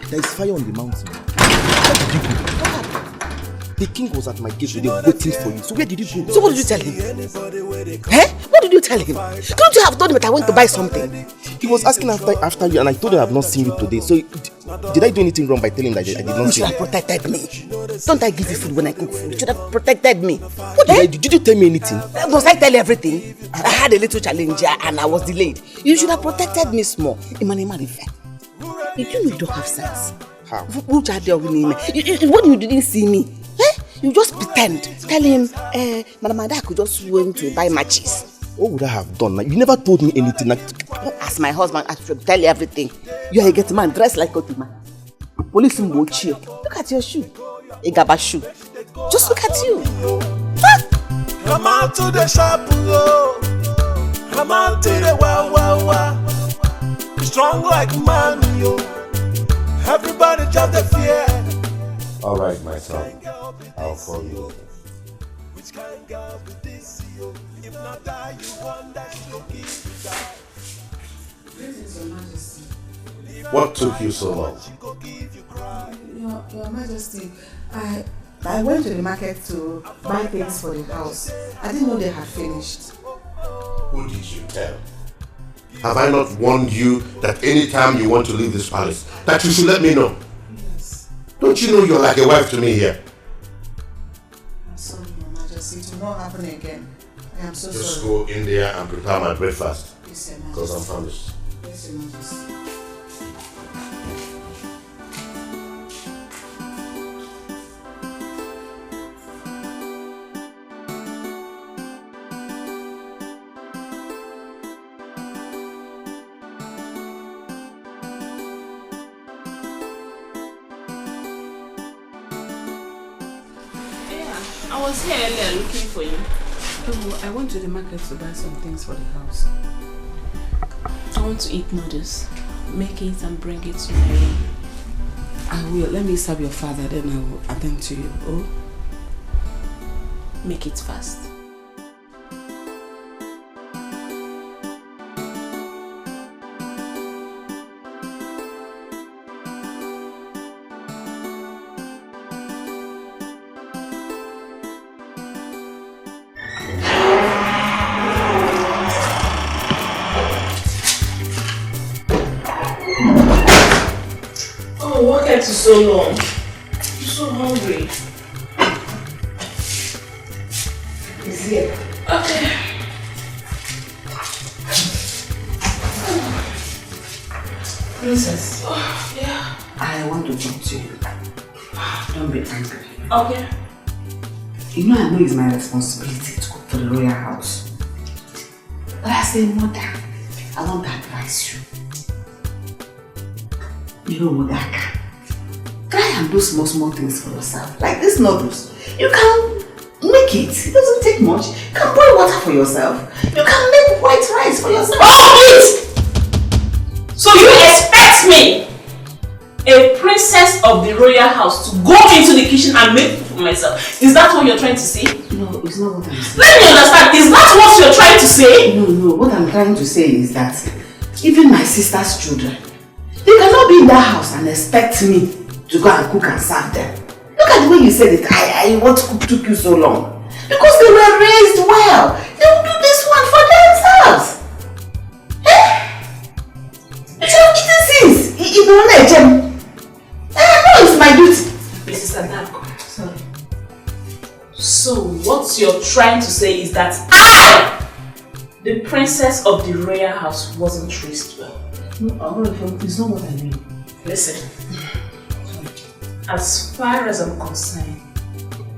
There is fire on the mountain. Where did you go? What happened? The king was at my gate today waiting for you. So where did you go? So what did you tell him? Eh? What did you tell him? Couldn't you have told him that I went to buy something? He was asking after you and I told him I have not seen you today. So did I do anything wrong by telling him that I did not see you? You should have protected me. Don't I give you food when I cook food? You should have protected me. What did you tell me anything? Must I tell you everything? I had a little challenge and I was delayed. You should have protected me small. Did you know you don't have sense? How? When you didn't see me, you just pretend. Tell him, Madam Ada could just went to buy matches. What would I have done? You never told me anything. As my husband, I should tell you everything. You are a get man, dressed like a man. Police will cheer. Look at your shoe. A gaba shoe. Just look at you. Come out to the shop, come out to the wow. Strong like man, yo. Everybody just the fear. All right, my son. I'll call you. Which kind girl be this, yo? If not die, you want that to give you die. Greetings, Your Majesty. What took you so long? Your Majesty, I went to the market to buy things for the house. I didn't know they had finished. Who did you tell? Have I not warned you that any time you want to leave this palace, that you should let me know? Yes. Don't you know you're like a wife to me here? I'm sorry, Your Majesty. It will not happen again. I am so Just sorry. go in there and prepare my breakfast. Yes, Your Majesty. Because I'm famished. Yes, Your Majesty. I was here earlier looking for you. Oh, I went to the market to buy some things for the house. I want to eat noodles. Make it and bring it to my room. I will. Let me serve your father, then I will attend to you. Oh? Make it fast. What kept you so long? I'm so hungry. It's here. Okay. Princess. Oh, yeah. I want to talk to you. Don't be angry. Okay. You know I know it's my responsibility to cook for the royal house. But as a mother, I want to advise you. You know what I can. Try and do small things for yourself. Like these noodles. You can make it. It doesn't take much. You can boil water for yourself. You can make white rice for yourself. Oh, please! So you expect me, a princess of the royal house, to go into the kitchen and make food for myself? Is that what you're trying to say? No, it's not what I'm saying. Let me understand. Is that what you're trying to say? No. What I'm trying to say is that even my sister's children, they cannot be in that house and expect me to go and cook and serve them. Look at the way you said it. What took you so long? Because they were raised well. They will do this one for themselves. No, it's my duty. Mrs. Adako. Sorry. So what you're trying to say is that I, the princess of the royal house, wasn't raised well. No, it's not what I mean. Listen. As far as I'm concerned,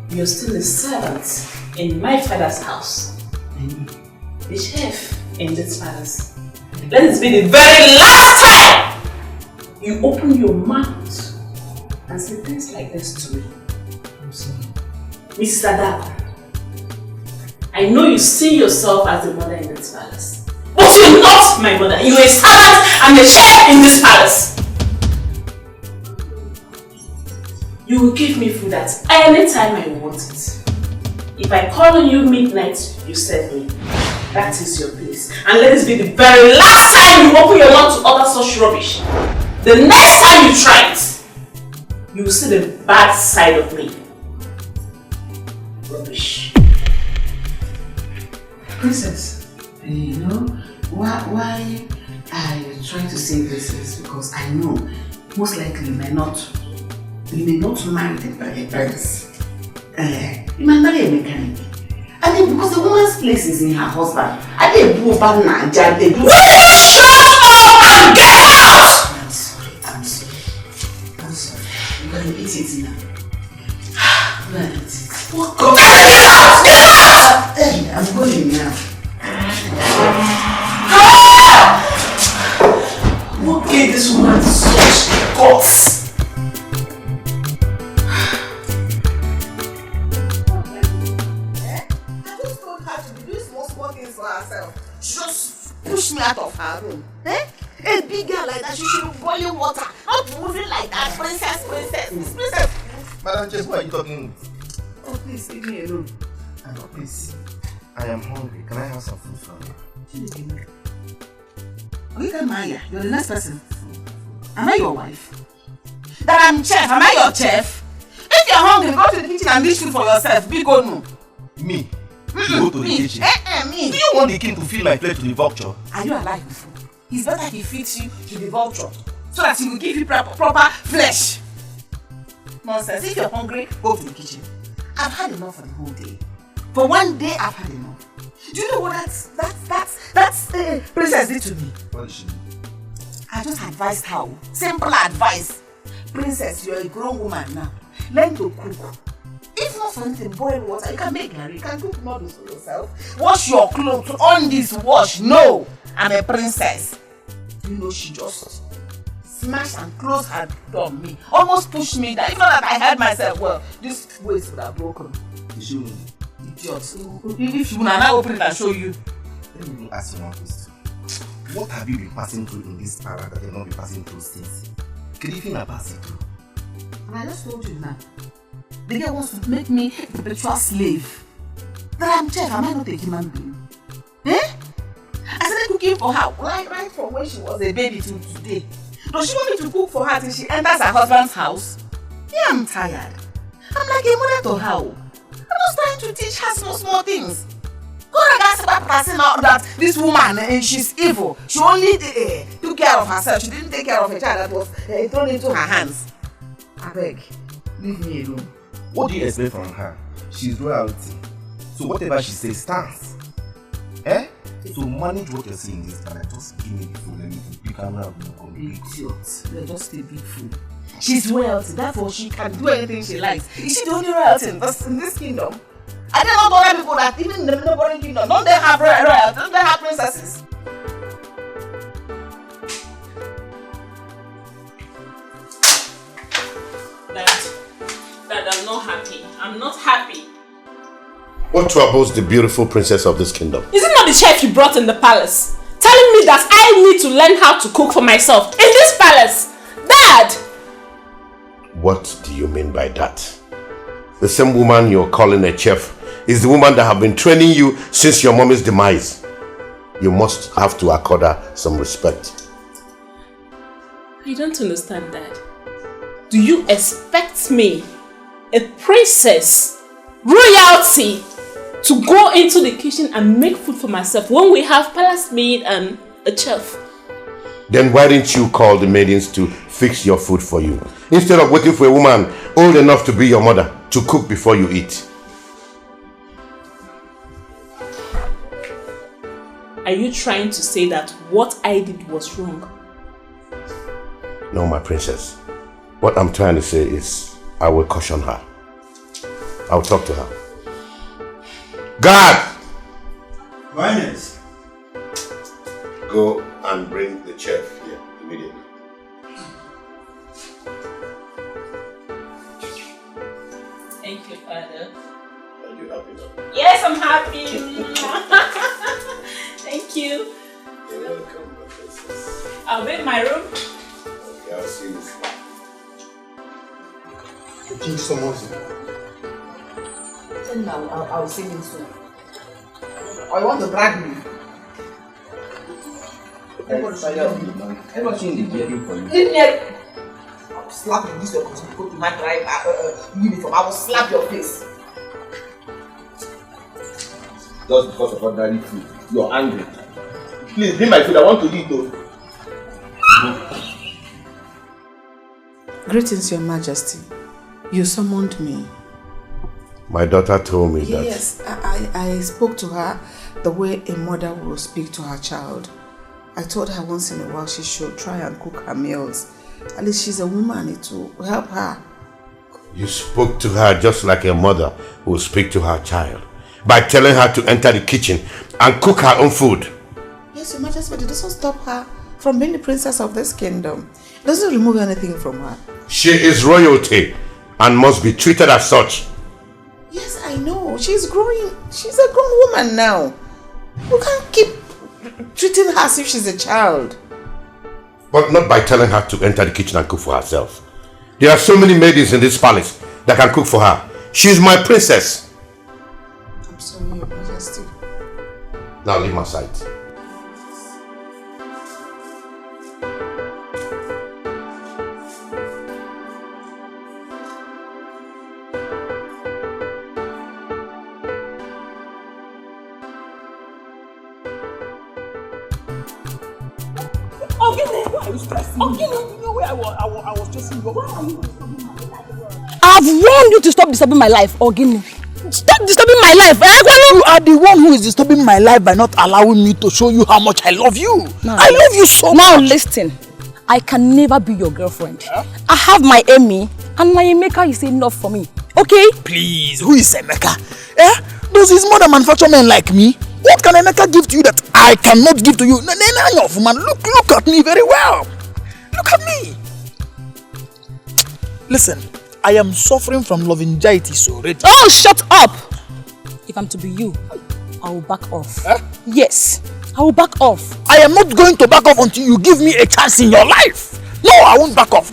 you're still a servant in my father's house. The chef in this palace. Let this be the very last time you open your mouth and say things like this to me. I'm sorry. Mrs. Adako, I know you see yourself as the mother in this palace. But you're not my mother. You're a servant and a chef in this palace. You will give me food at any time I want it. If I call on you midnight, you serve me. That is your place. And let this be the very last time you open your mouth to utter such rubbish. The next time you try it, you will see the bad side of me. Rubbish. Princess, you know why I try to say this is because I know most likely you may not marry the prince. You might marry a mechanic. I mean, because the woman's place is in her husband. I didn't go back now, Jack. Will you shut up and get out? I'm sorry. I'm gonna eat it now. I'm gonna eat it. What? Get out! Get out! Hey, I'm going now. What gave this woman such guts? Just push me out of her room. A big girl like that, she should be boiling water, not moving like that. Princess. Madam Jess, why are you talking? Oh, please, leave me alone. Oh, please. I am hungry. Can I have some food from you? Okay, Maya, you're the next person. Am I your wife? That I'm chef. Am I your chef? If you're hungry, go to the kitchen and dish food for yourself. Be good, no. Me? Go to the kitchen? Me. Do you want the king to feed my plate to the vulture? Are you alive before? It's better if he feeds you to the vulture so that he will give you proper flesh. Nonsense. If you're hungry, go to the kitchen. I've had enough for the whole day. For one day, I've had enough. Do you know what that's Princess did to me? What did she do? I just advised her. Simple advice. Princess, you're a grown woman now. Learn to cook. If not something, boil water. You can make curry. You can cook noodles for yourself. Wash your clothes. On this wash. No, I'm a princess. You know, she just smashed and closed her door on me. Almost pushed me down. If not that I heard myself, well, this waist would have broken. Did she win? Idiot. If you will now open it and show you. Let me ask you one question. What have you been passing through in this para that you've not been passing through since? Can you feel pass it through? And I just told you now. The girl wants to make me a perpetual slave. That I'm chef, am I not a human being? I started cooking for her right from when she was a baby till today. Does she want me to cook for her till she enters her husband's house? Yeah, I'm tired. I'm like a mother to her. I'm just trying to teach her small things. That this woman, she's evil. She only took care of herself. She didn't take care of a child that was thrown into her hands. I beg, leave me alone. What do you expect from her? She's royalty. So whatever she says stands. So manage what you're saying this time. Just give me the food and you can have no idiot. You're just a big fool. She's royalty, therefore she can do anything she likes. Is she the only royalty in this kingdom? I don't know other people that even in the neighboring kingdom, don't they have royalty? Don't they have princesses? Dad, I'm not happy. I'm not happy. What troubles the beautiful princess of this kingdom? Is it not the chef you brought in the palace? Telling me that I need to learn how to cook for myself in this palace? Dad! What do you mean by that? The same woman you're calling a chef is the woman that have been training you since your mommy's demise. You must have to accord her some respect. I don't understand, Dad. Do you expect me, a princess, royalty, to go into the kitchen and make food for myself when we have palace maid and a chef? Then why didn't you call the maidens to fix your food for you, instead of waiting for a woman old enough to be your mother to cook before you eat? Are you trying to say that what I did was wrong? No, my princess. What I'm trying to say is, I will caution her. I'll talk to her. Guard! Finance. Go and bring the chef here immediately. Thank you, Father. Are you happy now? Yes, I'm happy. Thank you. You're welcome, my princess. I'll be in my room. Okay, I'll see you. The king summons you. Tell me I'll see him soon. Or you want to brag me? Everybody in the hearing for you. slap you in this your to my drive uniform. I will slap your face. Just because of ordinary food, you're angry. Please, bring my food. I want to eat though. Greetings, Your Majesty. You summoned me. My daughter told me that. Yes, I spoke to her the way a mother will speak to her child. I told her once in a while she should try and cook her meals. At least she's a woman, it will help her. You spoke to her just like a mother will speak to her child, by telling her to enter the kitchen and cook her own food. Yes, Your Majesty, but it doesn't stop her from being the princess of this kingdom. It doesn't remove anything from her. She is royalty and must be treated as such. Yes, I know. She's growing. She's a grown woman now. You can't keep treating her as if she's a child. But not by telling her to enter the kitchen and cook for herself. There are so many maidens in this palace that can cook for her. She's my princess. I'm sorry, Your Majesty. Now leave my sight. I've warned you to stop disturbing my life, Ogini. Stop disturbing my life. You are the one who is disturbing my life by not allowing me to show you how much I love you. I love you so much. Now listen, I can never be your girlfriend. I have my Emmy and my Emeka is enough for me. Okay? Please, who is Emeka? Does his mother manufacture men like me? What can Emeka give to you that I cannot give to you? Man, look at me very well. Look at me. Listen, I am suffering from lovingitis already. Oh, shut up! If I'm to be you, I will back off. Yes, I will back off. I am not going to back off until you give me a chance in your life. No, I won't back off.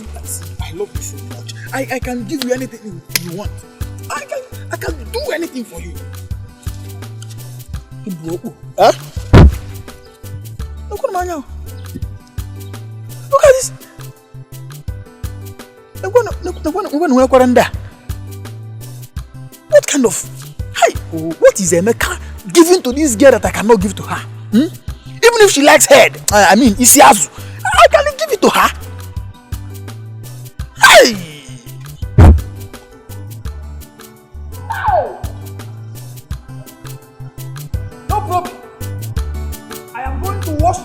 I love you so much. I can give you anything you want. I can do anything for you. Look at this. What kind of... what is Emeka giving to this girl that I cannot give to her? Even if she likes head, I mean, Isiazu, I cannot give it to her. Hey! No problem. I am going to wash.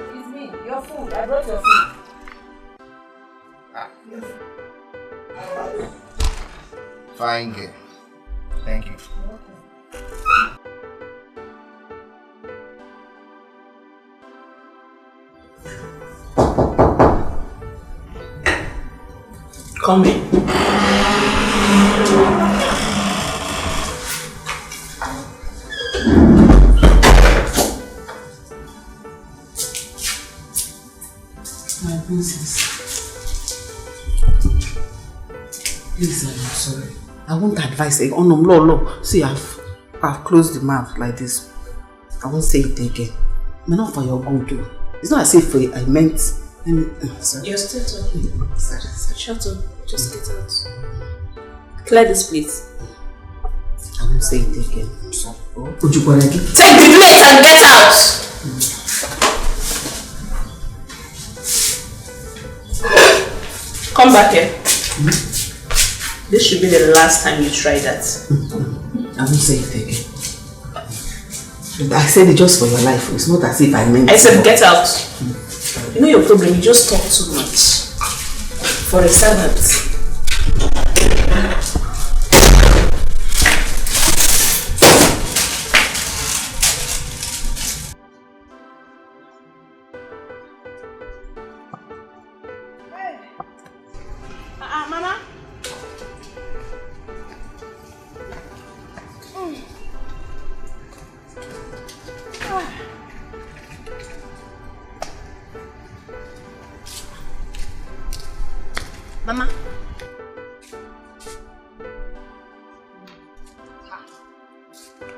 It's me, your food. I brought your food. Fine girl. Thank you. Come in. My princess. Please, I'm sorry. I won't advise it. Oh no, no. See, I've closed the mouth like this. I won't say it again. Not for your good too. It's not as if I meant sorry. You're still talking. Sorry. Shut up. Just get out. Clear this plate. I won't say it again. I'm sorry. Take the plate and get out! Come back here. This should be the last time you try that. I won't say it again. I said it just for your life. It's not as if I meant it. I said get out. You know your problem, you just talk too much. For a servant. Mama. Mama.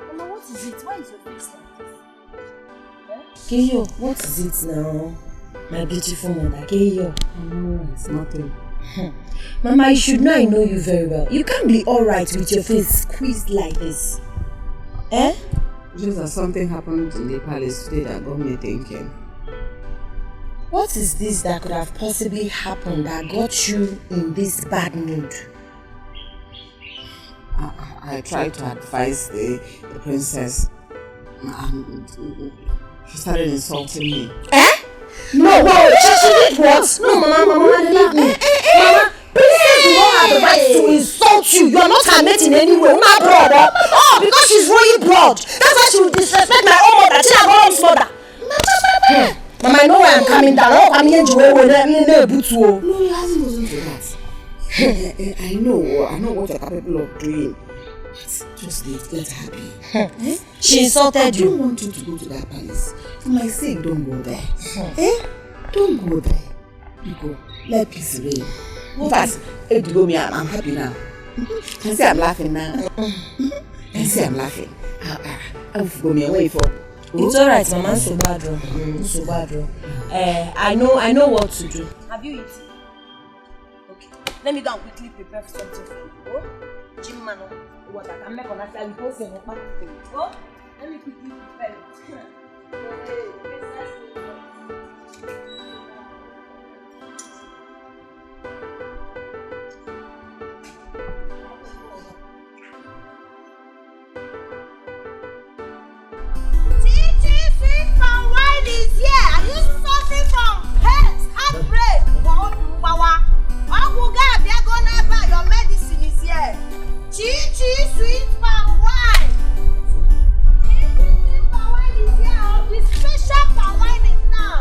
Mama, what is it? Why is your face like this? Keyo, what is it now? My beautiful mother, Keyo. No, it's nothing. Mama, you should know I know you very well. You can't be alright with your face squeezed like this. Eh? Just that something happened in the palace today that got me thinking. What is this that could have possibly happened that got you in this bad mood? I tried to advise the princess and she started insulting me. Eh? No, she did what? No, Mama, leave me. Mama, princess do not have the right to insult you. You are not her mate in any way. My brother. Oh, because she's royal blood. That's why she will disrespect my own mother. She have her own mother. Mama, I know where I'm coming down. Oh, I'm here to No, it hasn't gotten to that. I know what you're capable of doing. Just get happy. She insulted I you. don't want you to go to that palace. For my sake, don't go there. Don't go there. You go. Let peace reign. In fact, if you go me, I'm happy now. Can see I'm laughing now. Can see I'm laughing. I'll go me away for. It's alright, Mama. So bad. I know what to do. Have you eaten? Okay. Let me go and quickly prepare something for you. Oh, Jim man, what I can make on that side. Oh, let me quickly prepare it. Is here. Are you suffering from heartbreak? Your medicine is here. Chichi sweet palm wine. Chichi sweet palm wine is here. The special palm wine is now.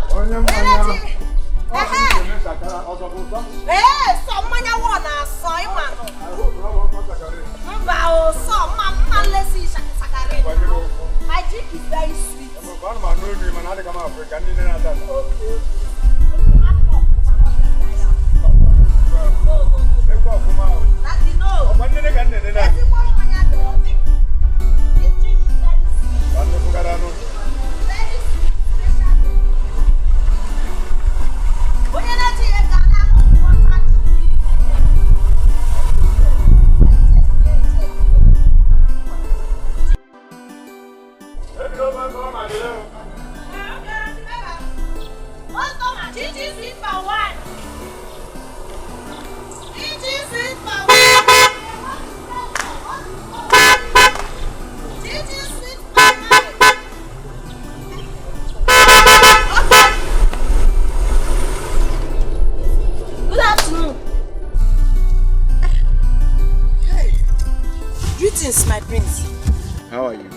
Someone wanna soy man. My drink is very sweet. My prince. How are you?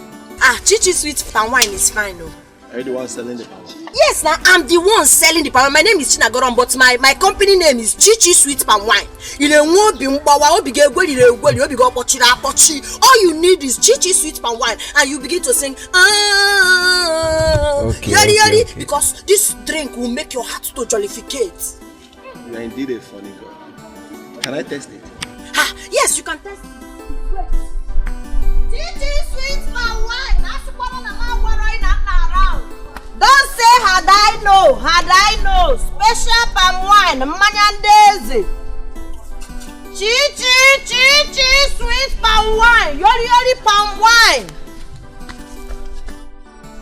Chichi sweet palm wine is fine, no? Are you the one selling the palm wine? Yes, now I'm the one selling the palm wine. My name is Chinagoron, but my company name is Chichi Sweet Palm Wine. All you need is Chichi Sweet Palm Wine, and you begin to sing okay. Because this drink will make your heart to jollificate. You are indeed a funny girl. Can I taste it? Yes, you can taste it. Chichi Sweet Palm Wine. Don't say had I know. Special palm wine, Manyan Daisy. Chichi sweet palm wine. Yori palm wine.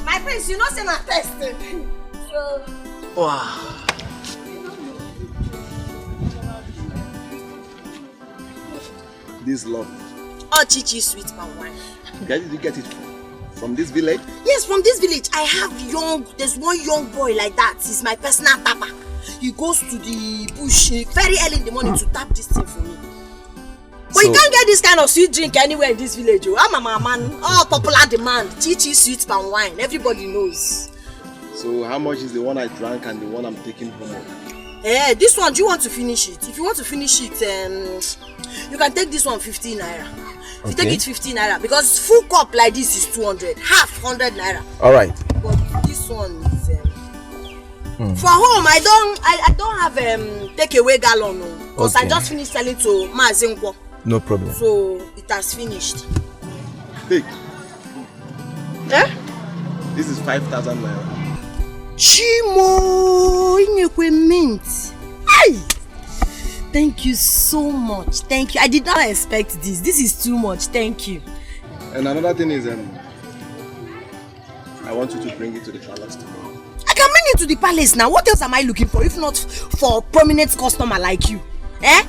My prince, you know say na testing. So wow. This love. Oh, Chichi sweet palm wine. Where did you get it from this village? Yes, from this village. I have there's one young boy like that. He's my personal tapper. He goes to the bush very early in the morning to tap this thing for me. But you can't get this kind of sweet drink anywhere in this village. I'm a man. Oh, popular demand. Chichi sweet palm wine. Everybody knows. So how much is the one I drank and the one I'm taking home? This one, do you want to finish it? If you want to finish it, you can take this one 15 naira. You take it 15 naira because full cup like this is 200, half 100 naira. All right. But this one is For home, I don't have takeaway gallon because I just finished selling to Mazinkwo. No problem. So it has finished. Hey. Eh? This is 5,000 naira. Chimo, Inyekwe mint. Ay! Thank you so much. Thank you. I did not expect this. This is too much. Thank you. And another thing is, I want you to bring it to the palace tomorrow. I can bring it to the palace now. What else am I looking for if not for a prominent customer like you? Eh?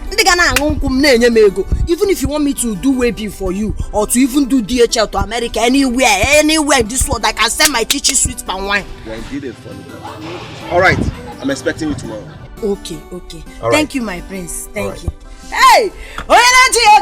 Even if you want me to do webby for you or to even do DHL to America, anywhere in this world, I can send my chichi sweet palm wine. You indeed a funny girl. Alright, I'm expecting you tomorrow. Okay. All Thank right. you, my prince. Thank you. Right. Hey! Thank you. Hey!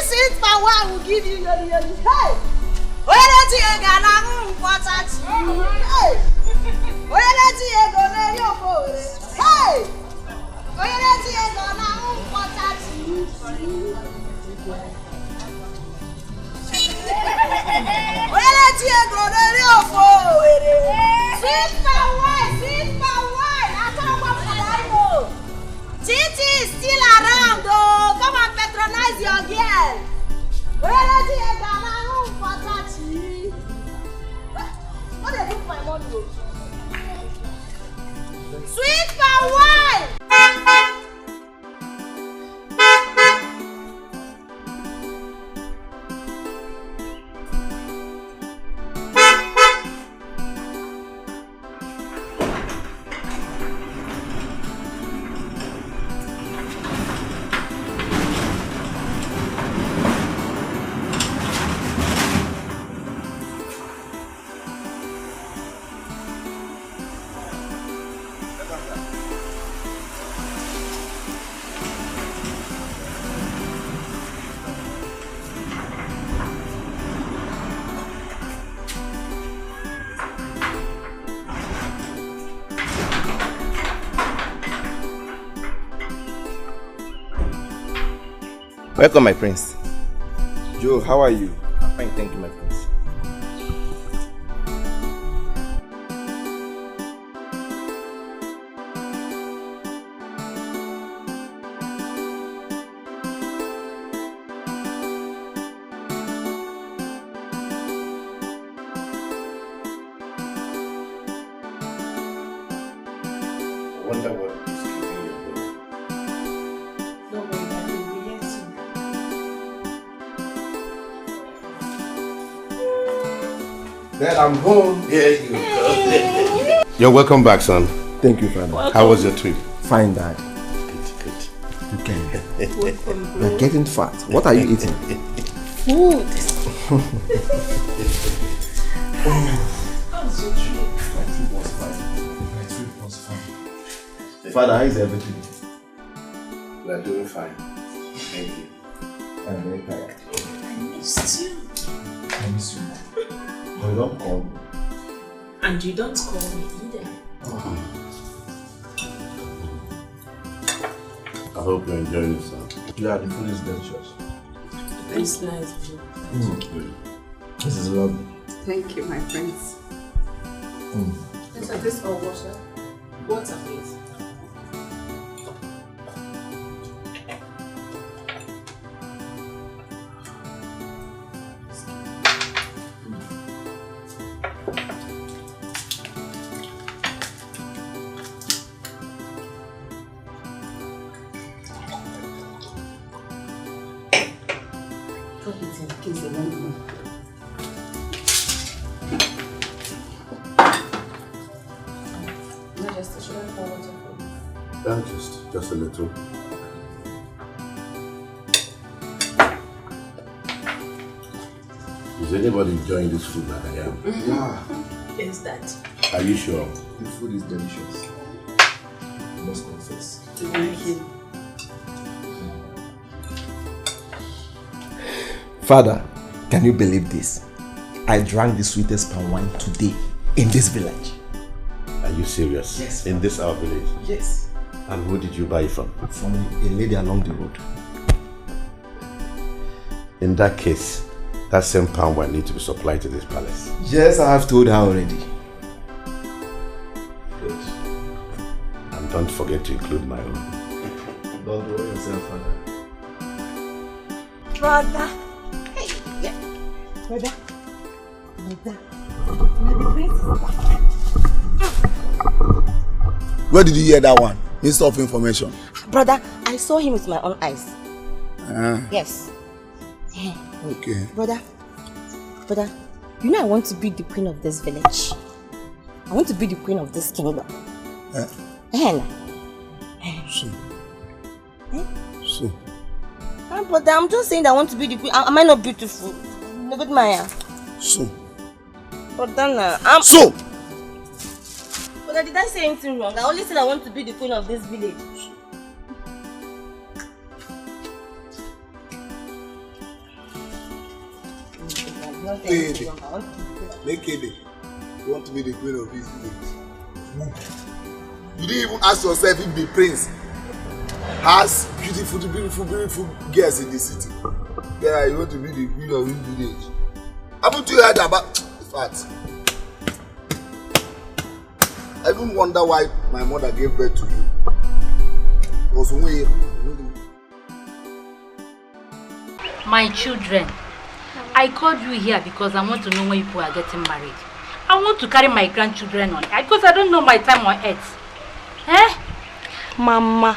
Sweet palm wine will give you yoli. Hey! Titi is still around, oh! Come and patronize your girl. What they do for my money? Sweet palm wine! Welcome, my prince. Joe, how are you? I'm fine, thank you, my prince. I wonder what is keeping you home. Don't worry, Daddy, we'll be here soon. Dad, I'm home. Here you go. You're welcome back, son. Thank you, Father. How was your trip? Fine, Dad. Good. You can. You're getting fat. What are you eating? Food. Father, how is everything? We are doing fine. Thank you. I'm very tired. I missed you. I miss you. But you don't call me. And you don't call me either. I hope you're enjoying yourself. Yeah, the food is delicious. It's nice. This is lovely. Thank you, my friends. Is this all water? Water, please. Just a little. Is anybody enjoying this food like I am? Yeah. Is that? Are you sure? The food is delicious. I must confess. Thank you. Father, Can you believe this? I drank the sweetest palm wine today in this village. Are you serious? Yes. In this our village? Yes. And who did you buy it from? From a lady along the road. In that case, that same palm wine needs to be supplied to this palace. Yes, I have told her already. Good. And don't forget to include my own. Don't worry yourself, Father. Brother. Hey, yeah. Brother. Where did you hear that one? Minister of Information. Brother, I saw him with my own eyes. Yes. Okay. Brother, you know I want to be the queen of this village. I want to be the queen of this kingdom. So. Brother, I'm just saying that I want to be the queen. Am I not beautiful? Look at my So. Brother, So. Brother, did I say anything wrong? I only said I want to be the queen of this village. Naked. You want to be the queen of this village? You didn't even ask yourself if the prince has beautiful girls in the city. Yeah, you want to be the queen of this village. Haven't you heard about the fact? I even wonder why my mother gave birth to you. My children, I called you here because I want to know when you people are getting married. I want to carry my grandchildren on because I don't know my time on earth. Mama,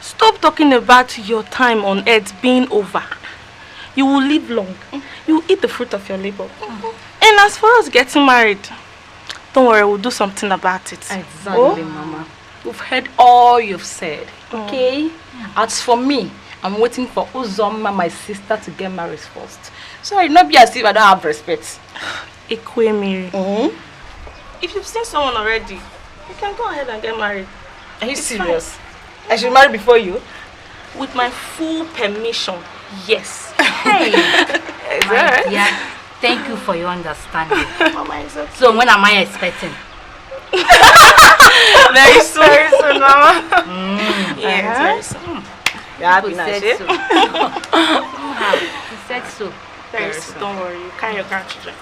stop talking about your time on earth being over. You will live long. You will eat the fruit of your labor. And as for us getting married, don't worry, we'll do something about it. Exactly, Mama. We've heard all you've said. Okay? As for me, I'm waiting for Uzoma, my sister, to get married first. So it not be as if I don't have respect. Mary. If you've seen someone already, you can go ahead and get married. Are you serious? Fine. I should marry before you? With my full permission, yes. Hey! Is that right? Yeah. Thank you for your understanding. Mama, it's okay. So when am I expecting? Very soon. Very soon, Mama. Yes, very soon. You said so. You said so. Very soon. Don't worry, you carry your grandchildren.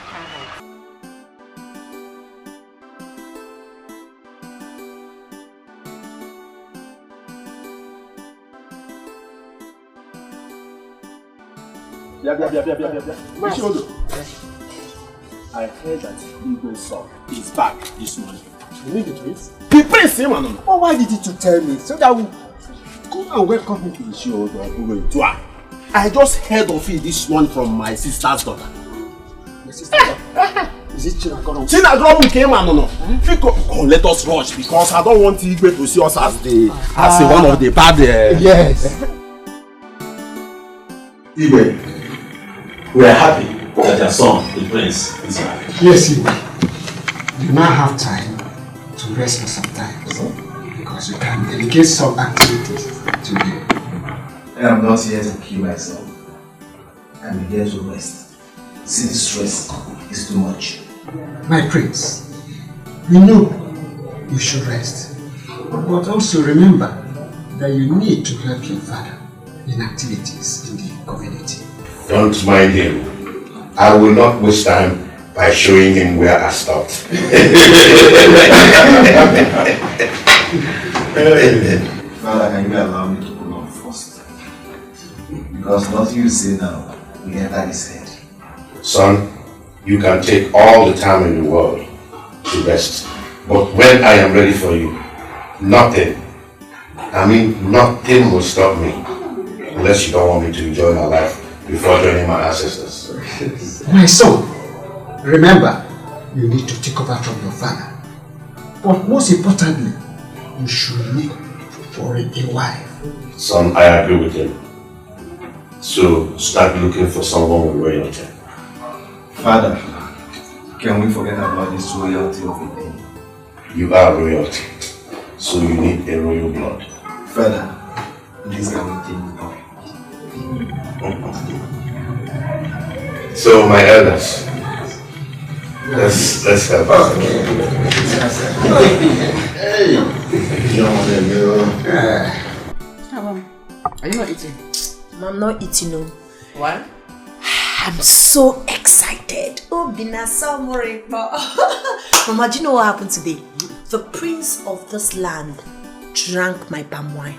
Yeah. I heard that Eagle's son is back this morning. You need the twins? The prince, man. Oh, why did you tell me? So that we come and welcome him to the show. I just heard of it this morning from my sister's daughter. My sister's daughter? Is it Chinagoro? Chinagoro came and no. Let us rush because I don't want Igwe to see us as one of the bad. Yes. Igwe, we are happy that your son, the prince, is married. Yes, Igwe. You now have time to rest for some time because you can delegate some activities to you. I am not here to kill myself. I am here to rest. See, the stress is too much. My prince, we know you should rest, but also remember that you need to help your father in activities in the community. Don't mind him. I will not waste time by showing him where I stopped. Father, can you allow me to go on first? Because what you say now will enter his head. Son, you can take all the time in the world to rest. But when I am ready for you, nothing will stop me. Unless you don't want me to enjoy my life before joining my ancestors. My son, remember, you need to take over from your father. But most importantly, you should look for a wife. Son, I agree with him. So start looking for someone with royalty. Father, can we forget about this royalty of a thing? You are royalty, so you need a royal blood. Father, this can we think of? So my elders, let's help. Hey, are you not eating? I'm not eating, no. Why? I'm so excited. Oh, Bina, so worried. Mama, do you know what happened today? The prince of this land drank my palm wine.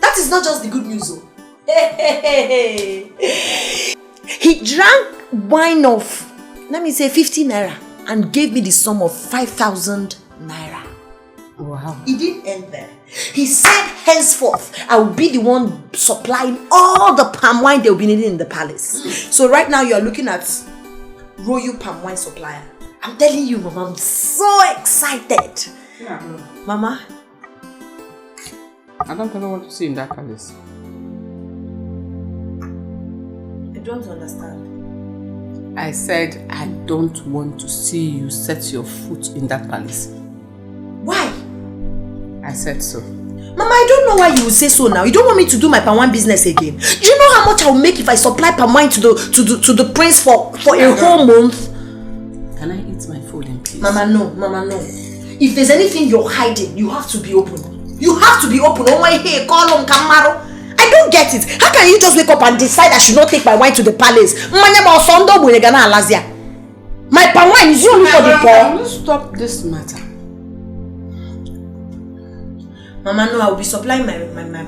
That is not just the good news, though. He drank wine of, let me say, 50 naira and gave me the sum of 5,000 naira. Wow. He didn't end there. He said, henceforth, I will be the one supplying all the palm wine they'll be needing in the palace. So right now you are looking at royal palm wine supplier. I'm telling you, Mama, I'm so excited. Yeah. Mama? I don't ever want to see in that palace. I don't understand. I said I don't want to see you set your foot in that palace. Why? I said so. Mama, I don't know why you will say so now. You don't want me to do my palm wine business again. Do you know how much I will make if I supply palm wine to the prince for a whole month? Can I eat my food in peace? Mama, no. Mama, no. If there's anything you're hiding, you have to be open. You have to be open. Oh my, hey, call on Kamaro. I don't get it. How can you just wake up and decide I should not take my wine to the palace? My palm wine is only for the poor. Can you stop this matter? Mama, no, I will be supplying my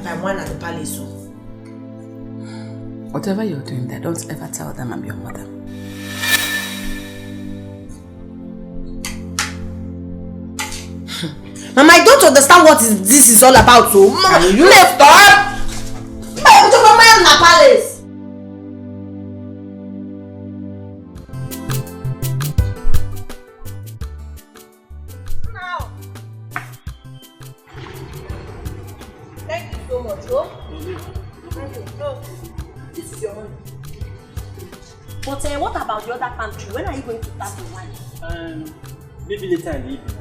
palm wine at the palace. So. Whatever you're doing there, don't ever tell them I'm your mother. Mama, I don't understand what this is all about. So, Mama, you left up. I'm to Mama in the palace. Now. Thank you so much, oh. This is your money. But what about the other country? When are you going to start the wine? Maybe later in the evening.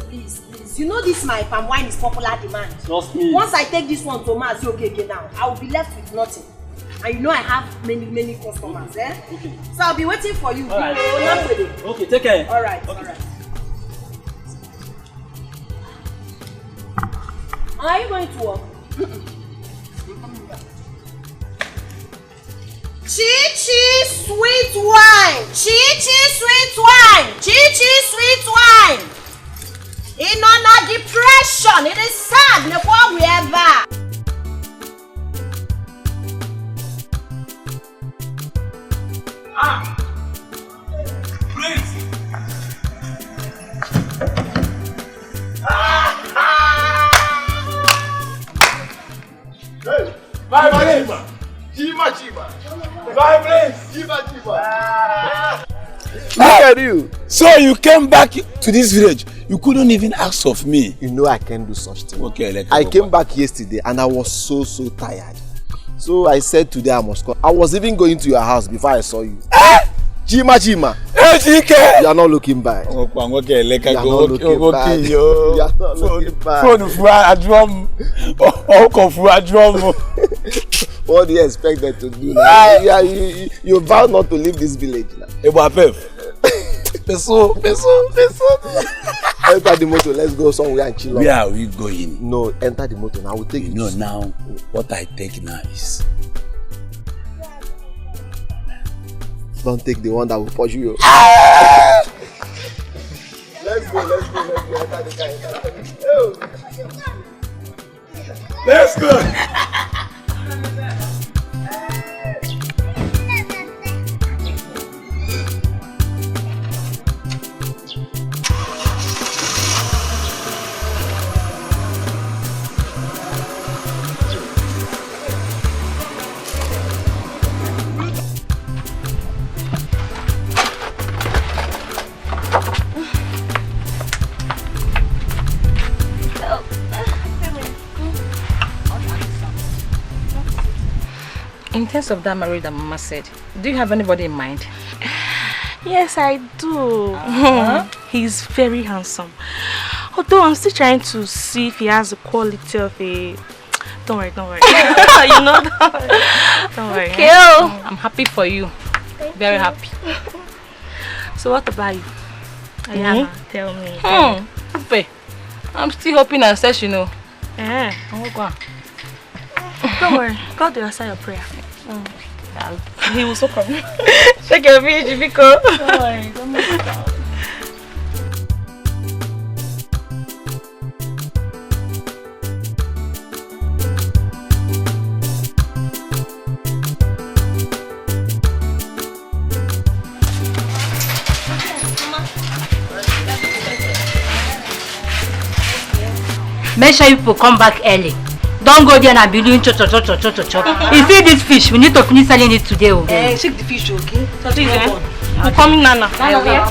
Please. You know this my palm wine is popular demand. Trust me. Once I take this one to Mass, okay now, I will be left with nothing. And you know I have many customers, eh? Okay. So I'll be waiting for you. All right. Okay, take care. All right. Are you going to work? Chi-chi sweet wine! Chi-chi sweet wine! Chi-chi sweet wine! In on a depression, it is sad, look what we ever. Please! Hey! Bye, Chiba! Chiba! Bye, please! Chiba! Look at you. So you came back to this village. You couldn't even ask of me. You know I can't do such thing. Okay, I came back yesterday and I was so tired. So I said today I must come. I was even going to your house before I saw you. Chima. Hey, Chike. You are not looking back. You are not looking back. What do you expect them to do now? You vow not to leave this village now. Peso. Enter the motor, let's go somewhere and chill. Where are we going? No, enter the motor now. I will take you. No, now, what I take now is... Don't take the one that will push you. Let's go. Enter the car. Let's go. In terms of that marriage that Mama said, do you have anybody in mind? Yes, I do. He's very handsome. Although I'm still trying to see if he has the quality of a... Don't worry. You know that. Don't worry. Okay. I'm happy for you. Very happy. So what about you? Ayana, tell me. I'm still hoping and says, you know. Don't worry, God will answer your prayer. He will so come. Check your page, Vico. Don't worry, don't make it down. Make sure you people come back early. Don't go there and be doing chop. If you eat this fish, we need to finish selling it today. Okay? Shake the fish, okay? I'm coming, Nana. No. Alright.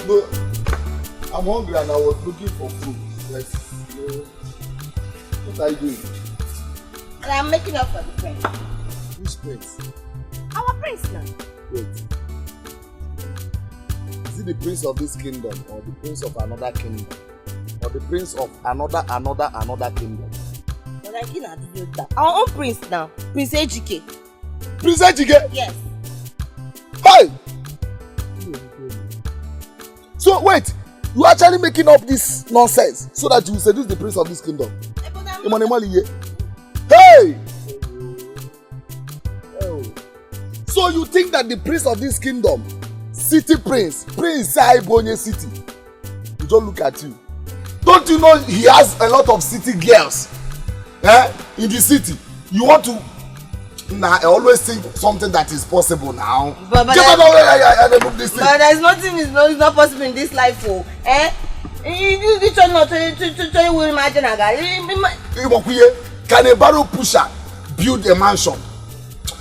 No, I'm hungry and I was looking for food. Like, what are you doing? I'm making up for the prince. Which prince? Our prince now. Wait. Is it the prince of this kingdom or the prince of another kingdom? Or the prince of another kingdom? But I cannot do that. Our own prince now. Prince Ejike. Prince Ejike? Yes. Hey! So wait, you are actually making up this nonsense so that you will seduce the prince of this kingdom? Hey! So you think that the prince of this kingdom, city prince Saibonye city, you don't look at you. Don't you know he has a lot of city girls in the city? You want to I always think something that is possible now. But there's nothing is not possible in this life. You try not to imagine a guy. Can a barrel pusher build a mansion?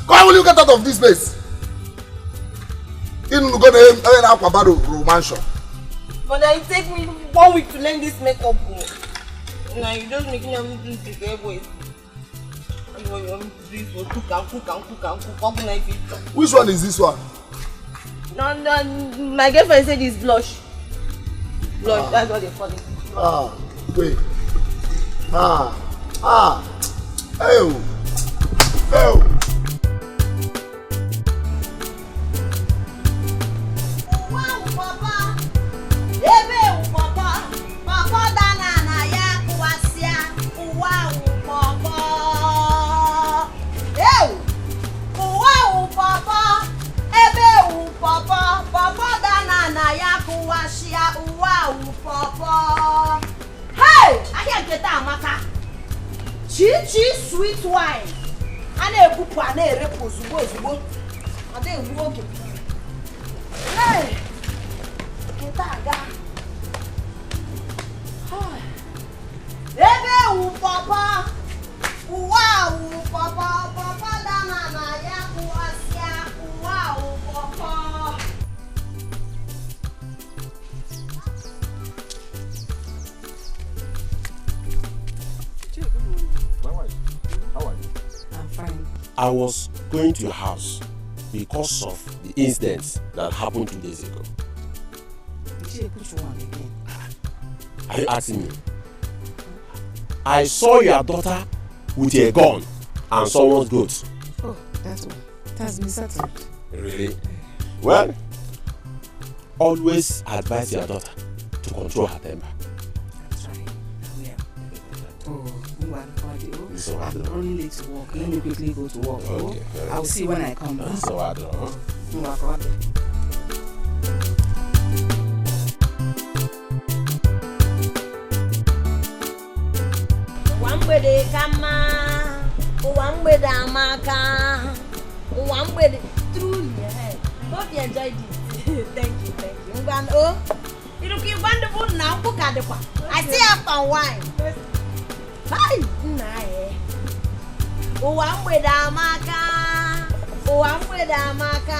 Why will you get out of this place? You're going to have a barrel mansion. But it take me 1 week to learn this makeup. Now you just making everything to get away. Which one is this one? No, my girlfriend said it's blush. Blush, that's what they call it. Wait. Wow, Papa. Ebe, Papa. Papa dana na ya kuwasia. Wow, Papa. Wow, Papa. Ebe, Papa. Papa dana na ya kuwasia. Wow, Papa. Hey, I can't get that, Maka. Chi sweet wine. Ane bupu ane repo zubo. Ade uwoke. Hey, kitaga. Ebe Papa. Wow, Papa. Papa dana na ya kuasia. Wow, Papa. I was going to your house because of the incident that happened 2 days ago. Are you asking me? I saw your daughter with a gun and someone's goat. Oh, that's one. It has been settled. Really? Well, always advise your daughter to control her temper. That's right. So I'm running late to work. Let me quickly go to work. Okay. I'll see when I come back. So I don't know. Wambede kama, wambede amaka, wambede truly. Hope you enjoyed it. Thank you. Oh, you look wonderful now. I see after wine. Hi, nae. Wambede amaka, wambede amaka,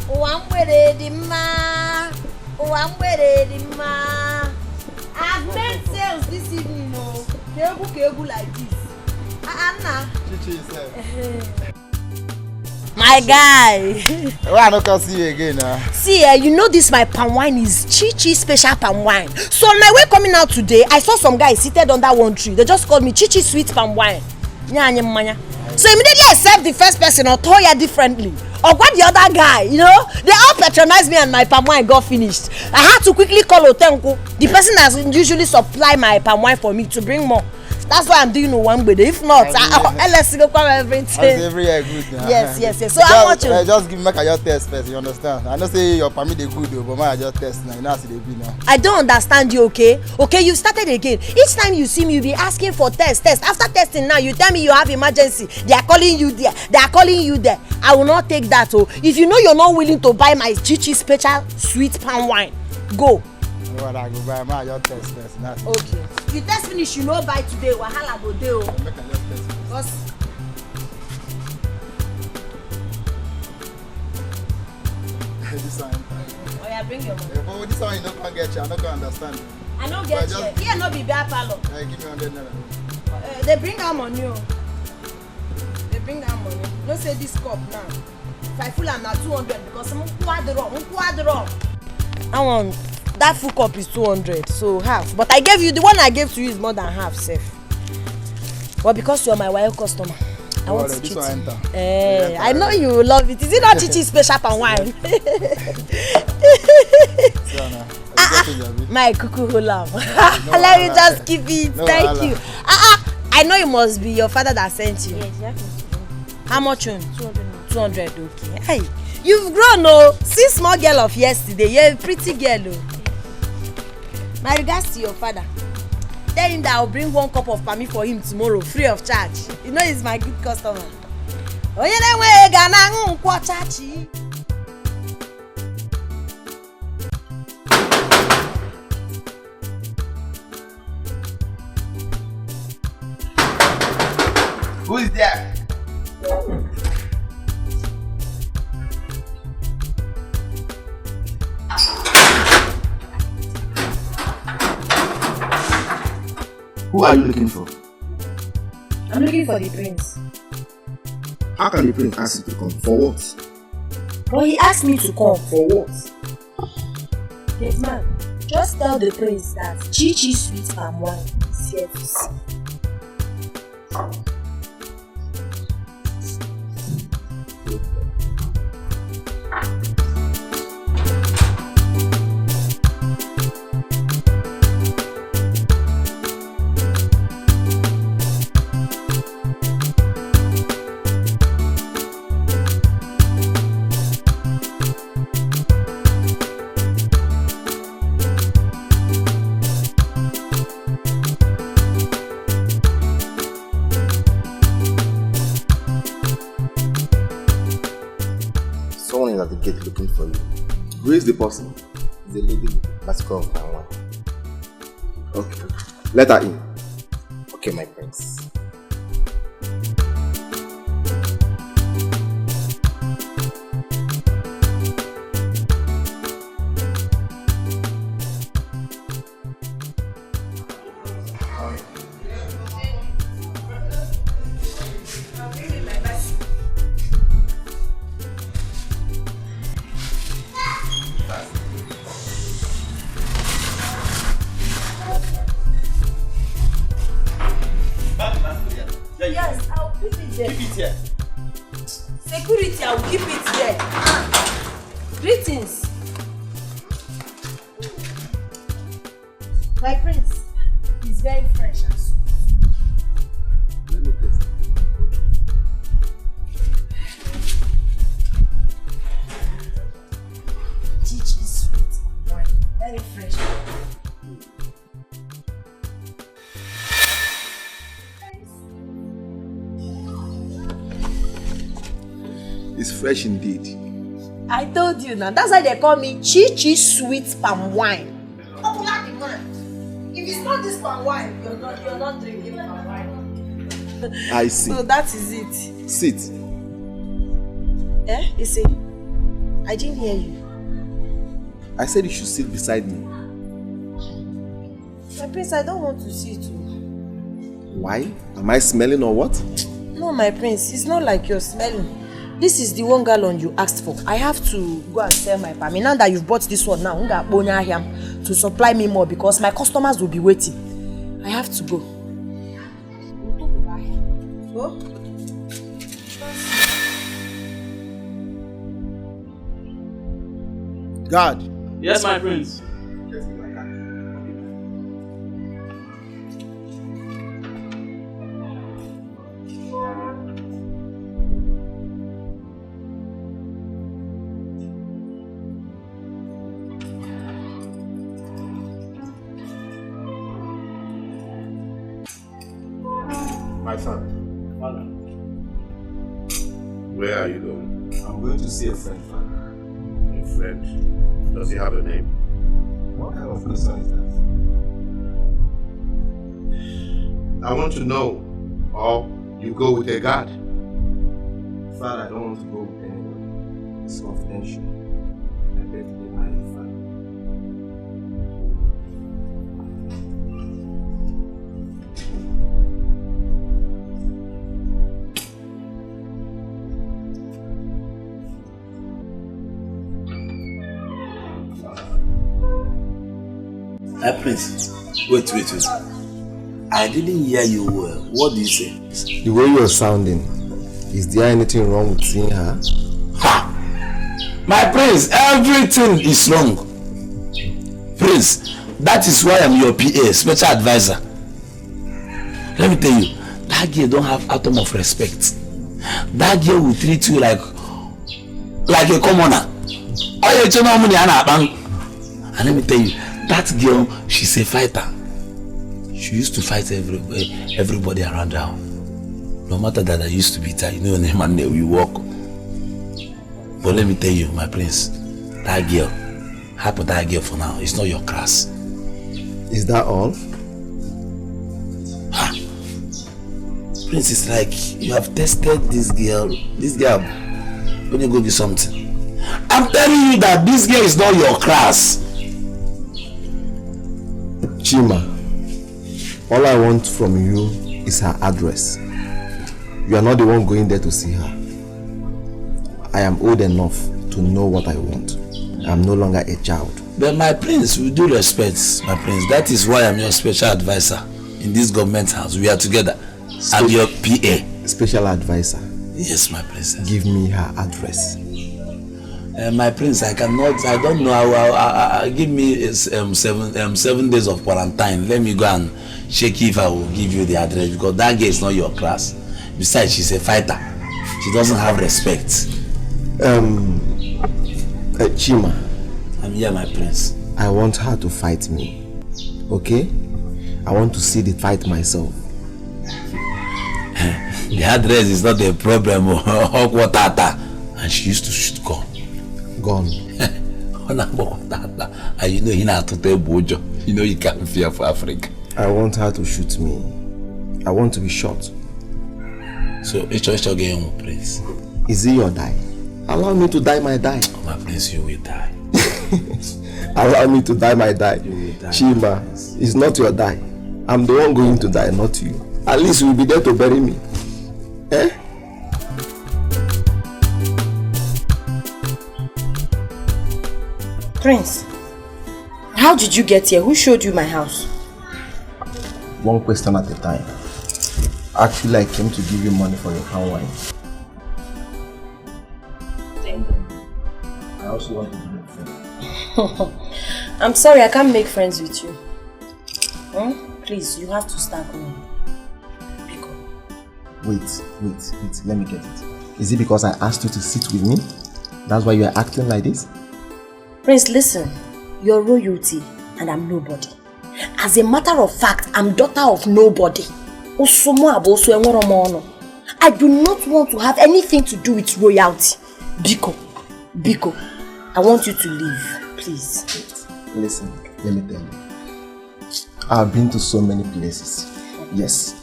wambede dimma, wambede dimma. I've made sales this evening, no. Kebu like this. Anna. Chichi said. My guy. Why I not come see you again now? See, you know this my palm wine is Chi special palm wine. So on my way coming out today, I saw some guys seated under one tree. They just called me Chi sweet palm wine. So immediately I served the first person or Toya differently. Or what the other guy, you know? They all patronized me and my palm wine got finished. I had to quickly call Otenko, the person that usually supply my palm wine for me, to bring more. That's why I'm doing one with it. If not, LS go come everything. Every year good. Yes. So how much? Just give me your test first, you understand? I know say your permit they good though, but my just test now. You know how they be now. I don't understand you, okay? Okay, you started again. Each time you see me, you be asking for test. After testing now, you tell me you have emergency. They are calling you there. They are calling you there. I will not take that. Oh, if you know you're not willing to buy my Chichi special sweet palm wine, go. What I go buy my your test first. Okay. You test finish, you know buy today. Wahala go dey o. Make I just test first. This one. Oh yeah, bring your money. But this one you don't can get you. I don't can understand. I don't get you. Here no be bear parlor. Give me 100 naira. They bring out money. They bring out money. No say this cup now. If I full am na 200 because I'm quadro. I want that full cup is 200, so half. But I gave you the one I gave to you is more than half, safe. But because you're my wild customer, I want to treat you. I know you will love it. Is it not Chichi special palm wine? My cuckoo lamb. Let me just keep it. Thank you. I know it must be your father that sent you. Yes, you how much? 200. Okay. Hey, you've grown, oh. See small girl of yesterday. You're a pretty girl, oh. My regards to your father. Tell him that I'll bring 1 cup of palmy for him tomorrow, free of charge. You know he's my good customer. Who is there? Who are you looking for? I'm looking for the prince. How can the prince ask you to come? For what? Well, he asked me to come. For what? Yes, man. Just tell the prince that Chichi sweet palm wine is here to see. Someone is at the gate looking for you. Who is the person? It's a lady. Let's go. Okay. Let her in. Okay, my prince. Yes, I'll keep it there. Keep it here. Security, I'll keep it there. Greetings. My prince is very fresh and sweet. Let me taste. Chichi sweet wine. Very fresh. It's fresh indeed. I told you now. That's why they call me Chichi sweet palm wine. Popular demand. If it's not this palm wine, you're not drinking palm wine. I see. So that is it. Sit. You see, I didn't hear you. I said you should sit beside me. My prince, I don't want to see it. Why? Am I smelling or what? No, my prince, it's not like you're smelling. This is the 1 gallon you asked for. I have to go and sell my palm. Now that you've bought this one now, to supply me more because my customers will be waiting. I have to go. Go. God. Yes, my prince. My son. Father. Where are you going? I'm going to see a friend, Father. A friend? Does he have a name? What kind of question is that? I want to know. Or you go with a guard? Father, I don't want to go with anyone. It's confidential. I beg to be married, Father. Prince, wait. I didn't hear you well. What do you say? The way you're sounding, is there anything wrong with seeing her? Ha! My prince, everything is wrong. Prince, that is why I'm your PA, special advisor. Let me tell you, that girl don't have atom of respect. That girl will treat you like a commoner. And let me tell you, that girl, she's a fighter. She used to fight everybody around her. No matter that I used to beat her, you know, name and name, you walk. But let me tell you, my prince, that girl, happy that girl for now, it's not your class. Is that all? Ha! Prince, it's like you have tested this girl, when you go do something. I'm telling you that this girl is not your class. Chima, all I want from you is her address. You are not the one going there to see her. I am old enough to know what I want. I am no longer a child. But my prince, with due respect, my prince, that is why I'm your special advisor in this government house. We are together. I'm your PA. Special advisor? Yes, my princess. Give me her address. My prince, I don't know. Give me 7 days of quarantine. Let me go and check if I will give you the address, because that girl is not your class. Besides, she's a fighter. She doesn't have respect. Chima. I'm here, my prince. I want her to fight me. Okay? I want to see the fight myself. The address is not a problem. And she used to shoot gun. Gone. And you know you can't fear for Africa. I want her to shoot me. I want to be shot. So it's again, prince. Is it your die? Allow me to die my die. Oh, my prince, you will die. Allow me to die my die. You will die. Chima, it's not your die. I'm the one going to die, not you. At least you'll be there to bury me. Eh? Prince, how did you get here? Who showed you my house? One question at a time. Actually, I came to give you money for your palm wine. I also want to be your friend. I'm sorry, I can't make friends with you. Please, you have to start going. Wait, let me get it. Is it because I asked you to sit with me? That's why you are acting like this? Prince, listen. You're royalty and I'm nobody. As a matter of fact, I'm daughter of nobody. I do not want to have anything to do with royalty. Biko, I want you to leave, please. Listen, let me tell you. I've been to so many places. Yes.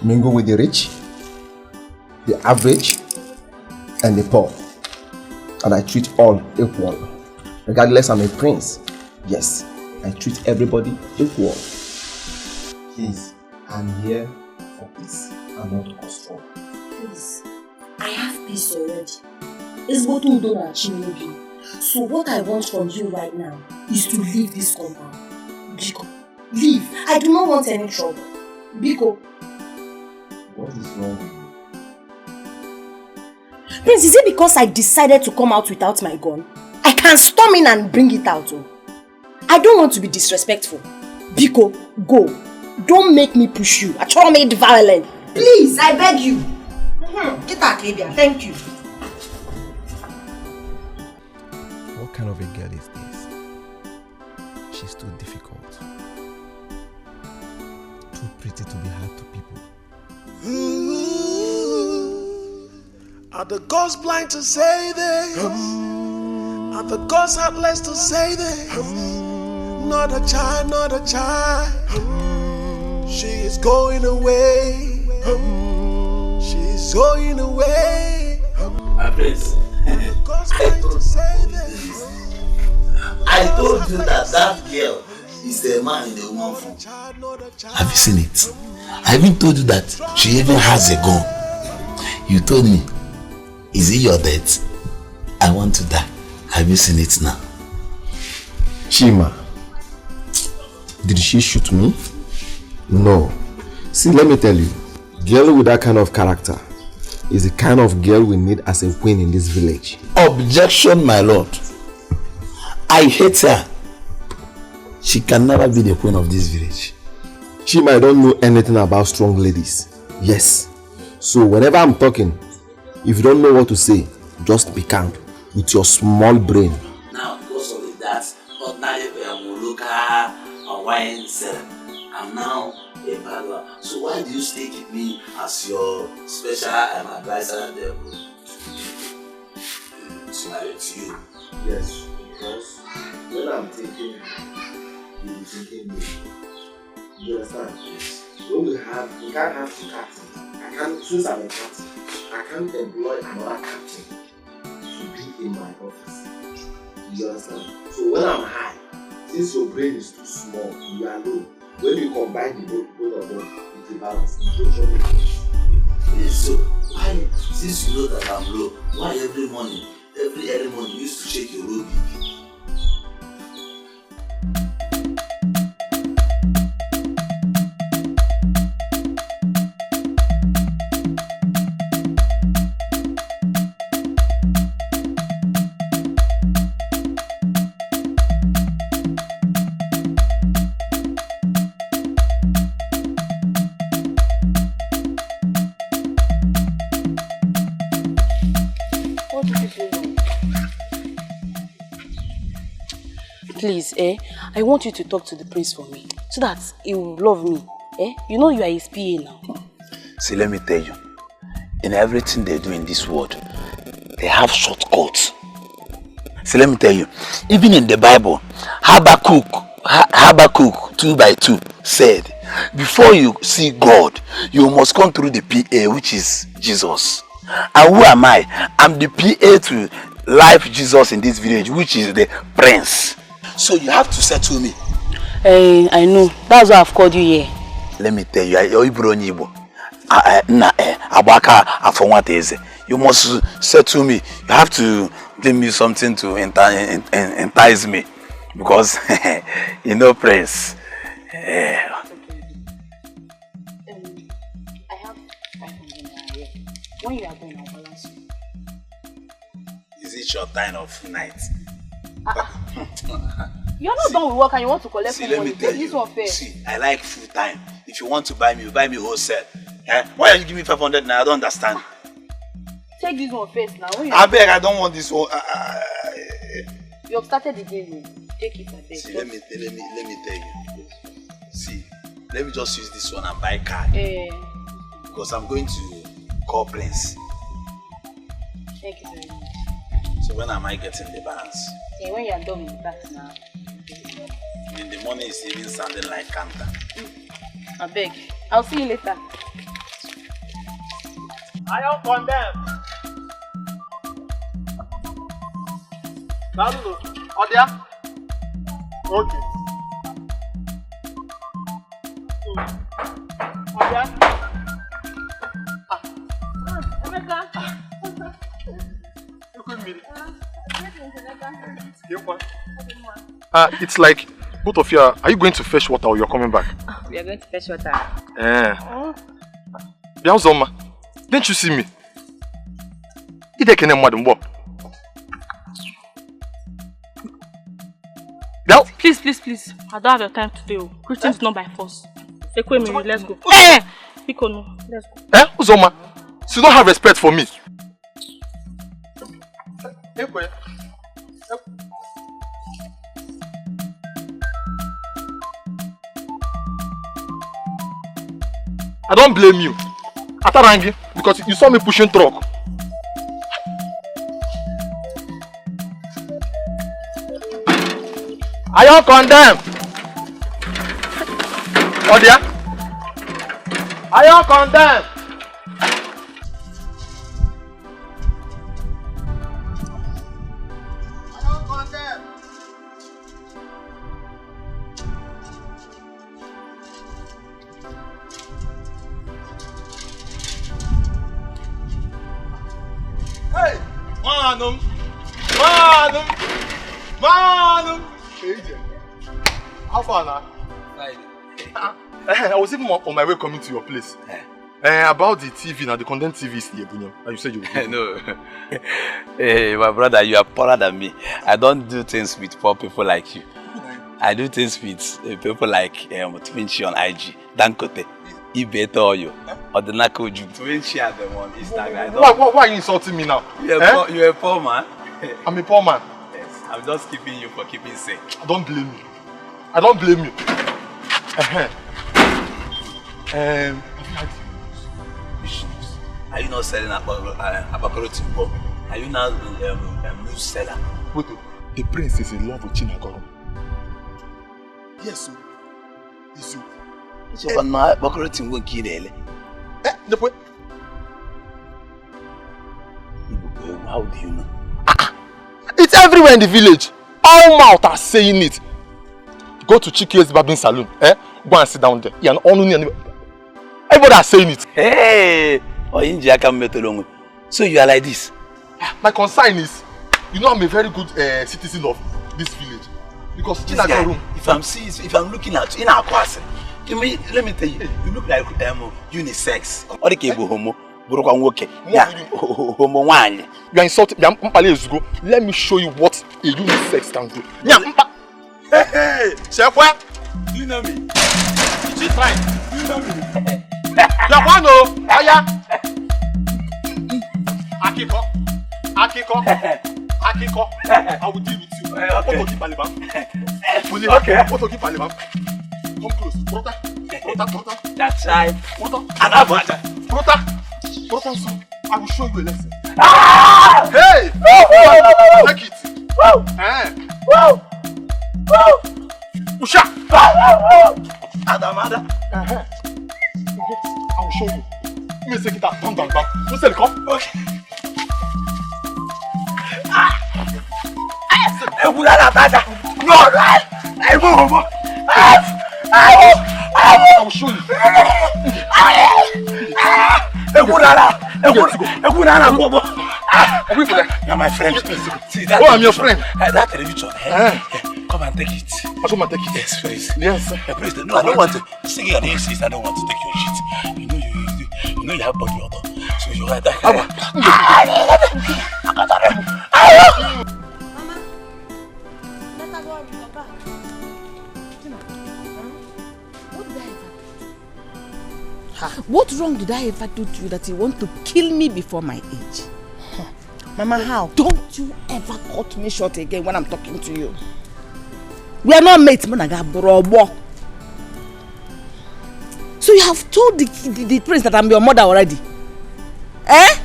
Mingle with the rich, the average, and the poor. And I treat all equal. Regardless, I'm a prince. Yes, I treat everybody equal. Please, I'm here for peace and not cause trouble. Please, I have peace already. It's what we don't achieve. So what I want from you right now is to leave this compound. Biko, leave. I do not want any trouble. Biko. What is wrong with you? Prince, is it because I decided to come out without my gun? I can storm in and bring it out. Oh. I don't want to be disrespectful. Biko, go. Don't make me push you. I try to make it violent. Please, I beg you. Get that, Lydia. Thank you. What kind of a girl is this? She's too difficult. Too pretty to be hard to people. Are the gods blind to say this? Are the gods heartless to say this? Not a child, not a child. She is going away. She's going away. My prince, I told you that girl is a man in the woman form. Have you seen it? I even told you that she even has a gun. You told me, is it your death? I want to die. Have you seen it now? Chima, did she shoot me? No. See, let me tell you, girl with that kind of character is the kind of girl we need as a queen in this village. Objection, my lord. I hate her. She can never be the queen of this village. Chima, I don't know anything about strong ladies. Yes. So whenever I'm talking, if you don't know what to say, just be calm with your small brain. Now, because of that, ordinary Muluka or wine seller, I'm now a bad. So why do you stay with me as your special advisor there? To you. Yes, because when I'm thinking, you'll be thinking me. You understand? We can't have two cats. Since I'm a cat, I can't employ another captain to be in my office. You understand? So when I'm high, since your brain is too small, you are low. When you combine the both of them, it's a balance. Yes, so why, since you know that I'm low, why every early morning you used to shake your low BP? Please, I want you to talk to the prince for me, so that he will love me. You know you are his PA now. See, let me tell you, in everything they do in this world, they have shortcuts. See, let me tell you, even in the Bible, Habakkuk 2:2 said, before you see God, you must come through the PA, which is Jesus. And who am I? I'm the PA to life Jesus in this village, which is the prince. So you have to settle me. I know. That's why I've called you here. Let me tell you, you must settle me. You have to give me something to entice me. Because, you know, prince. I have 500 naira here. When you are going, I'll balance you. Is it your time of night? You're not done with work and you want to collect See, money. let me tell you. This one fair. See, I like full time. If you want to buy me, you buy me wholesale. Why are you giving me 500 now? I don't understand. Take this one first now. I beg, I don't want this one. You have started the game. Take it, I beg. See, let me tell you. See, let me just use this one and buy car. Because I'm going to call Prince. Thank you very much. So when am I getting the balance? When you are done with that now. In the morning it's even sounding like Kanta. I beg. I'll see you later. I am condemned. Naruno, Odia? Okay. Odia? Emeka. It's like both of you are you going to fetch water or you're coming back? We are going to fetch water. Biauzoma, didn't you see me? Please. I don't have your time today. Greetings not by force. Let's go. Let's go. Uzoma, so you don't have respect for me. I don't blame you. Atarangi, because you saw me pushing truck. Are you condemned? Odia? Are you condemned? Hey! Manum! How far now? I was even on my way coming to your place. About the TV now, the content TV is here, and you said you would. No. Hey, my brother, you are poorer than me. I don't do things with poor people like you. I do things with people like Twinchi on IG, Dankote, Ibeto you, or the Nakoju. Twinchi are the one Instagram. Why are you insulting me now? You're a poor man. I'm a poor man. Yes, I'm just keeping you for keeping sake. I don't blame you. I don't blame you. Are you not selling Abakoro Timbo? Are you now a news seller? Wait, the prince is in love with Chinagoro. Yes, sir. Yes, sir. So now Abakoro Timbo Kidele. How do you know? It's everywhere in the village. All mouths are saying it. Go to Chike's barbing salon. Go and sit down there. Everybody are saying it. Hey! So you are like this? My concern is, you know I'm a very good citizen of this village. Because this guy, if I'm looking at you in our class, let me tell you, you look like unisex. Or the cable homo. You are insulting. Let me show you what a unisex can do. Hey, Chef, do you know me? She's fine. Do you know me? Yakwano, Aya. Akiko. I will deal with you. Okay. Come close. Prota. That's right. Prota, I will show you a lesson. Hey! Take it. Wow! Usha! Adamada. I will show you. Let me take it out. Come down. You say come. Okay. I will show you. You're my friend. See that? I'm your friend. That television. Come and take it. I'll come and take it. Yes, please. Yes. Please. No, I don't want to. Sing your name, sis. I don't want to take your shit. You know you have body odor. So you are that. Mama, let her go and come back. What wrong did I ever do to you that you want to kill me before my age? Mama, how? Don't you ever cut me short again when I'm talking to you. We are not mates, Monaga Brobo. So you have told the prince that I'm your mother already? I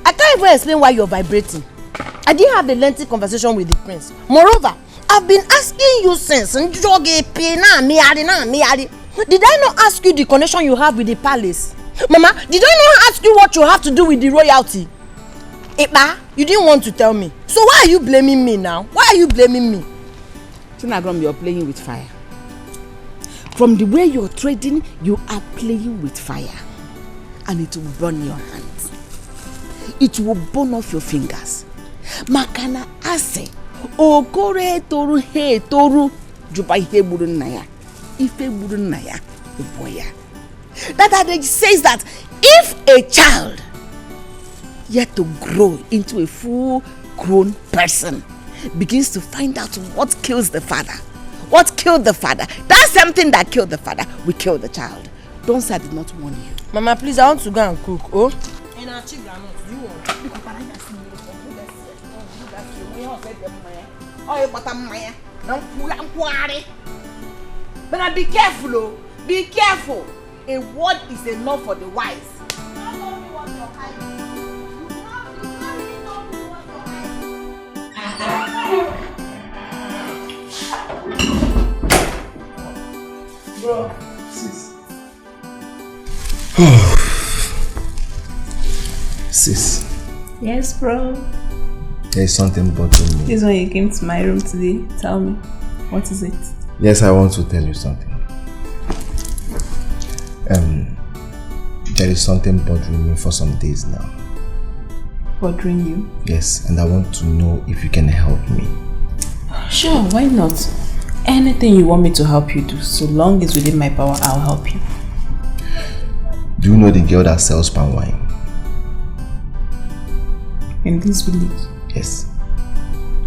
can't even explain why you're vibrating. I didn't have a lengthy conversation with the prince. Moreover, I've been asking you since. Did I not ask you the connection you have with the palace? Mama, did I not ask you what you have to do with the royalty? Ipa, you didn't want to tell me. So why are you blaming me now? Why are you blaming me? Tinagrom, you're playing with fire. From the way you're trading, you are playing with fire. And it will burn your hands. it will burn off your fingers. Makana ase, okore toru he toru, juba ihe buru naya, ife buru naya, boya. That adage says that if a child yet to grow into a full-grown person begins to find out what kills the father, what killed the father, that same thing that killed the father will kill the child. Don't say I did not warn you. Mama, please, I want to go and cook. Oh? But be careful, oh. Be careful. A word is enough for the wise. Bro. Sis. Sis. Yes, bro. There is something bothering me. This is when you came to my room today. Tell me, what is it? Yes, I want to tell you something. There is something bothering me for some days now. Bothering you? Yes, and I want to know if you can help me. Sure, why not? Anything you want me to help you do, so long as within my power, I'll help you. Do you know the girl that sells palm wine? In this village? Yes.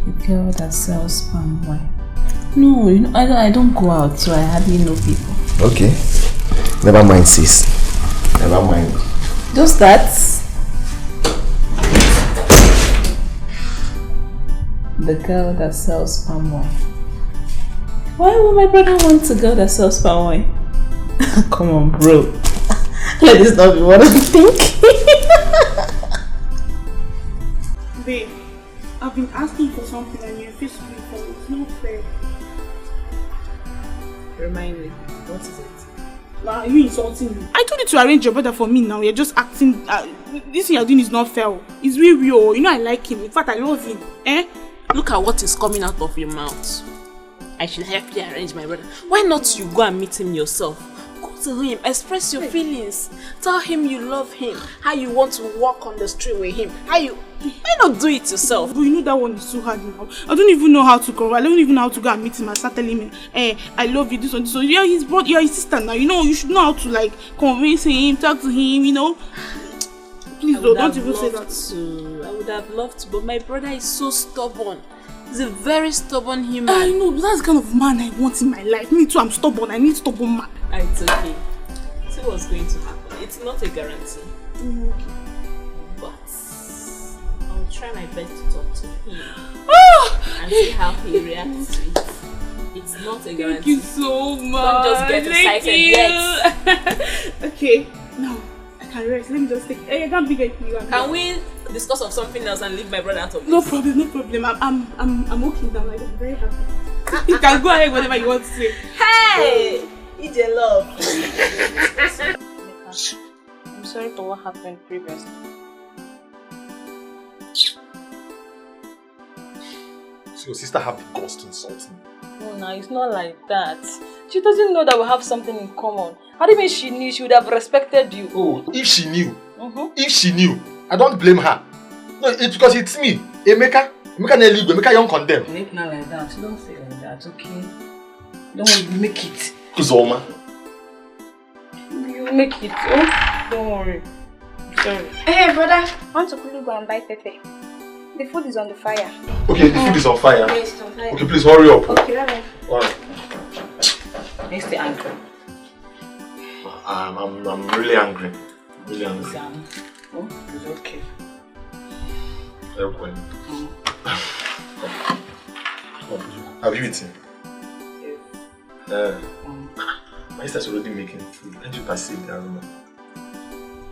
The girl that sells palm wine? No, you know, I don't go out, so I hardly know people. Okay. Never mind, sis. Never mind. Just that. The girl that sells palm wine. Why would my brother want a girl that sells palm wine? Come on, bro. Let this not be what I'm thinking. Babe, I've been asking for something and you refuse to do it for me. It's not fair. Remind me, what is it? Wow, you insulting me. I told you to arrange your brother for me now. You're just acting. This thing you're doing is not fair. It's really real. You know I like him. In fact, I love him. Eh? Look at what is coming out of your mouth. I should help you arrange my brother. Why not you go and meet him yourself? Go to him, express your feelings. Tell him you love him. How you want to walk on the street with him. Why not do it yourself? But you know that one is too hard now. I don't even know how to go. I don't even know how to go and meet him and start telling him, I love you, this one, this one. You're his brother, you're his sister now. You know, you should know how to like convince him, talk to him, you know. Please don't even say that. I would have loved to, but my brother is so stubborn. He's a very stubborn human. I know, that's the kind of man I want in my life. Me too, I'm stubborn. I need stubborn man. It's okay. See what's going to happen. It's not a guarantee. Okay. But I'll try my best to talk to him and see how he reacts to it. It's not a guarantee. Thank you so much. Don't just get excited yet. Okay, now I can rest. Let me just take. I can't be getting you. Can we discuss of something else and leave my brother out of this? No problem. I'm okay now. Like, I'm very happy. You can go ahead whatever you want to say. Hey, it's your love. I'm sorry for what happened previously. So your sister have the guts to insult me? No, it's not like that. She doesn't know that we have something in common. How do you mean she knew? She would have respected you. Oh, if she knew. If she knew, I don't blame her. No, it's because it's me. Emeka Neligo, Emeka young condemn. Make not like that. Don't say like that, okay? Don't make it. Kuzoma. You make it, oh? Don't worry. Sorry. Hey, brother, I want to quickly go and buy pepper. The food is on the fire. Okay, the food is on fire. Yes, it's on fire. Okay, please hurry up. Okay, bye-bye. Alright. Next the angry. I'm really angry. Really angry. Oh, it's okay. Okay. Have you eaten? Yes. My sister's already making food. Can't you perceive the aroma?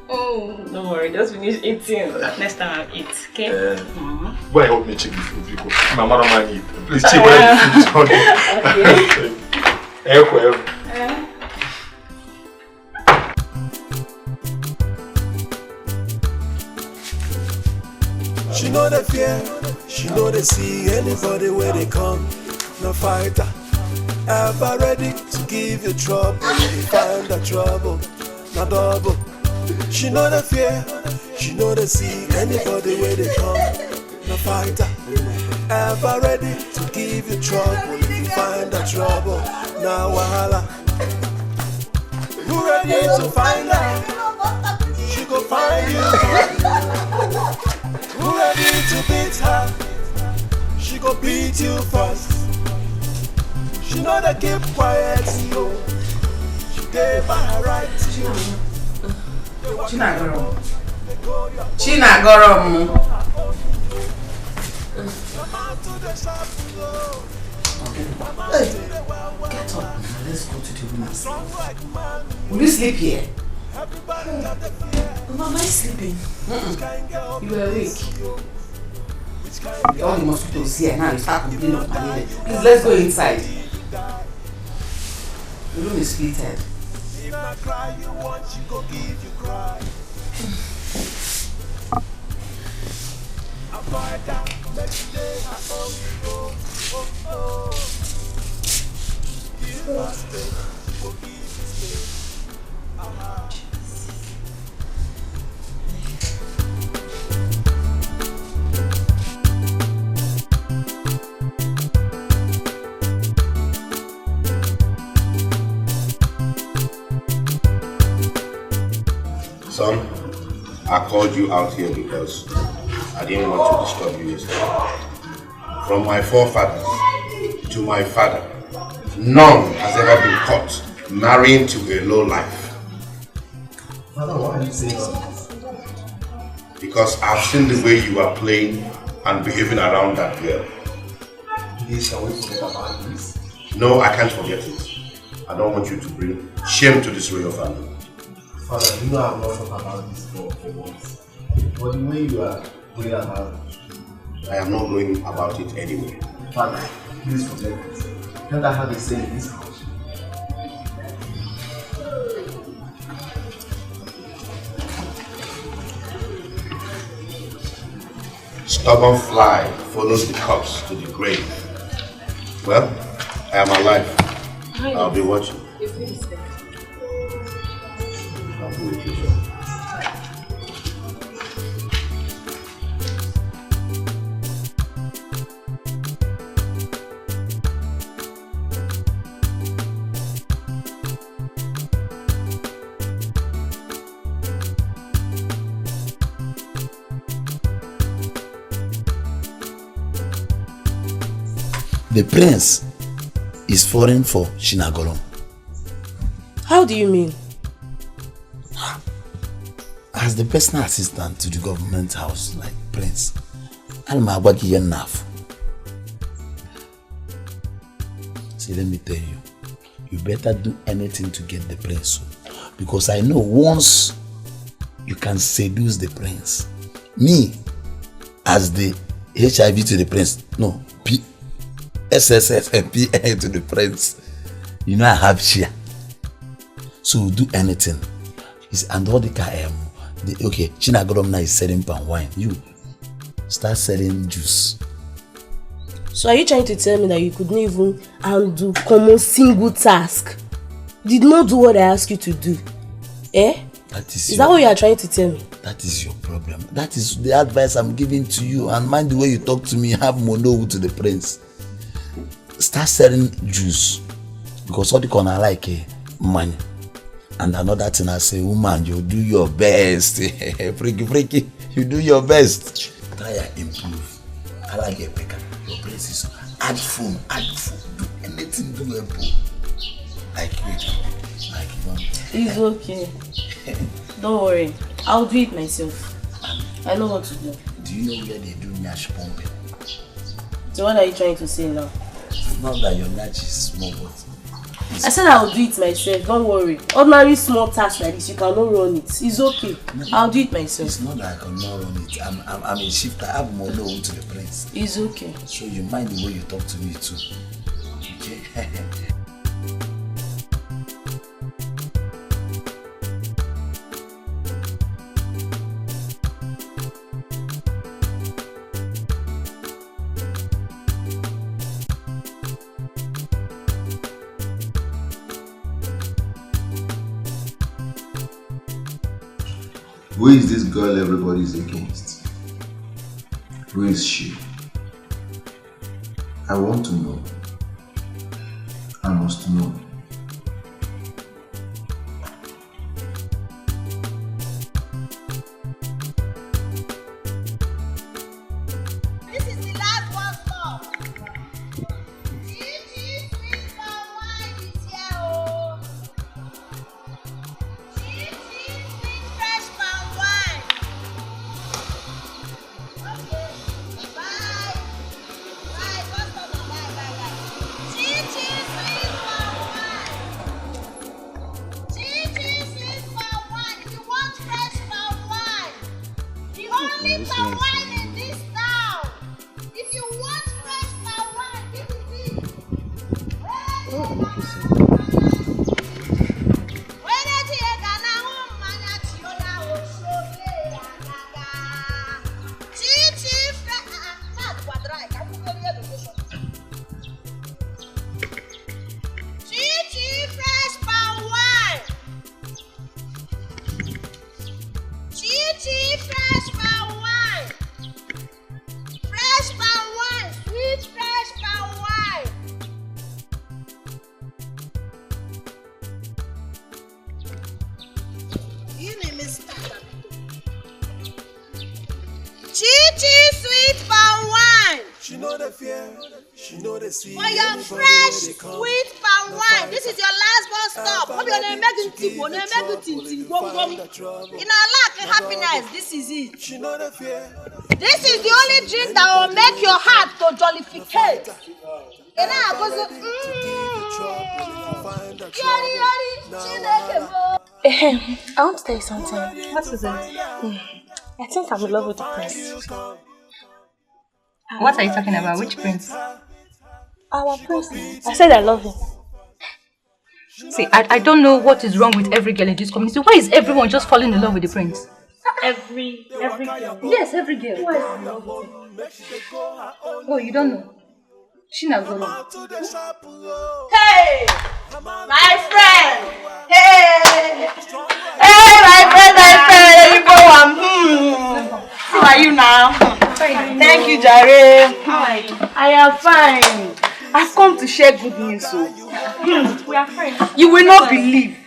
Oh, don't worry, just finish eating. Next time I'll eat, okay? Go and help me check the food because my mother might eat. Please check whether the food is on. She know the fear, she know they see anybody where they come. No fighter, ever ready to give you trouble. You find the trouble, not double. She know the fear, She know they see anybody where they come. No fighter, ever ready to give you trouble. If you find the trouble, now wahala. You ready to find her? She go find you. You ready to beat her? She go beat you first. She know they keep quiet, yo. She gave by her right to you. Chinagoro. Hey, get up. Let's go to the room. Will you sleep here? Mama, am I sleeping? You were awake. All the mosquitoes here now, you start complaining of malaria. Please, let's go inside. The room is heated. If I cry you want, she go give you cry. I fight down, next day I oh. Give her space, she go give you space. Son, I called you out here because I didn't want to disturb you yesterday. From my forefathers to my father, none has ever been caught marrying to a low life. Father, why are you saying so? Because I've seen the way you are playing and behaving around that girl. Please, can we forget about this? No, I can't forget it. I don't want you to bring shame to this royal family. Father, you know I'm not talking about this for once. But the way you are going about it, I am not going about it anyway. Father, please forget it. Can't I have a say in this house? Stubborn fly follows the corpse to the grave. Well, I am alive. I'll be watching. The prince is foreign for Shinagolom. How do you mean? As the personal assistant to the government house, like prince, I'm enough. See, let me tell you, you better do anything to get the prince. Because I know once you can seduce the prince, me, as the HIV to the prince, no, SSS and PA to the prince, you know I have share. So do anything. And all the okay, Chinagolom now is selling palm wine. You start selling juice. So are you trying to tell me that you couldn't even handle common single task? Did not do what I asked you to do? Eh? Is that what you are trying to tell me? That is your problem. That is the advice I'm giving to you. And mind the way you talk to me, have mono to the prince. Start selling juice. Because all the corner like money. And another thing I say, woman, you do your best. freaky, you do your best. Try and improve. I like a picker. Your place is add phone, do anything, do a book. Like it's okay. Don't worry. I'll do it myself. I know what to do. Do you know where they do nyash pumping? So what are you trying to say now? It's not that your nyash is small, but I said I'll do it myself, don't worry. Ordinary small task like this, you cannot run it. It's okay. I'll do it myself. It's not that I cannot run it. I'm a shifter. I have more known to the prince. It's okay. So you mind the way you talk to me too. Okay? Who is this girl everybody's against? Who is she? I want to know. I must know. For your fresh, sweet palm wine. This is your last bus stop. Hope you're not making in our lack of happiness, this is it. This is the only drink that will make your heart to jollificate. And I want to tell you something. What is it? I think I'm in love with the prince. What are you talking about? Which prince? Our prince. I said I love him. See, I don't know what is wrong with every girl in this community. Why is everyone just falling in love with the prince? Every girl. Yes, every girl. Who is in love with him? Oh, you don't know? Shina Golo. Hey! My friend! Hey! Hey, my friend! There you go. How are you now? Thank you, Jare. How are you? I am fine. I've come to share good news. We are friends. You will not believe.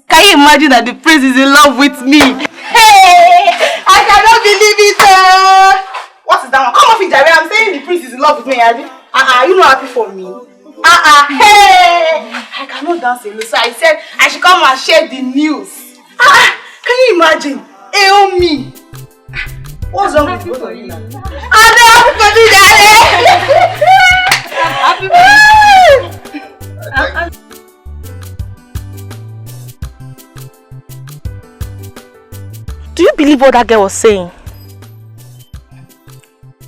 Can you imagine that the prince is in love with me? Hey! I cannot believe it. What is that one? Come off it, Jare. I'm saying the prince is in love with me, Abby. You not happy for me? Hey! I cannot dance alone. So I said I should come and share the news. Can you imagine? Me. What's wrong with both of you now? I'm happy for me, Jare. Happy for you. Do you believe what that girl was saying?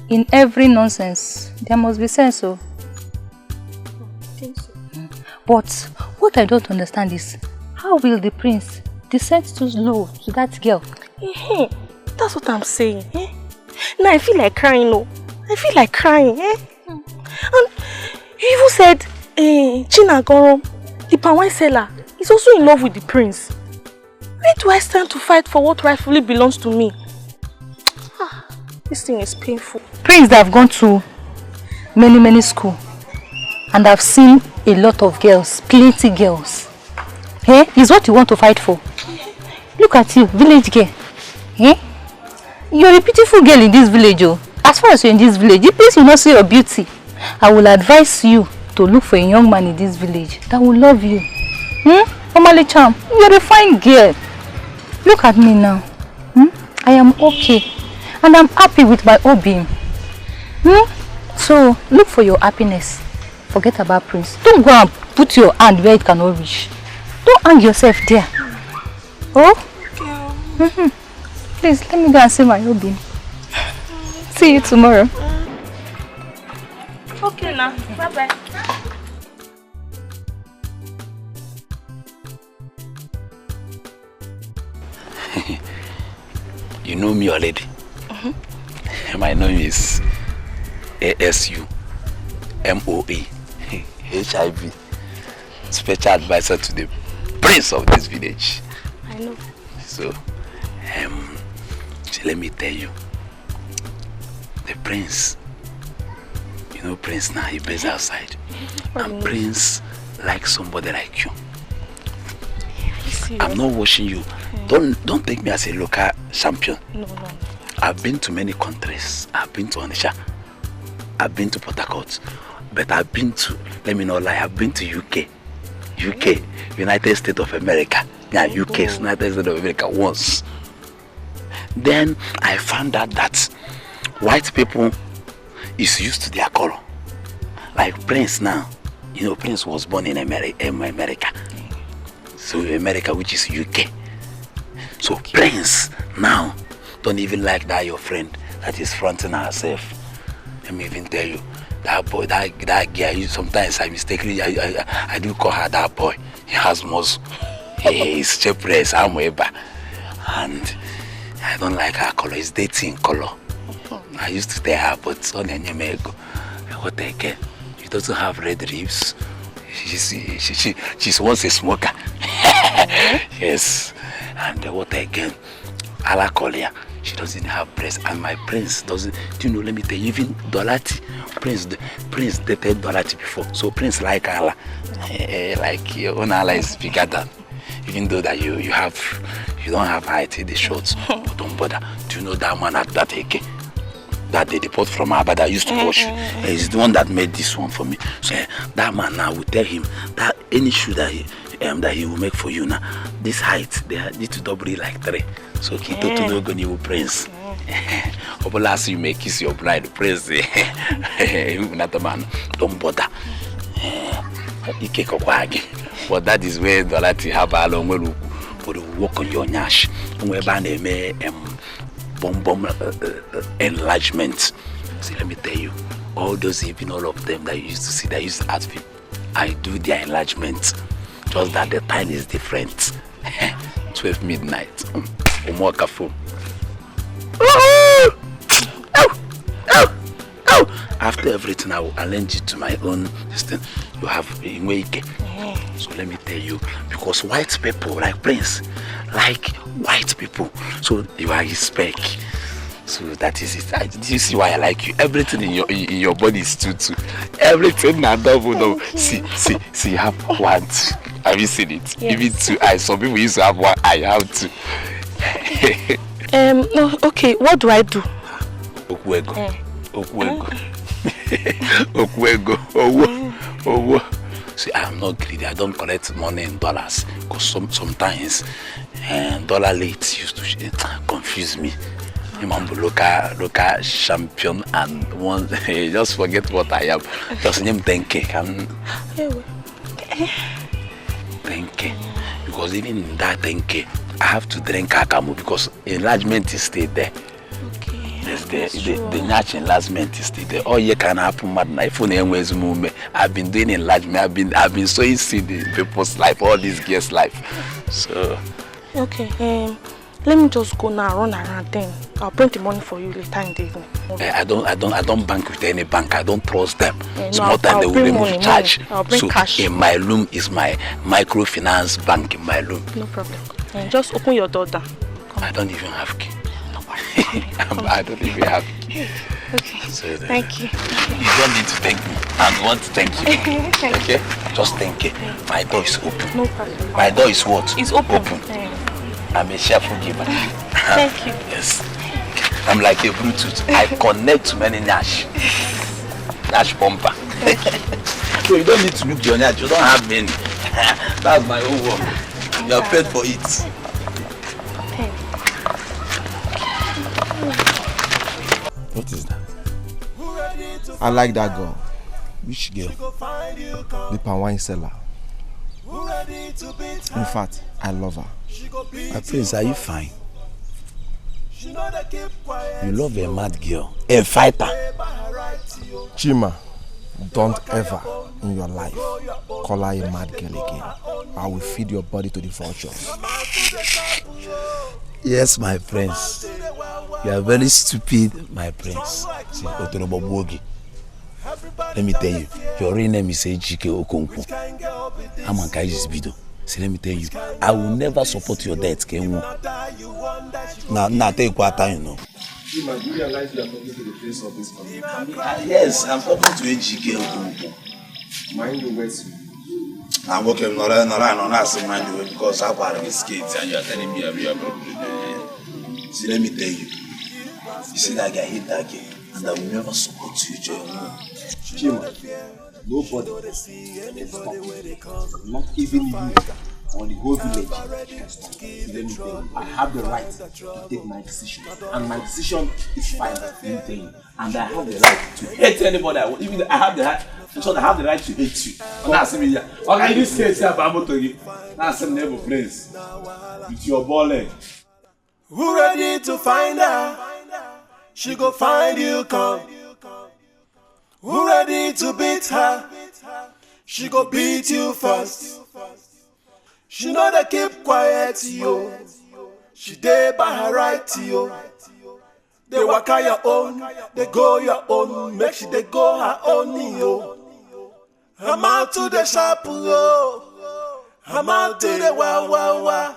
In every nonsense, there must be sense, so. I think so. But what I don't understand is, how will the prince descend too low to that girl? That's what I'm saying. Now I feel like crying, no. I feel like crying. And you even said, China Gorom, the palm wine seller, is also in love with the prince. Where do I stand to fight for what rightfully belongs to me? This thing is painful. Prince that have gone to many schools, and I've seen a lot of girls, plenty girls. Is what you want to fight for. Look at you, village girl. You're a beautiful girl in this village. As far as you're in this village, the place will not see your beauty. I will advise you to look for a young man in this village that will love you. Omale Cham, you're a fine girl. Look at me now. I am okay. And I'm happy with my obeam. So, look for your happiness. Forget about Prince. Don't go and put your hand where it cannot reach. Don't hang yourself there. Oh? Please, let me go and see my obeam. See you tomorrow. Okay now. Bye-bye. You know me already. My name is ASUMOA, HIV, special advisor to the prince of this village. I know. So, See, let me tell you. The prince, you know Prince now, he plays outside. And Prince likes somebody like you. I'm not watching you. Don't take me as a local champion. No. I've been to many countries. I've been to Onitsha. I've been to Port Harcourt. But I've been to, let me not lie, I've been to UK, United States of America. Yeah, UK, United States of America once. Then I found out that white people is used to their color. Like Prince now, you know, Prince was born in America. So America, which is UK. So Prince now don't even like that your friend that is fronting herself. Let me even tell you, that boy, that girl, sometimes I mistakenly, I do call her that boy. He has muscle. He's chepress, I'm Weber. And I don't like her color, it's dating color. I used to tell her, but on the what again? She doesn't have red ribs. She's once a smoker. Yes. And what again? Ala Kolia. She doesn't have breast, and my Prince doesn't. Do you know? Let me tell you, even Dolati, Prince dated Dolati before, so Prince like Allah, like your own Allah is bigger than. Even though that you don't have height in the shorts, but don't bother. Do you know that man at that AK that they deport from Abba that used to wash? He's the one that made this one for me. So that man now will tell him that any shoe that he will make for you now, this height they need to double it like 3. So Kito to no go new Prince. Last you may kiss your bride, Prince. Not a man. Don't bother. But that is where the Lati have a long way for the work on your nash. Where Bane may bomb enlargement. See, let me tell you, all those even all of them that you used to see that used to ask me, I do their enlargement. Just that the time is different. 12 midnight. After everything, I will arrange it to my own system. You have in Wake. So let me tell you, because white people like Prince, like white people, so you are his spec. So that is it. Do you see why I like you? Everything in your body is too. Everything I double. See, you have one. Have you seen it? Yes. Even 2 eyes. Some people used to have 1 eye. I have 2. Okay, what do I do? Okwego. See, I'm not greedy. I don't collect money in dollars because sometimes dollar late used to confuse me. Remember local champion and one just forget what I am. Just name 10K. 10K. Because even in that 10K, I have to drink Akamu because enlargement is still there. Yes, the natural enlargement is still there. All you can happen, I've been doing enlargement. I've been sowing seed in people's life, all these girls' life. So. Okay. Let me just go now, run around then. I'll print the money for you later in the evening. Okay. I don't bank with any bank. I don't trust them. Small time they will remove charge. I'll bring cash. In my room is my microfinance bank in my room. No problem. Just open your door down. I don't even have key. I don't even have key. Okay. So thank you. You don't need to thank me. I want to thank you. Okay? Just thank you. My door is open. No problem. My door is what? It's open. I'm a cheerful giver. Thank you. Yes. I'm like a Bluetooth. I connect to many Nash bumper. So you don't need to look your Nash. You don't have many. That's my own work. You are paid for it. What is that? I like that girl. Which girl? The palm wine seller. In fact, I love her. My Prince, are you fine? You love a mad girl, a fighter. Chima, don't ever in your life call her a mad girl again. I will feed your body to the vultures. Yes, my Prince. You are very stupid, my Prince. See, let me tell you, your real name is Ejike Okonkwo. I'm on Kai's video. See, let me tell you, I will never support your death, Kenwo. Now, take what time, you know. You might realize you are talking to the face of this community. Yes, I'm talking to AGK. Mind the words. I'm working not mind the way because I've had these kids and you're telling me every other. See, let me tell you. You see that guy hit that game, and I will never support you, Joe. Chima, nobody can stop you. Not even you or the whole village can stop you. Let me tell you, I have the right to take my decision, and my decision is final. Let me tell you, and I have the right to hate anybody I want. Even I have the right. So I have the right to hate you. That's me. Okay, this case here, I'm to you. That's a neighbor place with your ball. Who ready to find her? She go find you, come. Who ready to beat her? She go beat you first. She know they keep quiet, yo. She dey by her right, yo. They walk out your own, they go your own. Make sure they go her own, yo. I'm out to the shop, yo. I'm out to the wow.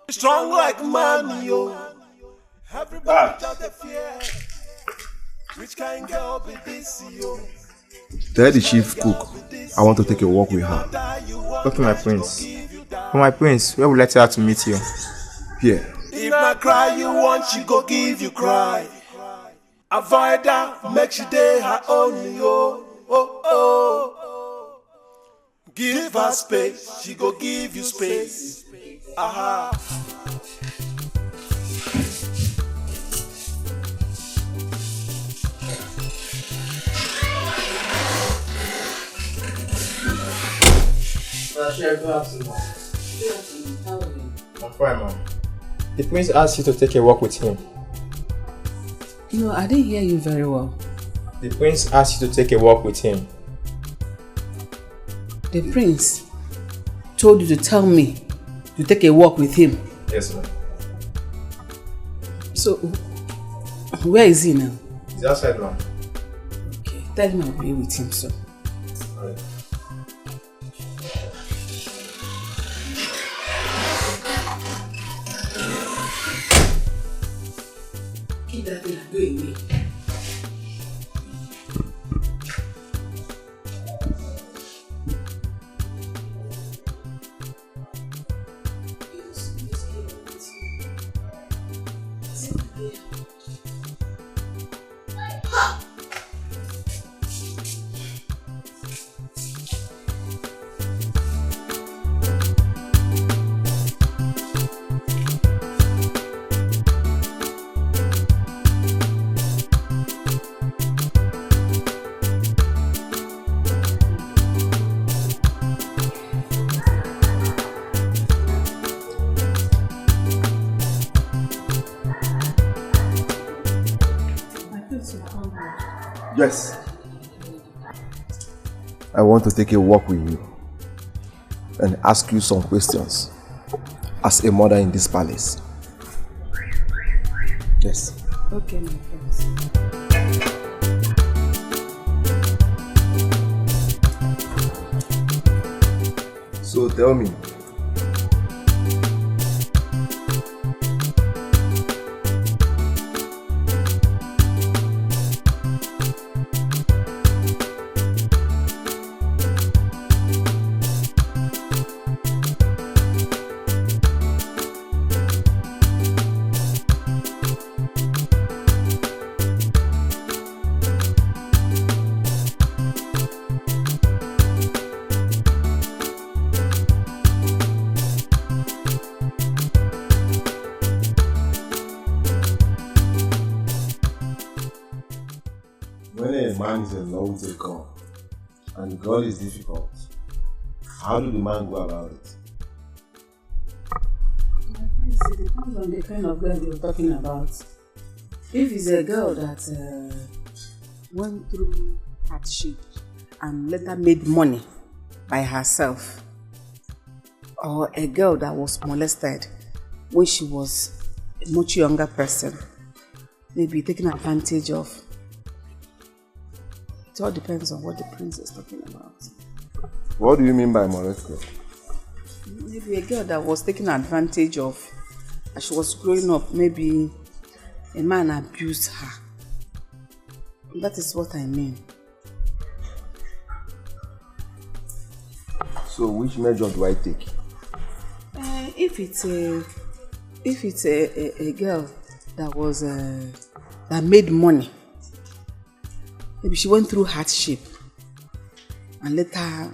Strong like man, yo. Everybody just the fear. Which kind girl be this, yo? Tell the chief cook I want to take a walk with her. Okay, my prince. My prince, where would you like her to meet you? Here. If not cry you want, she go give you cry. Avoid her, make she day her own, yo. Give her space, she go give you space. Aha. I'm fine, ma'am. The prince asked you to take a walk with him. No, I didn't hear you very well. The prince asked you to take a walk with him. The prince told you to tell me to take a walk with him? Yes, ma'am. So, where is he now? He's outside, ma'am. Okay, tell him I'll be with him, so. Alright. Keep that thing and go away. Yes. I want to take a walk with you and ask you some questions as a mother in this palace. Yes. Okay, my friends. So tell me, when a man is in love with a girl and the girl is difficult, how do the man go about it? It depends on the kind of girl you're talking about. If it's a girl that went through hardship and later made money by herself, or a girl that was molested when she was a much younger person, maybe taken advantage of. It all depends on what the prince is talking about. What do you mean by molested? Maybe a girl that was taken advantage of as she was growing up. Maybe a man abused her. That is what I mean. So which measure do I take? If it's a girl that was that made money, maybe she went through hardship and later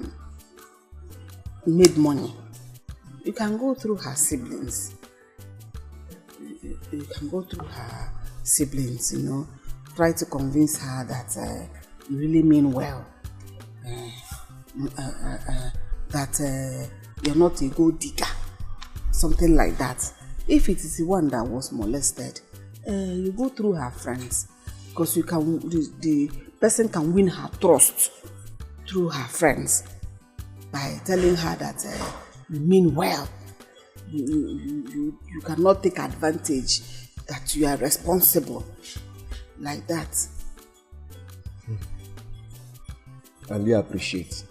made money, you can go through her siblings. You can go through her siblings, you know, try to convince her that you really mean well, that you're not a gold digger, something like that. If it is the one that was molested, you go through her friends, because you can. The person can win her trust through her friends by telling her that you mean well. You cannot take advantage, that you are responsible, like that. I really appreciate.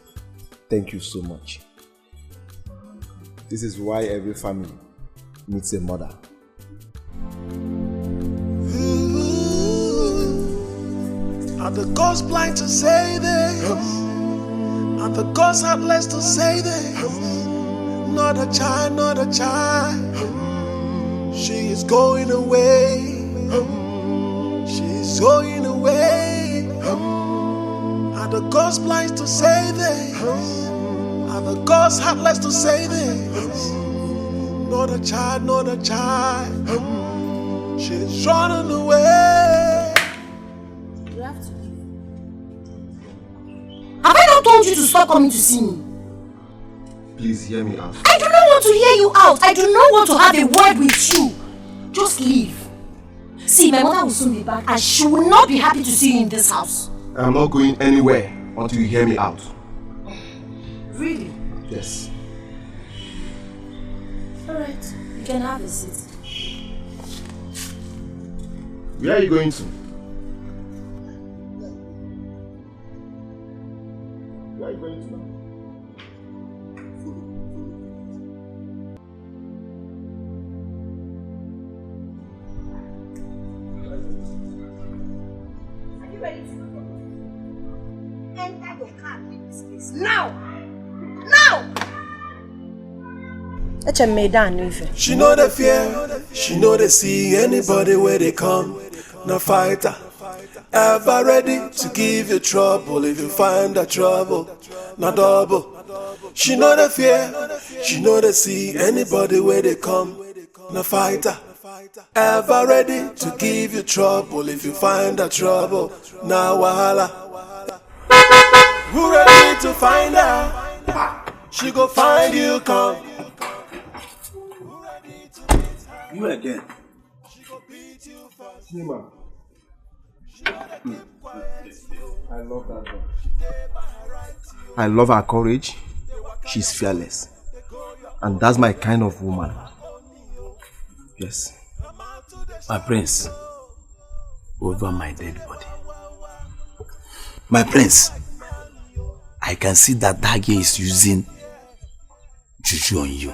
Thank you so much. This is why every family needs a mother. Are the gods blind to say this? Are the gods heartless to say this? Not a child, not a child. She is going away. She is going away. Are the gods blind to say this? Are the gods heartless to say this? Not a child, not a child. She's running away. You have to leave. Have I not told you to stop coming to see me? Please hear me out. I do not want to hear you out. I do not want to have a word with you. Just leave. See, my mother will soon be back and she will not be happy to see you in this house. I'm not going anywhere until you hear me out. Really? Yes. Alright, you can have a seat. Where are you going to? Where are you going to now? Are you ready to go? Enter your car in this place now! Now! She know the fear, she know they see anybody where they come. No fighter, ever ready to give you trouble if you find the trouble. No double. She know the fear, she know they see anybody where they come. No fighter, ever ready to give you trouble if you find the trouble. Now wahala. Who ready to find her? She go find you, come. You again. Nima. I love that girl. I love her courage. She's fearless. And that's my kind of woman. Yes. My prince, over my dead body. My prince, I can see that that girl is using juju on you.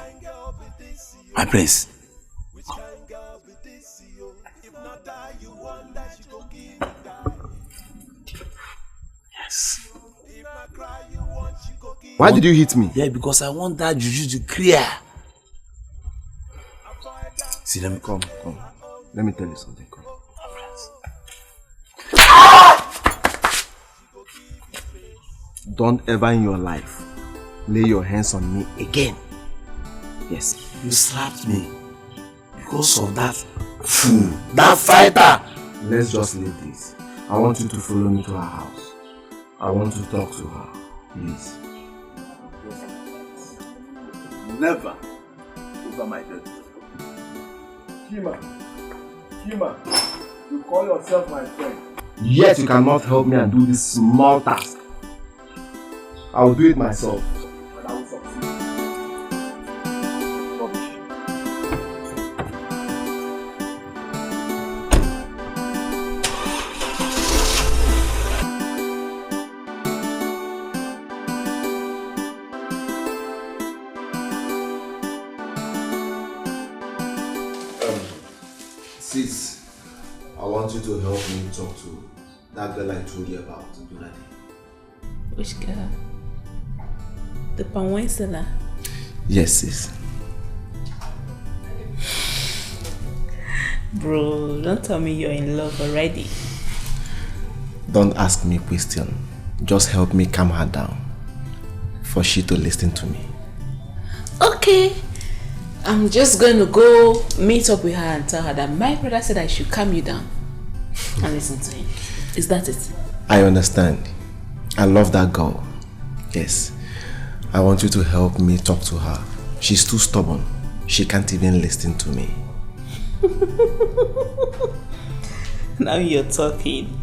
My prince. Yes. Why did you hit me? Yeah, because I want that juju to clear. See, let me come. Let me tell you something. Come. Don't ever in your life lay your hands on me again. Yes. You slapped me because of that fool, that fighter. Let's just leave this. I want you to follow me to her house. I want to talk to her. Please. Never over my dead. Kima, you call yourself my friend. Yet you cannot help me and do this small task. I will do it myself. But I will succeed. Sis, I want you to help me talk to that girl I told you about, Donadi. Which girl? The palm wine seller? Yes, sis. Bro, don't tell me you're in love already. Don't ask me a question. Just help me calm her down for she to listen to me. Okay. I'm just going to go meet up with her and tell her that my brother said I should calm you down and listen to him. Is that it? I understand. I love that girl. Yes. I want you to help me talk to her. She's too stubborn. She can't even listen to me. Now you're talking.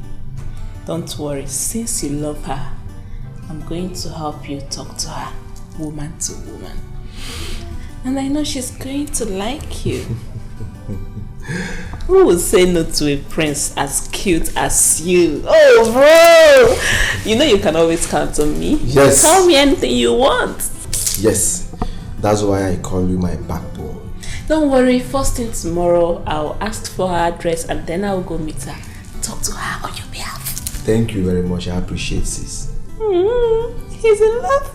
Don't worry. Since you love her, I'm going to help you talk to her, woman to woman. And I know she's going to like you. Who would say no to a prince as cute as you? Oh, bro! You know you can always count on me. Yes. Tell me anything you want. Yes. That's why I call you my backbone. Don't worry. First thing tomorrow, I'll ask for her address and then I'll go meet her. Talk to her on your behalf. Thank you very much. I appreciate this. He's in love.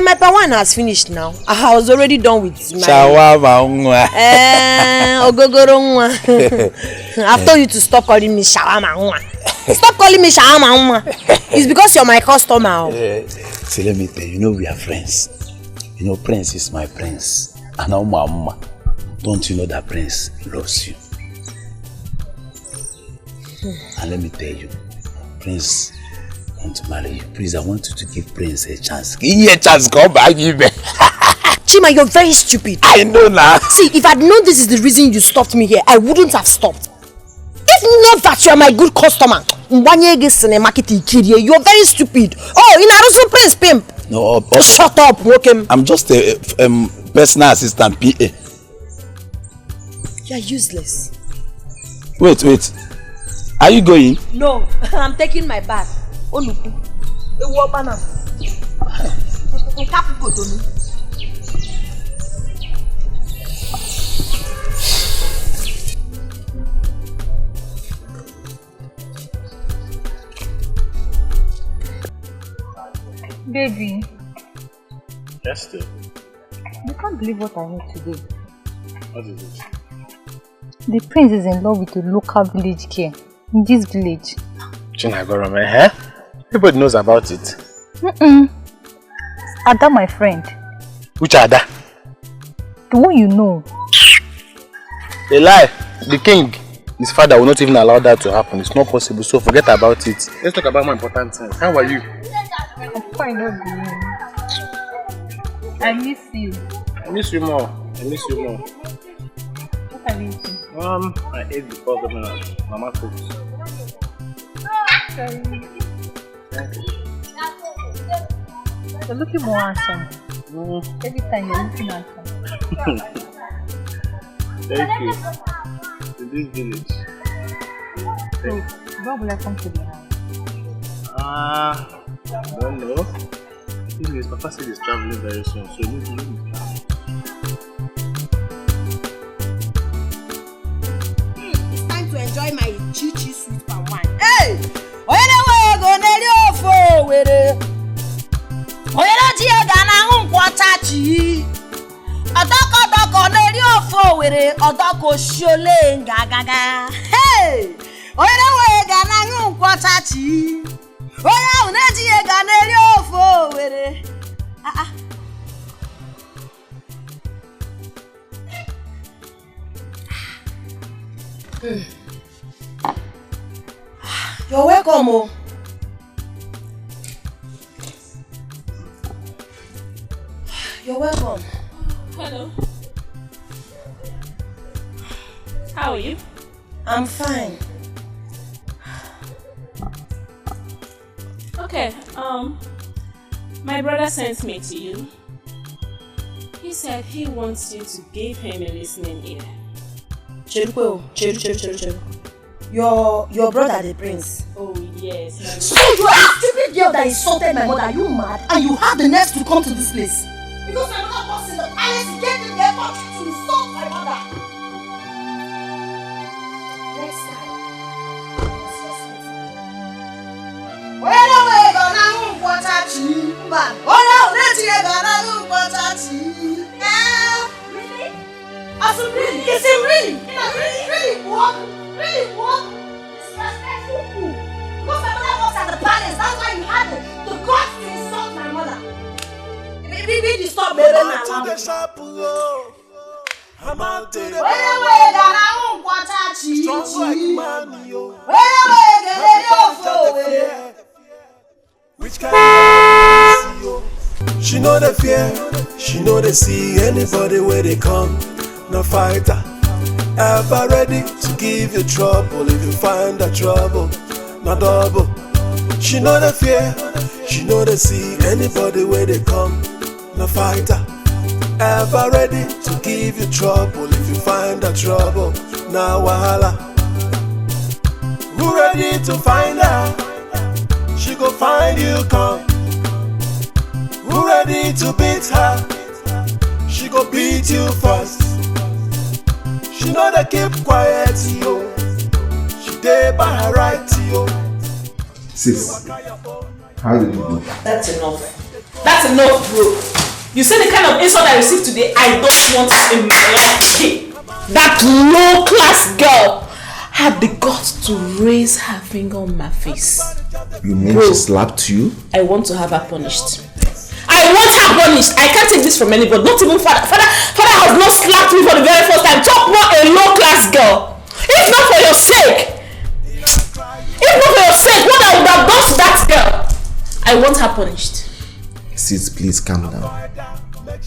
My pawan has finished now. I was already done with my Shawarma. Ogogoro nwa. I've told you to stop calling me shawarma nwa. Stop calling me shawarma nwa. It's because you're my customer. See, let me tell you, you know we are friends. You know, Prince is my prince. And now Mama, don't you know that Prince loves you? And let me tell you, Prince want to marry you. Please, I want you to give Prince a chance. Give me a chance, come back, give me. Chima, you're very stupid. I know now. See, if I'd known this is the reason you stopped me here, I wouldn't have stopped. If not that you're my good customer, you're very stupid. Oh, in Arusu Prince Pimp. No, shut up, Wokem. I'm just a personal assistant, PA. You're useless. Wait. Are you going? No, I'm taking my bath. Oh, look. Baby. Yes, dear. You can't believe what I heard today. What is it? The prince is in love with a local village girl in this village. Chinagorome, eh? Everybody knows about it. Ada, my friend. Which Ada? The one you know. A lie. The king, his father will not even allow that to happen. It's not possible, so forget about it. Let's talk about more important things. How are you? I'm fine, I miss you. I miss you more. What are you eating? I ate before the mama cooked. Sorry. Thank you. You're looking more handsome. Every time you're looking handsome. Thank you. To this village. So, when will I come to the house? I don't know. His papa said he's traveling very soon, so maybe. It's time to enjoy my chichi sweet palm wine. Hey! Oyele go neri ofo were. Oyele ti e gana nkwata chi. Odoko neri ofo were, odoko shole ngagaga. Hey! Oyele gana nkwata chi. Oya uneji e gana neri ofo were. You're welcome. Oh. You're welcome. Hello. How are you? I'm fine. Okay, my brother sent me to you. He said he wants you to give him a listening ear. Cheru. Your brother the prince. Oh yes. So you are a stupid girl that insulted my mother. Are you mad? And you have the nerve to come to this place? Because my mother was in the palace, he gave me the effort to insult my mother. Next time. Really? Yes, really? Really? What? Disrespectful. Because my mother works at the palace, that's why you had the guts to insult my mother. Baby, stop, baby, I'm out to the shop, I'm out to the strong like man, yo. Which kind of yo? She know the fear, she know they see anybody where they come. No fighter, ever ready to give you trouble if you find the trouble, not double. She know the fear, she know they see anybody where they come. No fighter, ever ready to give you trouble if you find the trouble. Now wahala, who ready to find her? She go find you come. Who ready to beat her? She go beat you first. She know they keep quiet, yo. She dey by her right, yo. Sis, how did you do? That's enough. That's enough, bro. You see the kind of insult I received today, I don't want it in my life. That low-class girl had the guts to raise her finger on my face. You mean she slapped you? I want to have her punished. I want her punished. I can't take this from anybody. Not even father. Father has not slapped me for the very first time. Talk more a low-class girl. If not for your sake. What I would have done to that girl. I want her punished. Sis, please calm down.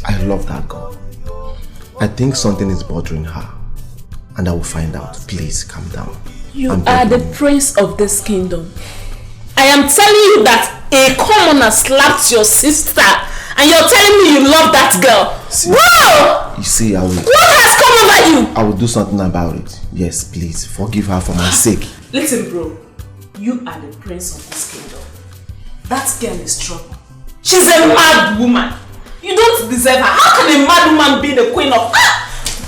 I love that girl. I think something is bothering her. And I will find out. Please calm down. You are the prince of this kingdom. I am telling you that a commoner slapped your sister and you're telling me you love that girl. See, wow! You see, I will... What has come over you? I will do something about it. Yes, please. Forgive her for my sake. Listen, bro. You are the prince of this kingdom. That girl is trouble. She's a mad woman. You don't deserve her. How can a mad woman be the queen of...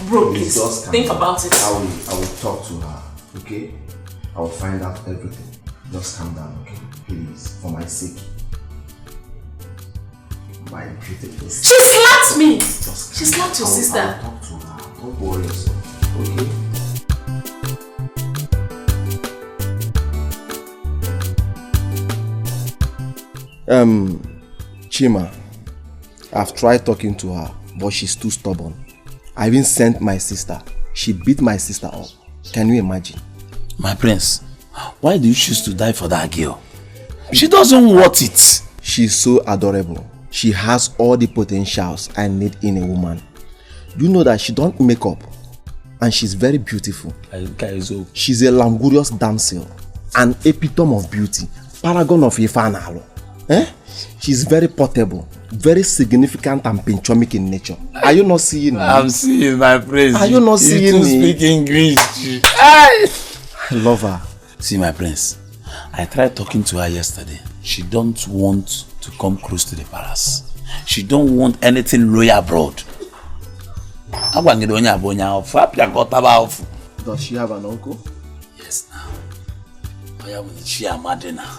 Bro, please, think about it. I will talk to her, okay? I will find out everything. Just calm down, okay? Please, for my sake. My beautiful sister. She slapped me! She slapped your sister. I will talk to her. Don't worry yourself, okay? Chima, I've tried talking to her, but she's too stubborn. I even sent my sister. She beat my sister up. Can you imagine? My prince, why do you choose to die for that girl? She doesn't want it. She's so adorable. She has all the potentials I need in a woman. Do you know that she don't make up? And she's very beautiful. She's a languorous damsel. An epitome of beauty. Paragon of Ifanalo. She's very portable. Very significant and pinchomic in nature. Are you not seeing me? I'm seeing my prince. Are you not seeing me? You speak English. I love her. See my prince, I tried talking to her yesterday. She don't want to come close to the palace. She don't want anything royal abroad. Does she have an uncle? Yes, now. She a madina.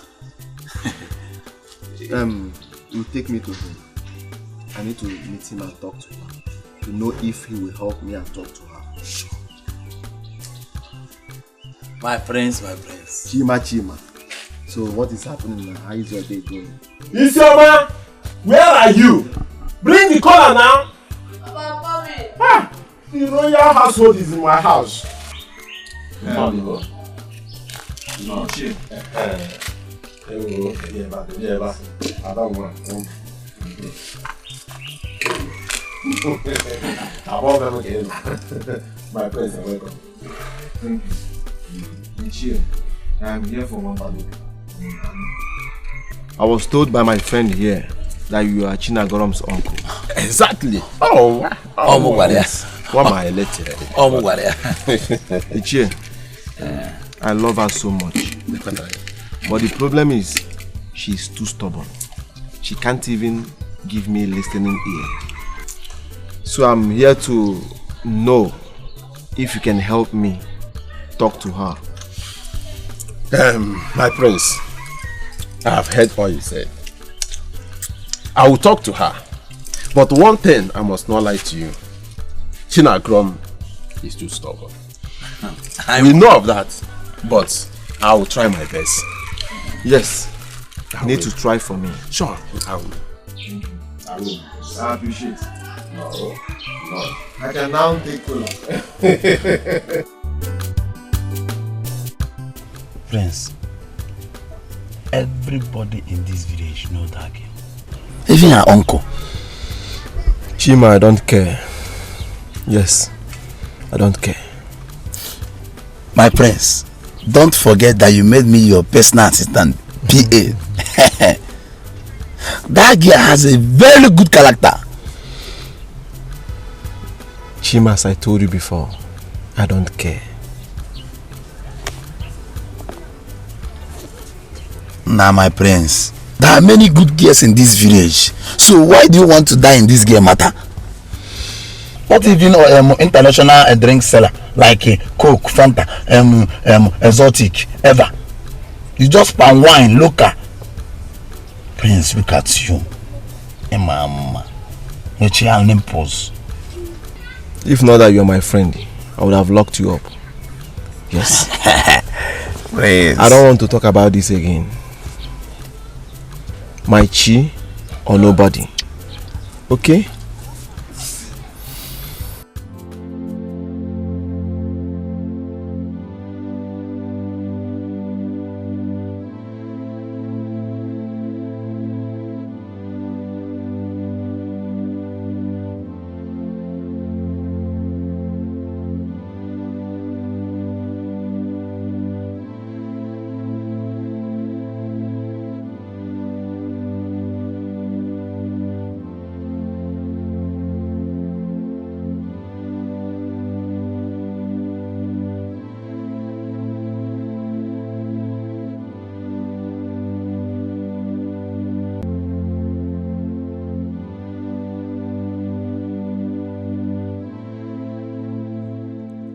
You take me to him. I need to meet him and talk to her to know if he will help me and talk to her. Sure. My prince. Chima. So what is happening now? How is your day going? Isioma, where are you? Bring the collar now. The royal household is in my house. No. I don't want to. My friends are welcome. Thank you. I'm here for one bottle. I was told by my friend here that you are Chinagorom's uncle. Exactly. Yes. What am I elected? Ichie, I love her so much. But the problem is, she's too stubborn. She can't even give me a listening ear. So I'm here to know if you can help me talk to her. My prince, I have heard what you said. I will talk to her. But one thing I must not lie to you. Chinagrom is too stubborn. We know of that, but I will try my best. Yes, you need to try for me. Sure, I will. I appreciate it. No. I can now take cola. Prince, everybody in this village knows that girl. Even her uncle. Chima, I don't care. Yes, I don't care. My prince, don't forget that you made me your personal assistant, PA. That girl has a very good character. Chima, as I told you before, I don't care. Now, my prince, there are many good girls in this village. So why do you want to die in this girl matter? What if you know international drink seller like Coke, Fanta, exotic, ever? You just palm wine, local. Prince, look at you. Mama, your nipples. If not that you're my friend, I would have locked you up. Yes. Prince. I don't want to talk about this again. My chi or nobody. Okay?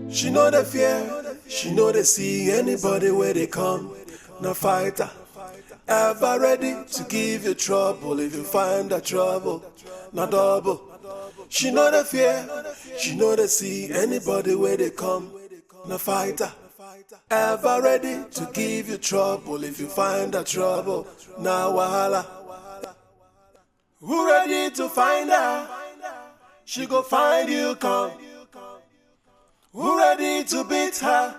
She know the fear, she know they see anybody where they come. No fighter, ever ready to give you trouble if you find that trouble. No double. She know the fear, she know they see anybody where they come. No fighter, ever ready to give you trouble if you find that trouble. Now wahala. Who ready to find her? She go find you come. Who ready to beat her?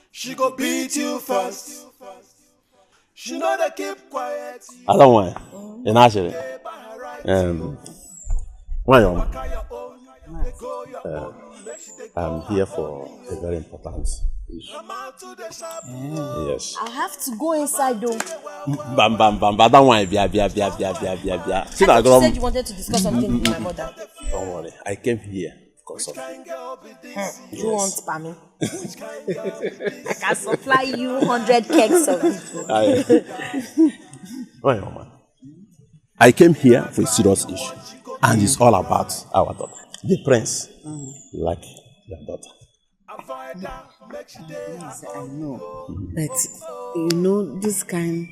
She go beat you first. She know they keep quiet. I don't want it. Actually, I'm here for a very important issue. Yes. I have to go inside though. Bam. I don't want it. Bia. I thought you said you wanted to discuss something with my mother. Don't worry. I came here. You want Pammy? I can supply you 100 kegs of it. I came here for a serious issue, and it's all about our daughter, the prince. Like your daughter. Yes, I know. But you know this kind.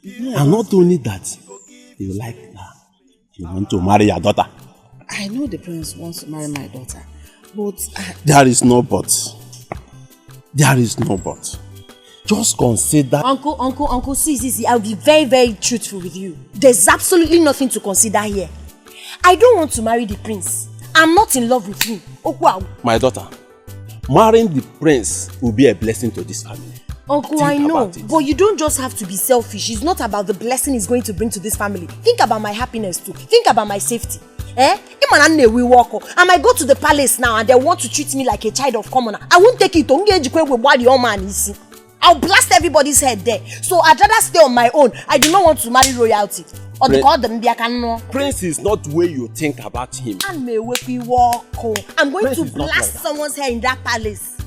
And not only that, you like her. You want to marry your daughter. I know the prince wants to marry my daughter, but there is no but. There is no but. Just consider. Uncle, see, I'll be very, very truthful with you. There's absolutely nothing to consider here. I don't want to marry the prince. I'm not in love with him. Oh wow. My daughter, marrying the prince will be a blessing to this family. Uncle, I know, but you don't just have to be selfish. It's not about the blessing it's going to bring to this family. Think about my happiness too. Think about my safety. I might go to the palace now and they want to treat me like a child of commoner. I won't take it. I'll blast everybody's head there. So I'd rather stay on my own. I do not want to marry royalty. Or they call them Prince is not the way you think about him. And may we walk. I'm going to blast someone's hair in that palace.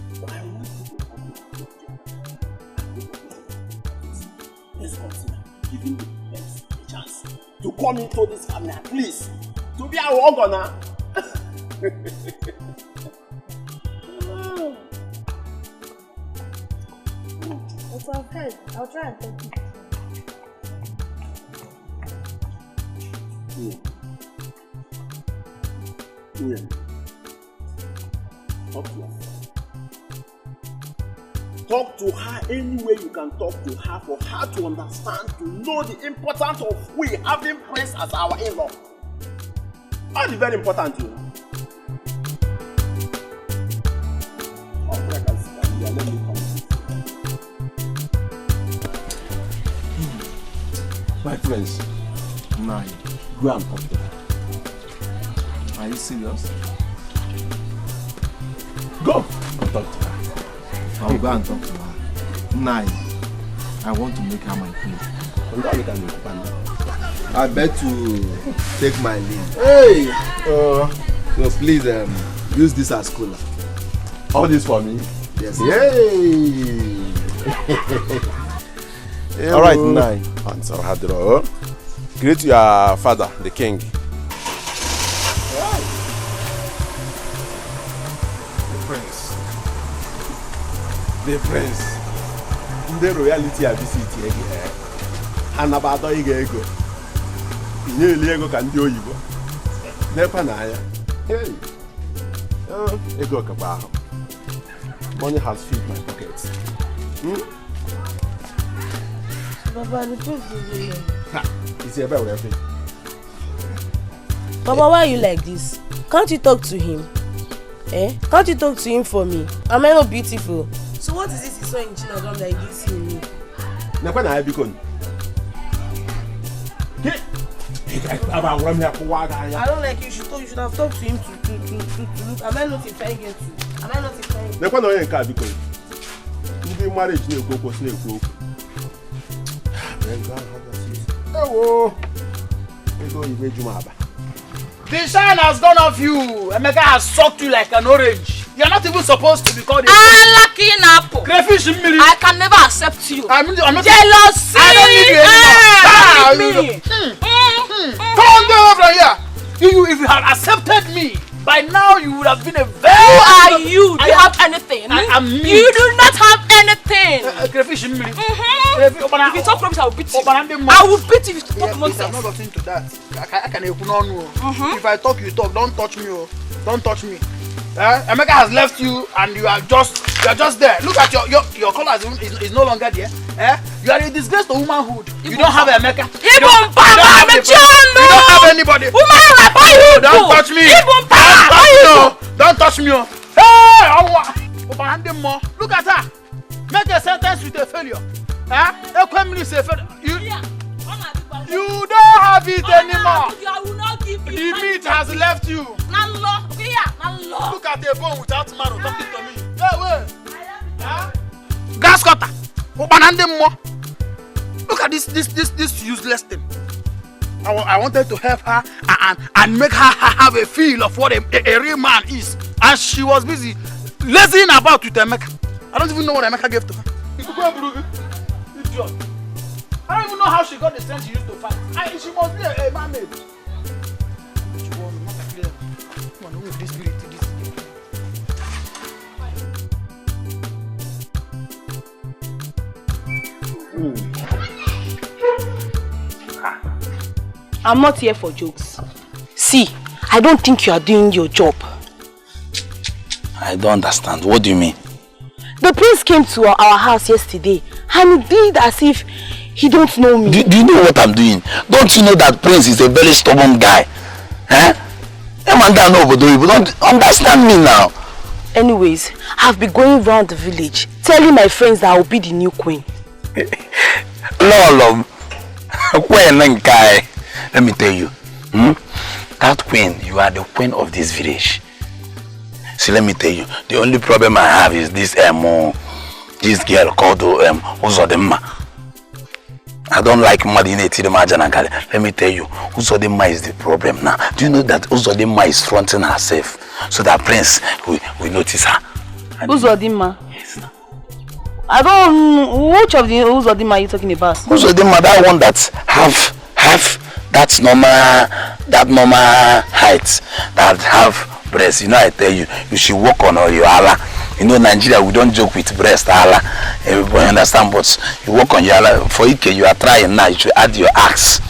Let's consider giving the Prince a chance to come into this family at least. To be our organ. It's okay. I'll try and take it. Talk to her. Talk to her any way you can talk to her for her to understand, to know the importance of we having Prince as our in-law. That's very important, you know. Let me come. My friends, now go and talk to her. Are you serious? Go and talk to her. I'll go and talk to her. Now, I want to make her my queen. I bet to take my leave. Hey! So please use this as cooler. All this for me? Yes. Yay! Alright, Nai. Answer Hadro. Greet your father, the king. The prince. The royalty I visit here. Hanabado Igego. Ego can do you. Never Naya. Hey. Ego Kabaho. Money has filled my pockets. Baba, the prince is here. It's a very thing. Baba, why are you like this? Can't you talk to him? Can't you talk to him for me? Am I not beautiful? So what is this you saw in Chinagam that you didn't see in me? I don't like you. You should have talked to him to look. Am I not a fine girl too? Am I not a fine girl? Marriage the shine has gone off you. Emeka has sucked you like an orange. You're not even supposed to be called a lucky apple. Crayfish in me. I can never accept you. I'm not jealousy. I don't need you anymore. Come over here. If you had accepted me, by now you would have been a very... Who are you? Do you have anything? I'm me. You do not have anything. Crayfish in me. If you talk rubbish, I will beat you. I will beat you if you talk nonsense. I'm not getting to that. I can open on you. If I talk, you talk. Don't touch me. Don't touch me. Emeka has left you and you are just there. Look at your color is no longer there. You are a disgrace to womanhood. You don't have Emeka. You don't have anybody. Don't touch me. Don't touch me. Hey, look at her. Make a sentence with a failure. You don't have it anymore. The meat has left you. Look at the bone without marrow talking to me. Gas cutter. Look at this useless thing. I wanted to help her and make her have a feel of what a real man is. And she was busy lazying about with Emeka. I don't even know what Emeka gave to her. Idiot. I don't even know how she got the strength she used to fight. She must be a mermaid. I'm not here for jokes. See, I don't think you are doing your job. I don't understand. What do you mean? The prince came to our house yesterday and he did as if he don't know me. Do you know what I'm doing? Don't you know that Prince is a very stubborn guy? You don't understand me now. Anyways, I've been going around the village telling my friends that I will be the new queen. Lolo, let me tell you, that queen, you are the queen of this village. See, let me tell you, the only problem I have is this this girl called Uzodimma. I don't like Madine Tidemajanagale. Let me tell you, Uzodimma is the problem now. Do you know that Uzodimma is fronting herself so that Prince will notice her? Uzodimma? Yes. I don't. Which of the Uzodimma are you talking about? Uzodimma, that one that have that normal height, that have breast. You know, I tell you, you should work on your Allah. You know, Nigeria, we don't joke with breast, Allah. Everybody understand, but you work on your Allah. For Ike, you are trying now, you should add your axe.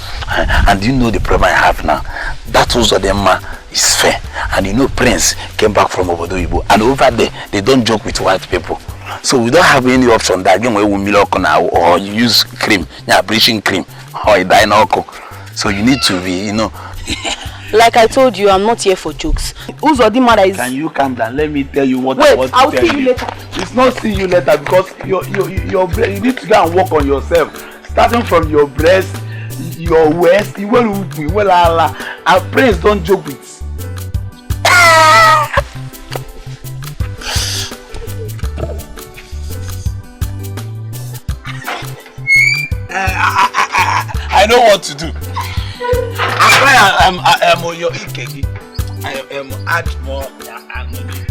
And you know the problem I have now. That Uzodimma is fair. And you know, Prince came back from Obodo Ibo. And over there, they don't joke with white people. So we don't have any option that again we will milk now or you use cream, yeah, bleaching cream, or a dinoco. So you need to be, you know. Like I told you, I'm not here for jokes. Uzodimma is. Can you calm down? Let me tell you what Wait, I want to I'll tell see you later. It's not see you later because your brain, you need to go and work on yourself. Starting from your breast, your waist, you will Allah. Our praise don't joke with. I know what to do. I am on your Ikegi. I am add more money.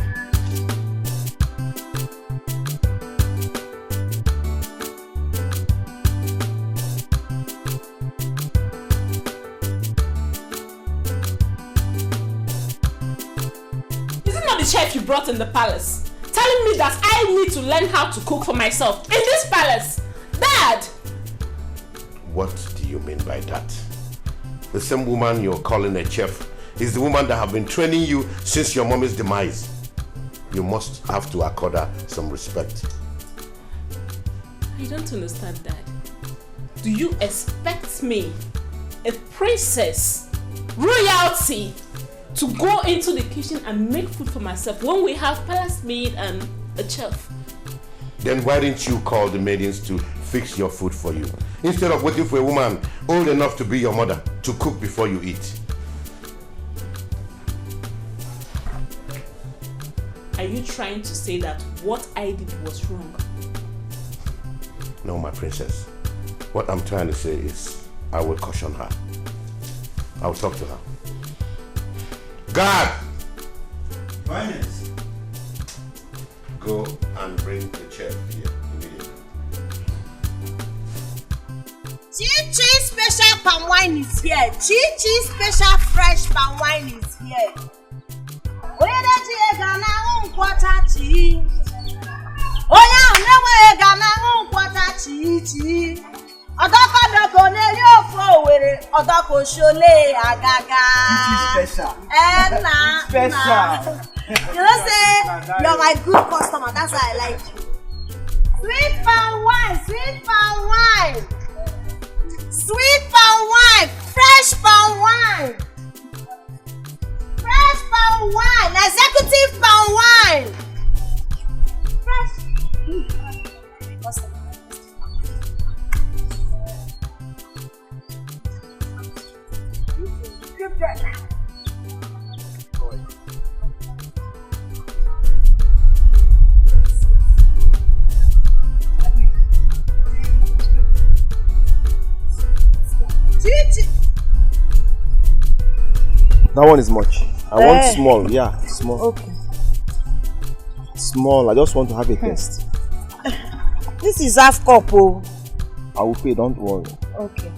Is it not the chef you brought in the palace? Telling me that I need to learn how to cook for myself in this palace? Dad! What do you mean by that? The same woman you're calling a chef is the woman that have been training you since your mommy's demise. You must have to accord her some respect. I don't understand, Dad. Do you expect me, a princess, royalty, to go into the kitchen and make food for myself when we have palace maid and a chef? Then why didn't you call the maidens to fix your food for you, instead of waiting for a woman old enough to be your mother to cook before you eat? Are you trying to say that what I did was wrong? No, my princess. What I'm trying to say is I will caution her. I will talk to her. Guard! Finance. Go and bring the chef here immediately. Chi special palm wine is here. Chi special fresh palm wine is here. Oya chi gana unkwata chi. Oya newe gana unkwata chi. Odoko ne yo fo were odoko shole agaga. Chi special. Special. You know say you're my good customer. That's why I like you. Sweet palm wine, sweet palm wine. Sweet palm wine, fresh palm wine. Fresh palm wine, executive palm wine. Fresh. That one is much. I want small, yeah, small. Okay. Small, I just want to have a taste. This is half cup, oh. I will pay, don't worry. Okay.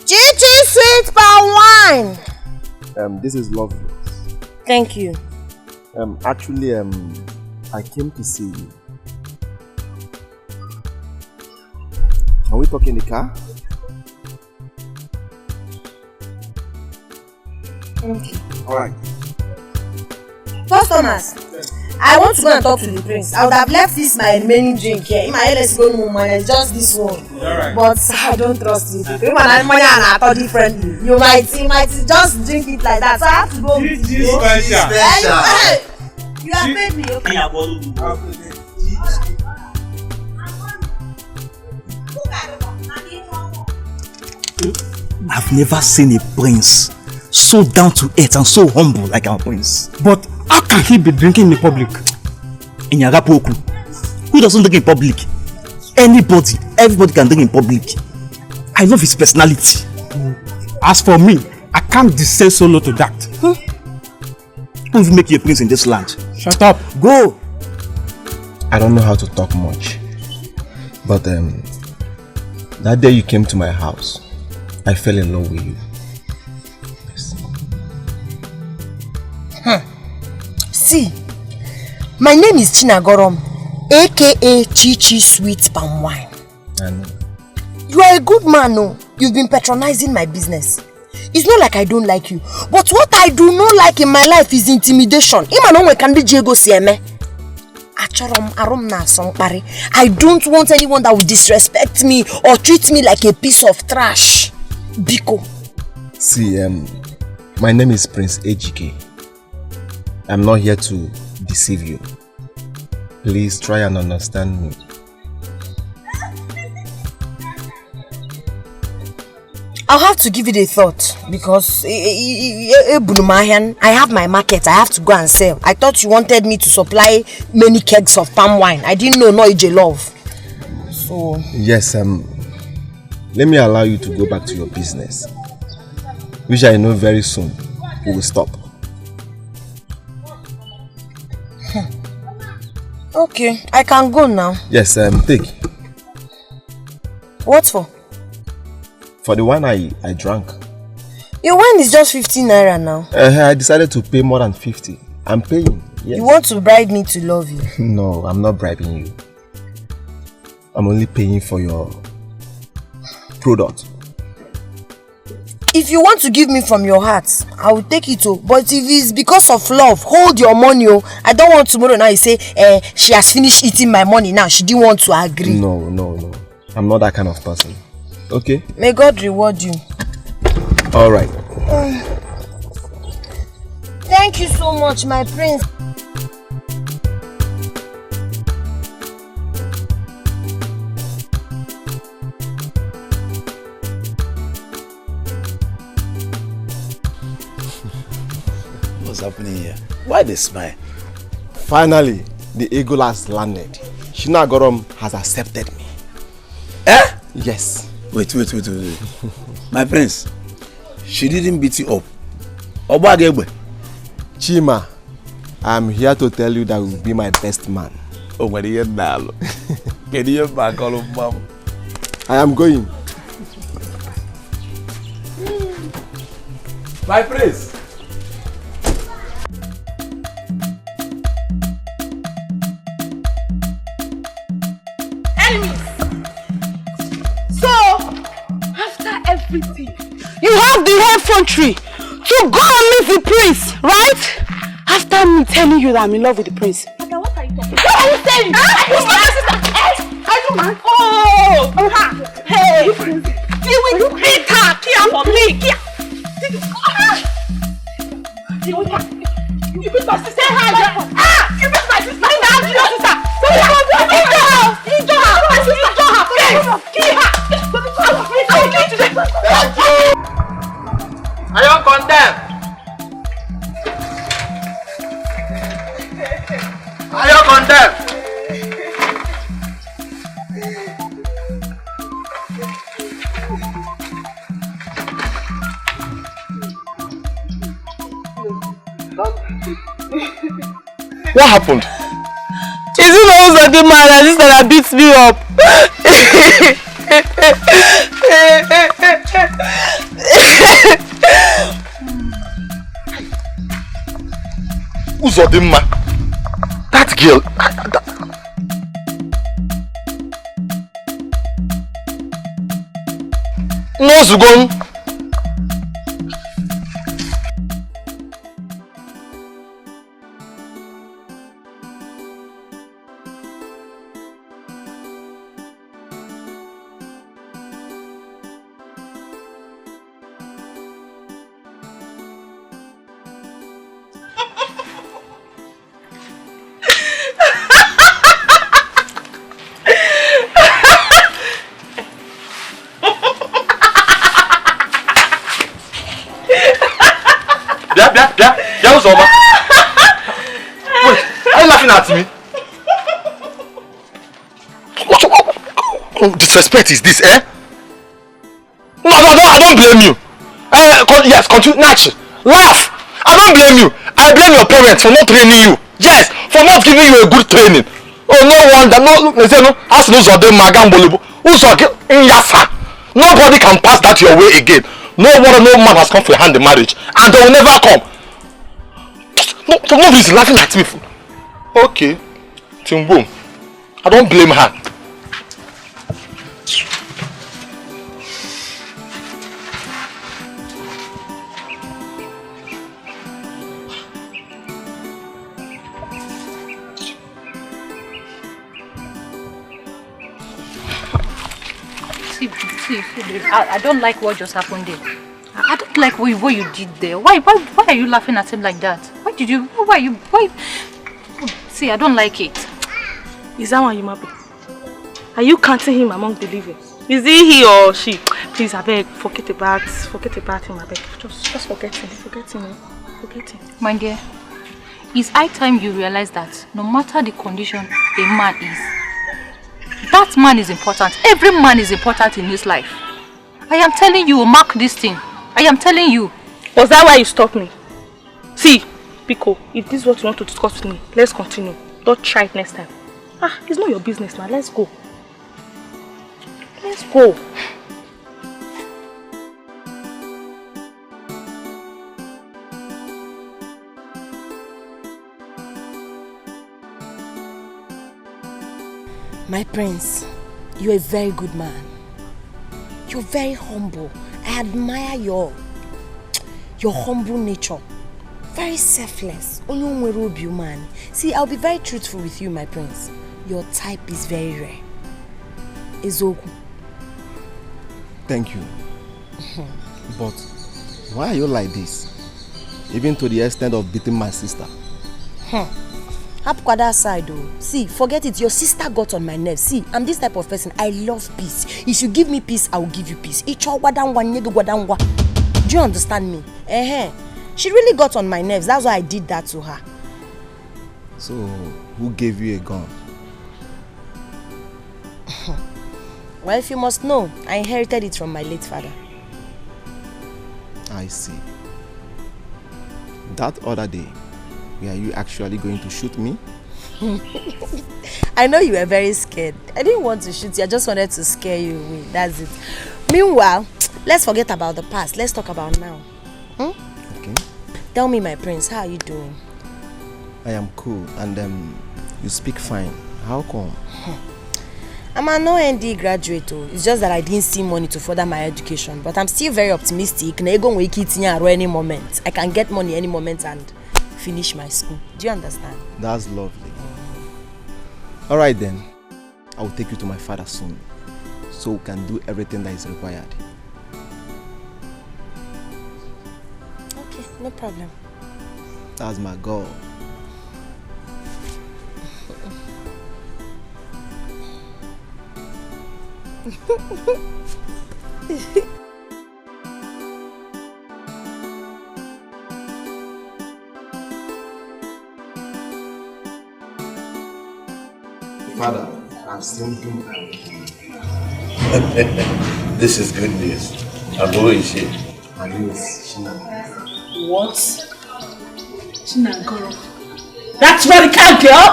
Chichi sweet palm wine. This is lovely. Thank you. Actually, I came to see you. Can we talk in the car? Okay. Alright. Customers, I want to go and talk to the prince. I would have left this my remaining drink here. In my head, let's go no money, just this one. Alright. But I don't trust you. People and money and I thought differently. You might just drink it like that. So I have to go with you. Special. You have paid me, okay? I've never seen a prince so down to earth and so humble like our prince. But how can he be drinking in the public? In Yagapoku. Who doesn't drink in public? Anybody, everybody can drink in public. I love his personality. As for me, I can't descend so low to that. Who will make you a prince in this land? Shut up. Go. I don't know how to talk much. But that day you came to my house, I fell in love with you. Yes. See, my name is Chinagorom, aka Chichi Sweet Palm Wine. I know. You are a good man, no? You've been patronizing my business. It's not like I don't like you, but what I do not like in my life is intimidation. I don't want anyone that will disrespect me or treat me like a piece of trash. Biko. See, my name is Prince Ejike. I'm not here to deceive you. Please try and understand me. I'll have to give it a thought because I have my market. I have to go and sell. I thought you wanted me to supply many kegs of palm wine. I didn't know Ije love. So yes, let me allow you to go back to your business, which I know very soon we will stop. Okay, I can go now. Yes, take. What for? For the wine I drank. Your wine is just 15 naira now. I decided to pay more than 50. I'm paying. Yes. You want to bribe me to love you? No, I'm not bribing you. I'm only paying for your product. If you want to give me from your heart, I will take it. But if it's because of love, hold your money. I don't want tomorrow now you say she has finished eating my money now. She didn't want to agree. No. I'm not that kind of person. Okay? May God reward you. Alright. Thank you so much, my prince. What's happening here? Why they smile? Finally, the eagle has landed. Chinagorom has accepted me. Eh? Yes. Wait. My prince, she didn't beat you up. Obagebe. Chima, I'm here to tell you that you will be my best man. Oh, what are you now? Can you back all of mom? I am going. My prince. Everything. You have the effrontery to go and meet the prince, right? After me telling you that I'm in love with the prince. What are you talking about? What are you saying? Are you mad? Oh! Hey! You will beat her! Kia for me! Kia! You beat my sister! You beat my sister! Your sister! Are you condemned? Are you condemned? What happened? Is it also the man and this that beats me up? Uzodimma. That girl. No, Zugon. Wait, are you laughing at me? disrespect is this, eh? No, I don't blame you. Yes, continue. Natch, laugh. I don't blame you. I blame your parents for not training you. Yes, for not giving you a good training. Oh, no wonder. No, they say no. As no zode magambolibo. Nobody can pass that your way again. No man has come for hand in marriage, and they will never come. No, nobody's laughing at me. Okay, Timbo, I don't blame her. See, I don't like what just happened there. I don't like what you did there. Why are you laughing at him like that? Why? See, I don't like it. Is that why you happy? Are you counting him among the living? Is he or she? Please, I beg, forget about him, I beg. Just forget him. My dear, it's high time you realize that no matter the condition a man is, that man is important. Every man is important in his life. I am telling you, mark this thing. I am telling you. Was that why you stopped me? See, Pico, if this is what you want to discuss with me, let's continue. Don't try it next time. It's not your business, man. Let's go. Let's go. My prince, you're a very good man. You're very humble. I admire your humble nature. Very selfless. Man. See, I'll be very truthful with you, my prince. Your type is very rare. Ezoku. Thank you. But why are you like this? Even to the extent of beating my sister. That side though. See, forget it. Your sister got on my nerves. See, I'm this type of person. I love peace. If you give me peace, I will give you peace. Do you understand me? She really got on my nerves. That's why I did that to her. So, who gave you a gun? Well, if you must know, I inherited it from my late father. I see. That other day, were you actually going to shoot me? I know you were very scared. I didn't want to shoot you. I just wanted to scare you away. That's it. Meanwhile, let's forget about the past. Let's talk about now. Okay. Tell me, my prince, how are you doing? I am cool, and you speak fine. How come? I'm an OND graduate. It's just that I didn't see money to further my education. But I'm still very optimistic. Any moment. I can get money any moment and finish my school. Do you understand? That's lovely. Alright then. I will take you to my father soon. So we can do everything that is required. Okay, no problem. That's my goal. Father, I'm still doing This is good news. And who is she? Her name is Shina. What? Chinagoro. That radical girl?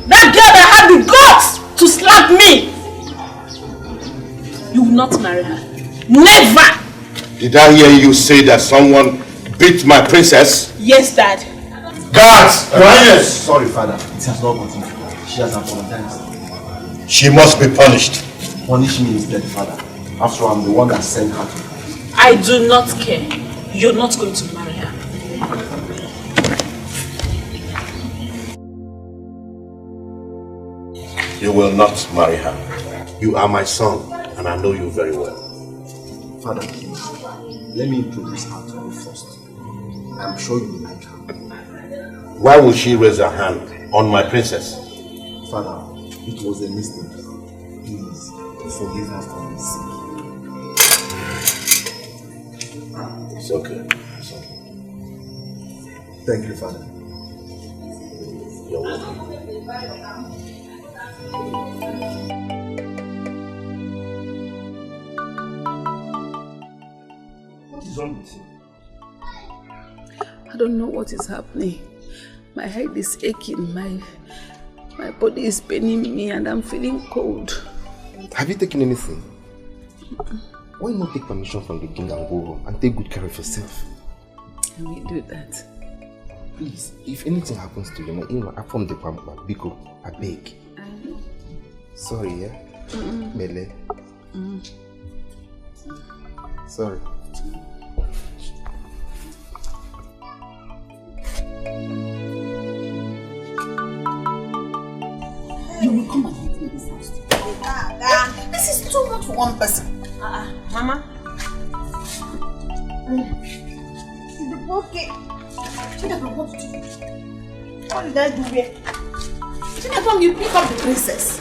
That girl that had the guts to slap me! You will not marry her. Never! Did I hear you say that someone beat my princess? Yes, Dad. Guards! Quiet! Sorry, Father. It has not gotten to her. She has apologized. She must be punished. Punish me instead, Father. After all, I'm the one that sent her to. I do not care. You're not going to marry her. You will not marry her. You are my son, and I know you very well. Father, please, let me introduce her to you first. I'm sure you will like her. Why would she raise her hand on my princess? Father, it was a mistake. Please, forgive her for my sake. It's okay. It's okay. Thank you, Father. You're welcome. is wrong with you? I don't know what is happening. My head is aching, my body is paining me and I'm feeling cold. Have you taken anything? Why not take permission from the king and go home and take good care of yourself? I will do that. Please, if anything happens to you, I from the pampa, Biko, I beg. I know. Sorry, yeah? Mele. Sorry. You will come and meet me this house. This is too much for one person. Mama. Okay. What did I do here? Chinapong, you pick up the princess.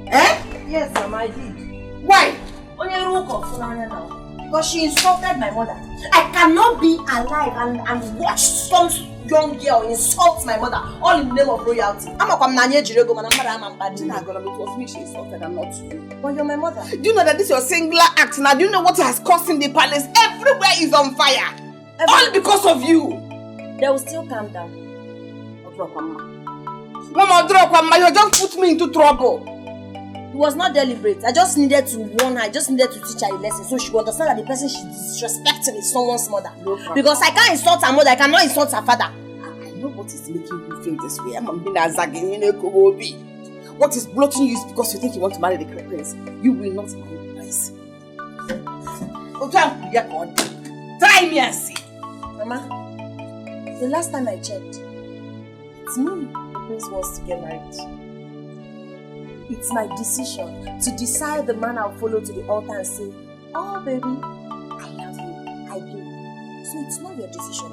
Eh? Yes, Mama, I did. Why? Because she insulted my mother. I cannot be alive and watch some young girl insult my mother all in the name of royalty. I'm a Nanye Jirego, and I'm a It was me she insulted and not you. But you're my mother. Do you know that this is your singular act now? Do you know what has caused in the palace? Everywhere is on fire. All because of you. They will still calm down. Mama, you just put me into trouble. It was not deliberate. I just needed to warn her. I just needed to teach her a lesson so she would understand that the person she's disrespecting is someone's mother. Because I can't insult her mother, I cannot insult her father. I know what is making you feel this way. I'm being a zagging, you know, Kobobi. What is blocking you is because you think you want to marry the prince. You will not marry the prince. Try me and see. Mama, the last time I checked, it's me the prince wants to get married. It's my decision to decide the man I'll follow to the altar and say, oh baby, I love you, I do. So it's not your decision.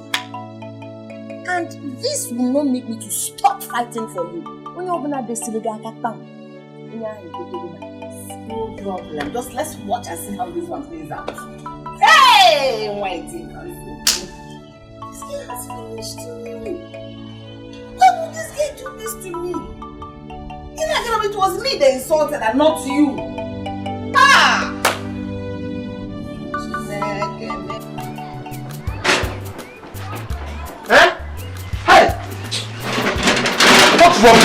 And this will not make me to stop fighting for you. When you open up the synagogue, no problem. Just let's watch and see how this one plays out. Hey, Whitey. This girl has finished to me. Why would this girl do this to me? It was me they insulted and not you. Ah! Eh? Hey! What's wrong?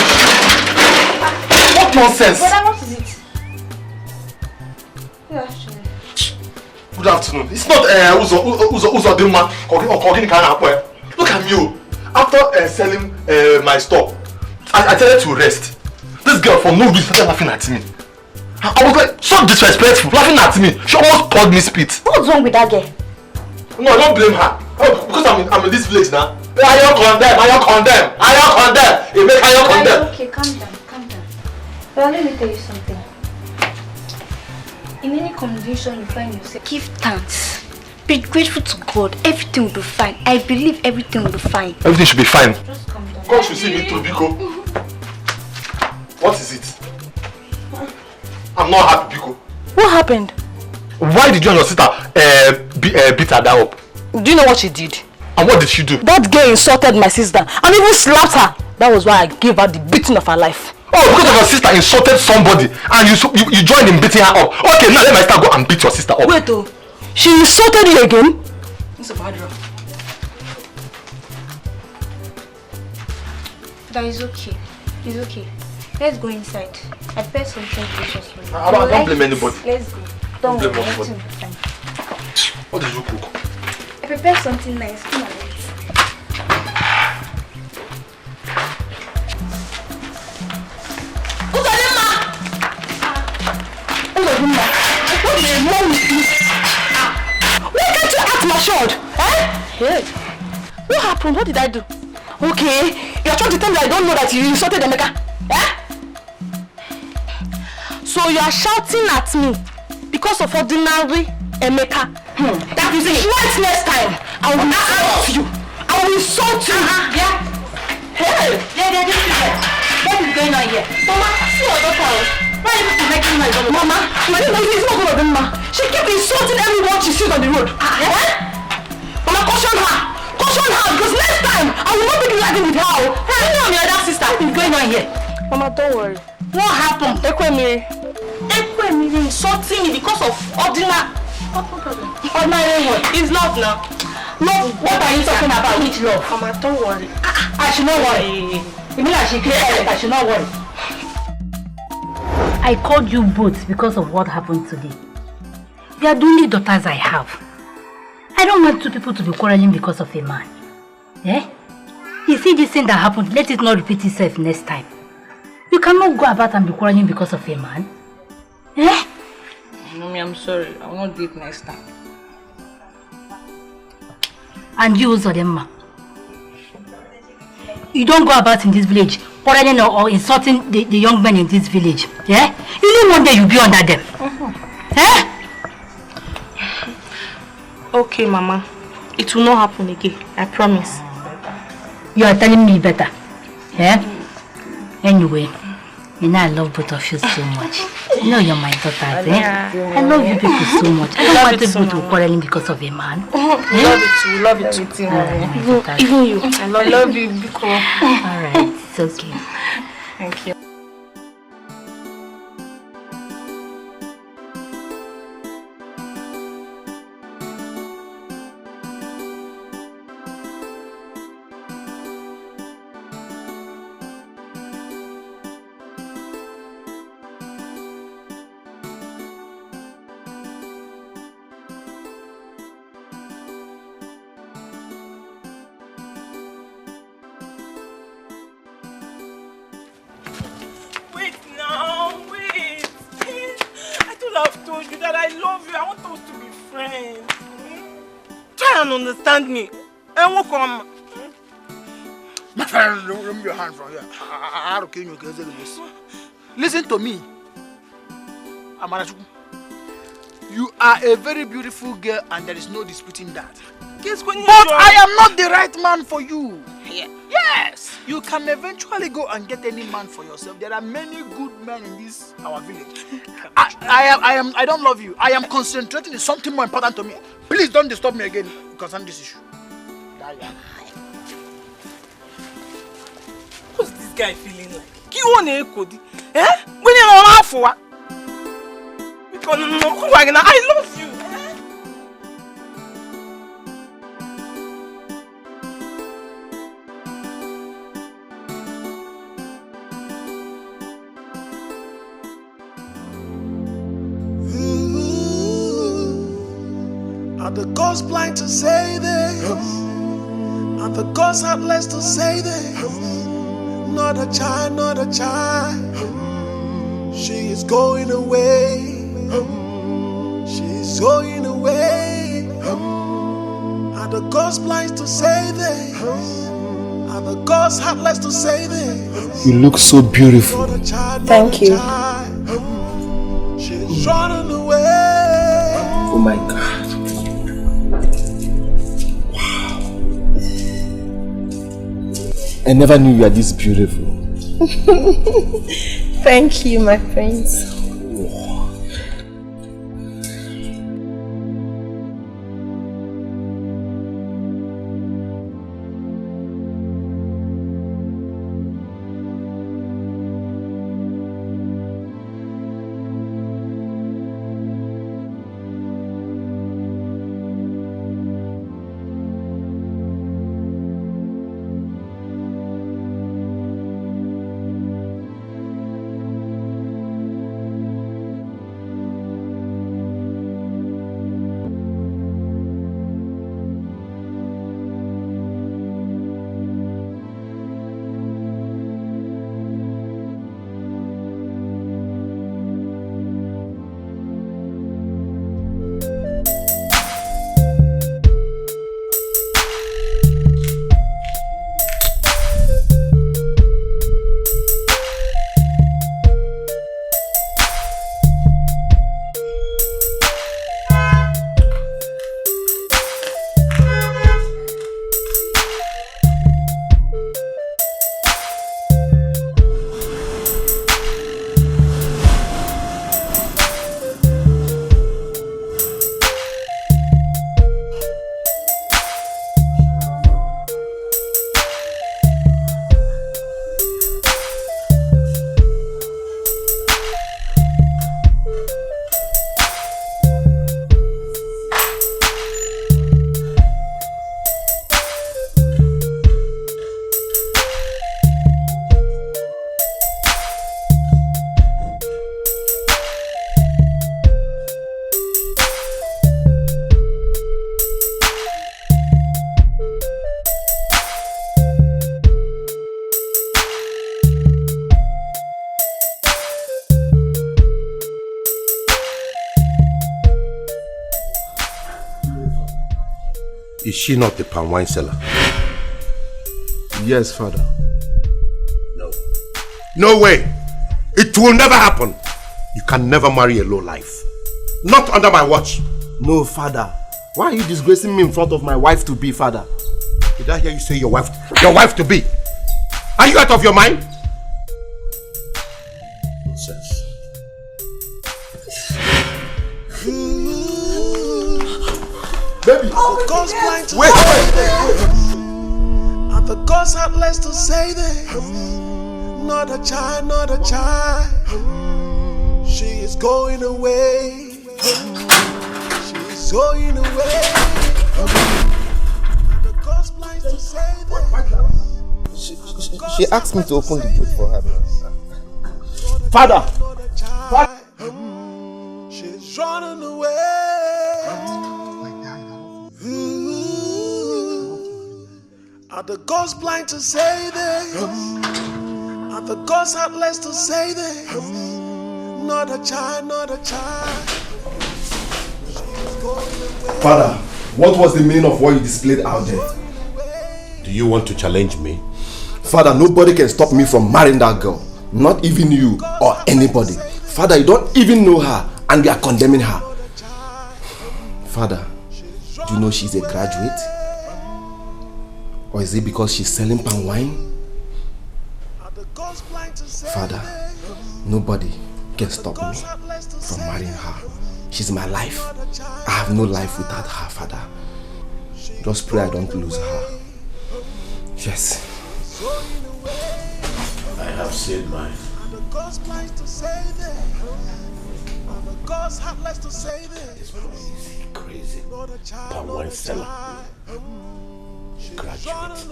What nonsense? Brother, what is it? Good afternoon. Good afternoon. It's not Uzo Dilma or Kogin Kana. Look at you. After selling my store, I tell her to rest. This girl for no reason started laughing at me. I was like so disrespectful, laughing at me. She almost called me spit. What's wrong with that girl? No, I don't blame her. Oh, because I'm in this village now. I don't condemn. You make I don't condemn. Okay, calm down. Well, let me tell you something. In any condition you find yourself, give thanks. Be grateful to God. Everything will be fine. I believe everything will be fine. Everything should be fine. Just calm down. God should see me through, Biko. What is it? I'm not happy, Biko. What happened? Why did you and your sister beat her down up? Do you know what she did? And what did she do? That girl insulted my sister and even slapped her. That was why I gave her the beating of her life. Oh, because of your sister insulted somebody and you joined in beating her up. Okay, now let my sister go and beat your sister up. Wait, oh. She insulted you again? It's a bad girl. That is okay. It's okay. Let's go inside. I prepared something delicious for you. I don't blame anybody. Let's go. Don't blame worry, anybody. everything will be fine. What did you cook? I prepared something nice. Come on, let's. Why can't you act matured? Hey, what happened? What did I do? Okay, you're trying to tell me I don't know that you insulted Emeka. So you are shouting at me because of ordinary Emeka. That is it. Right next time, I will insult you. I will insult you. Yeah. Hey. Yeah, just sit there. What is going on here? Mama, see your daughter. Why are you making noise? Mama, it's not good of them, ma. She kept insulting everyone she sees on the road. Mama, caution her. Caution her because next time I will not be driving with her. Hey, you and your other sister. What is going on here? Mama, don't worry. What happened? Ekwemiri insulting me because of ordinary. Ordinary what? It's love now. Love? What are you talking about? Which love? Mama, don't worry. I should not worry. You mean I should clear it? I should not worry. I called you both because of what happened today. You are the only daughters I have. I don't want two people to be quarreling because of a man. Eh? You see this thing that happened, let it not repeat itself next time. You cannot go about and be quarreling because of a man. Eh? Mommy, I'm sorry. I will not do it next time. And you, Zodemma. You don't go about in this village quarreling or insulting the young men in this village. Yeah? You know one day you'll be under them. Eh? Okay, Mama. It will not happen again. I promise. You are telling me better. Yeah? Anyway, you know I love both of you so much. You know you're my daughters, eh? I love you people so much. I don't want people to be quarreling because of a man. Love it too, Mommy. Even you. I love you, Biko. Alright, it's okay. Thank you. Understand me. And what come? My friend, remove your hand from here. I don't care you guys. Listen to me. Amarachuku. You are a very beautiful girl and there is no disputing that. But I am not the right man for you. Yes. You can eventually go and get any man for yourself. There are many good men in this our village. I don't love you. I am concentrating on something more important to me. Please don't disturb me again concerning this issue. What's this guy feeling like? Eh? When you're not for because I love you. Are the gods blind to say this? Are the gods heartless to say this? Not a child, not a child. She is going away. She's going away. Are the gods blind to say this? Are the gods heartless to say this? You look so beautiful. Thank you. She's running away. Oh my God. I never knew you were this beautiful. Thank you, my friends. Is she not the palm wine seller? Yes, Father. No. No way! It will never happen! You can never marry a low life. Not under my watch. No, Father. Why are you disgracing me in front of my wife to be, Father? Did I hear you say your wife to be? Are you out of your mind? Nonsense. Baby, wait. And the gods had less to say then. Not a child, not a child. She is going away. She is going away. And the gods blind to say then. She asked me to open the gate for her. Father! She's running away. Are the gods blind to say this? Are the gods had less to say this? Not a child, not a child. Father, what was the meaning of what you displayed out there? Do you want to challenge me? Father, nobody can stop me from marrying that girl. Not even you or anybody. Father, you don't even know her and you are condemning her. Father, do you know she's a graduate? Or is it because she's selling palm wine? Father, nobody can stop me from marrying her. She's my life. I have no life without her, Father. Just pray I don't lose her. Yes. I have said mine. This crazy palm wine seller. Graduate.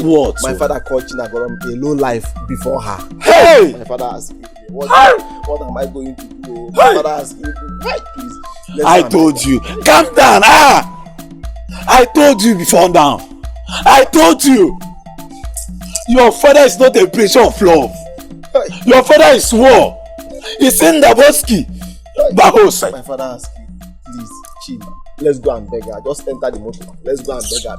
What? My father called Chinagorom a low life before her. Hey! My father asked me, what am I going to do? My father asked me, why please? I told you. Calm down. I told you before now. I told you. Your father is not a preacher of love. Your father is war. He's in the Boski. Bahosai. My father asked me, please, Chima, let's go and beg her. Just enter the motor. Let's go and beg her.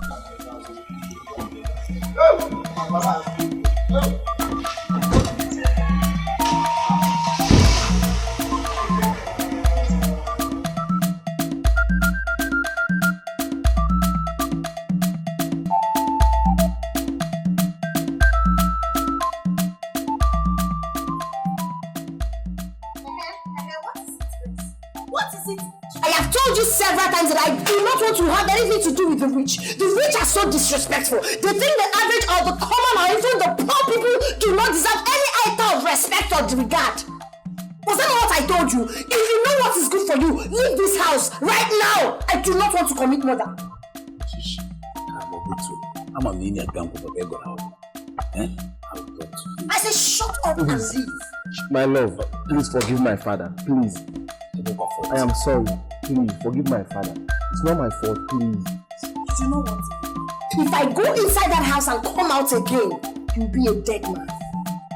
What is it? I have told you several times that I do not want to have anything to do with the rich. The rich are so disrespectful. They think the average or the common or even the poor people do not deserve any iota of respect or regard. Was that not what I told you? If you know what is good for you, leave this house right now. I do not want to commit murder. I say shut up and leave. My love, please forgive my father. Please. I am sorry. Please forgive my father. It's not my fault. Please. You know what? If I go inside that house and come out again, you'll be a dead man.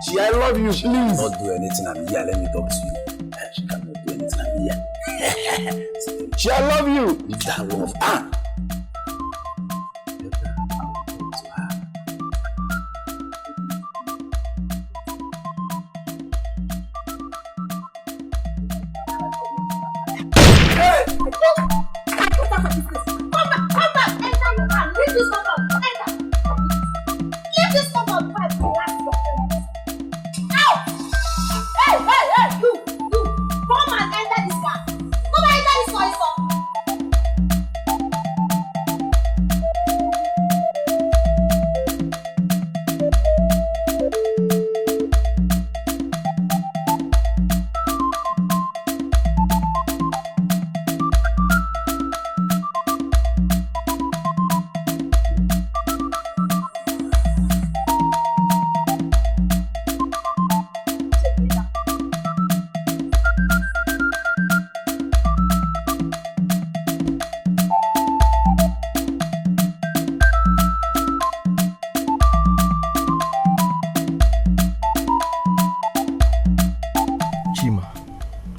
She, I love you. Please. She cannot do anything. I'm here. Let me talk to you. She cannot do anything. I'm here. She, I love you. Leave that love.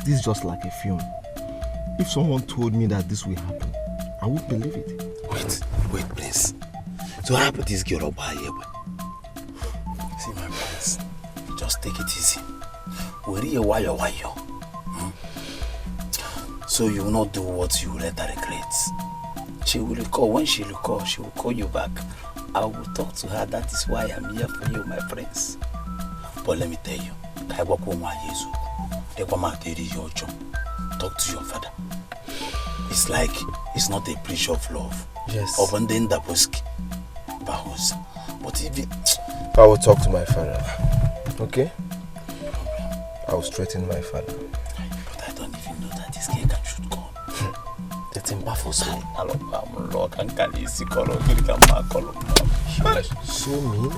this just like a film? If someone told me that this will happen, I won't believe it. Wait, please. So how about this girl over here? See, my friends, just take it easy. Where are you? So you will not do what you later regret. She will recall. When she recall, she will call you back. I will talk to her. That is why I'm here for you, my friends. But let me tell you, talk to your father. It's like it's not a breach of love. Yes. But if it... I will talk to my father. Okay? I will straighten my father. But I don't even know that this girl can shoot gun. That's impossible. So mean.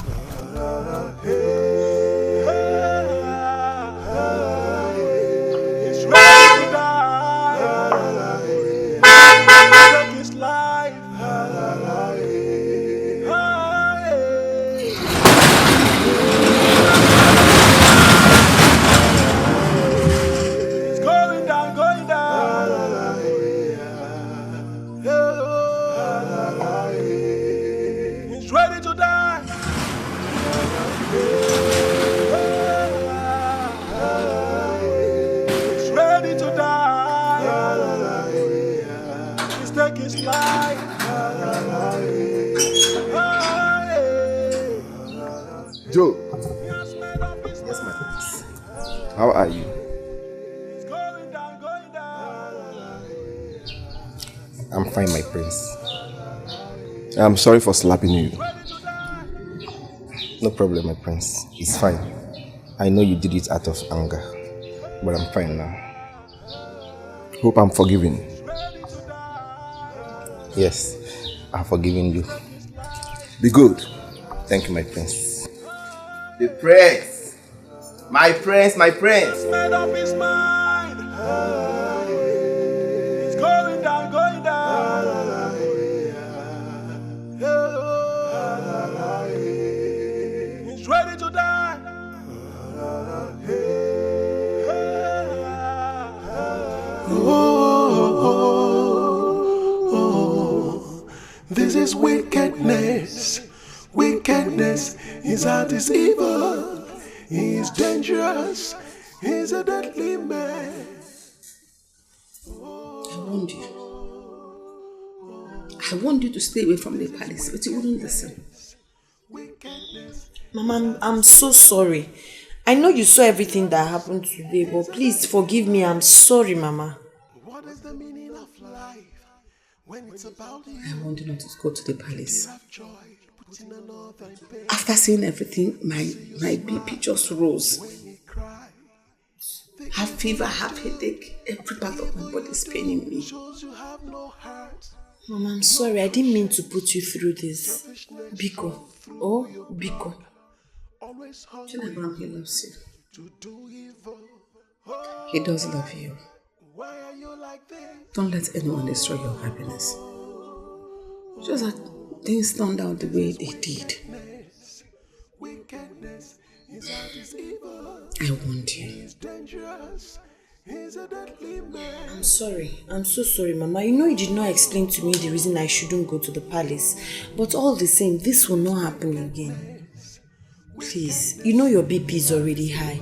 It's ready to die. Take his life. It's going down, going down. He's ready to die. He's ready to die. He's taking his life. Joe. Yes, my prince. How are you? I'm fine, my prince. I'm sorry for slapping you. No problem, my prince. It's fine. I know you did it out of anger, but I'm fine now. Hope I'm forgiven. Yes, I've forgiven you. Be good. Thank you, my prince. The prince! My prince, my prince! Made up his mind. It's going down, going down. He's ready to die. This is wickedness. Wickedness, his heart is evil. He is dangerous. He's a deadly man. I warned you to stay away from the palace, but you wouldn't listen. Mama, I'm so sorry. I know you saw everything that happened today, but please forgive me. I'm sorry, Mama. What is the meaning of life when it's about you? I want you not to go to the palace. After seeing everything, my BP just rose. Have fever, have headache, every part of my body is paining me. Mama, I'm sorry. I didn't mean to put you through this. Biko. Oh, Biko. Chinagram, he loves you. He does love you. Don't let anyone destroy your happiness. Just that things turned out the way they did. I want you. I'm sorry. I'm so sorry, Mama. You know you did not explain to me the reason I shouldn't go to the palace. But all the same, this will not happen again. Please, you know your BP is already high.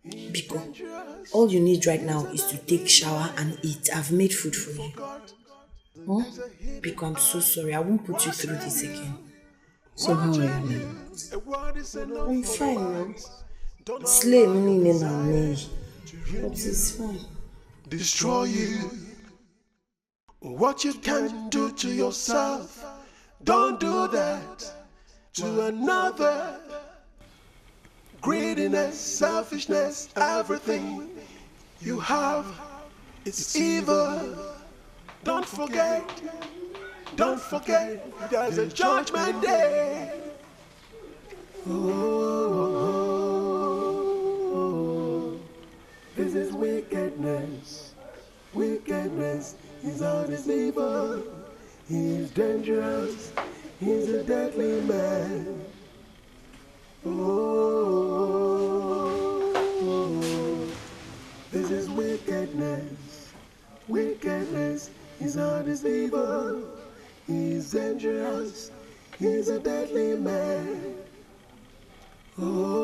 Biko, all you need right now is to take shower and eat. I've made food for you. Huh? Biko, I'm so sorry. I won't put you through this again. So how are you now? I'm fine now. Slay me na me. But it's fine. Destroy you. What you can do to yourself, don't do that to another. Greediness, selfishness, everything you have, it's evil. Don't forget, there's a judgment day. This is wickedness. Wickedness, his heart is evil. He is dangerous. He's a deadly man. This is is evil. He's dangerous. He's a deadly man. Oh,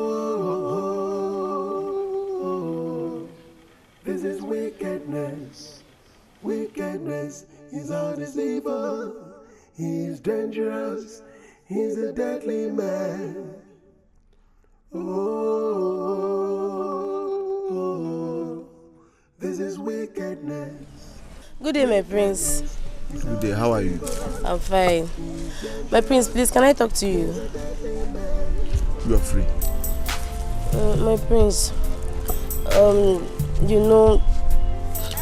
this is wickedness. Wickedness is all this evil. He's dangerous. He's a deadly man. Oh, this is wickedness. Good day, my prince. Good day, how are you? I'm fine. My prince, please, can I talk to you? You're free. My prince, you know,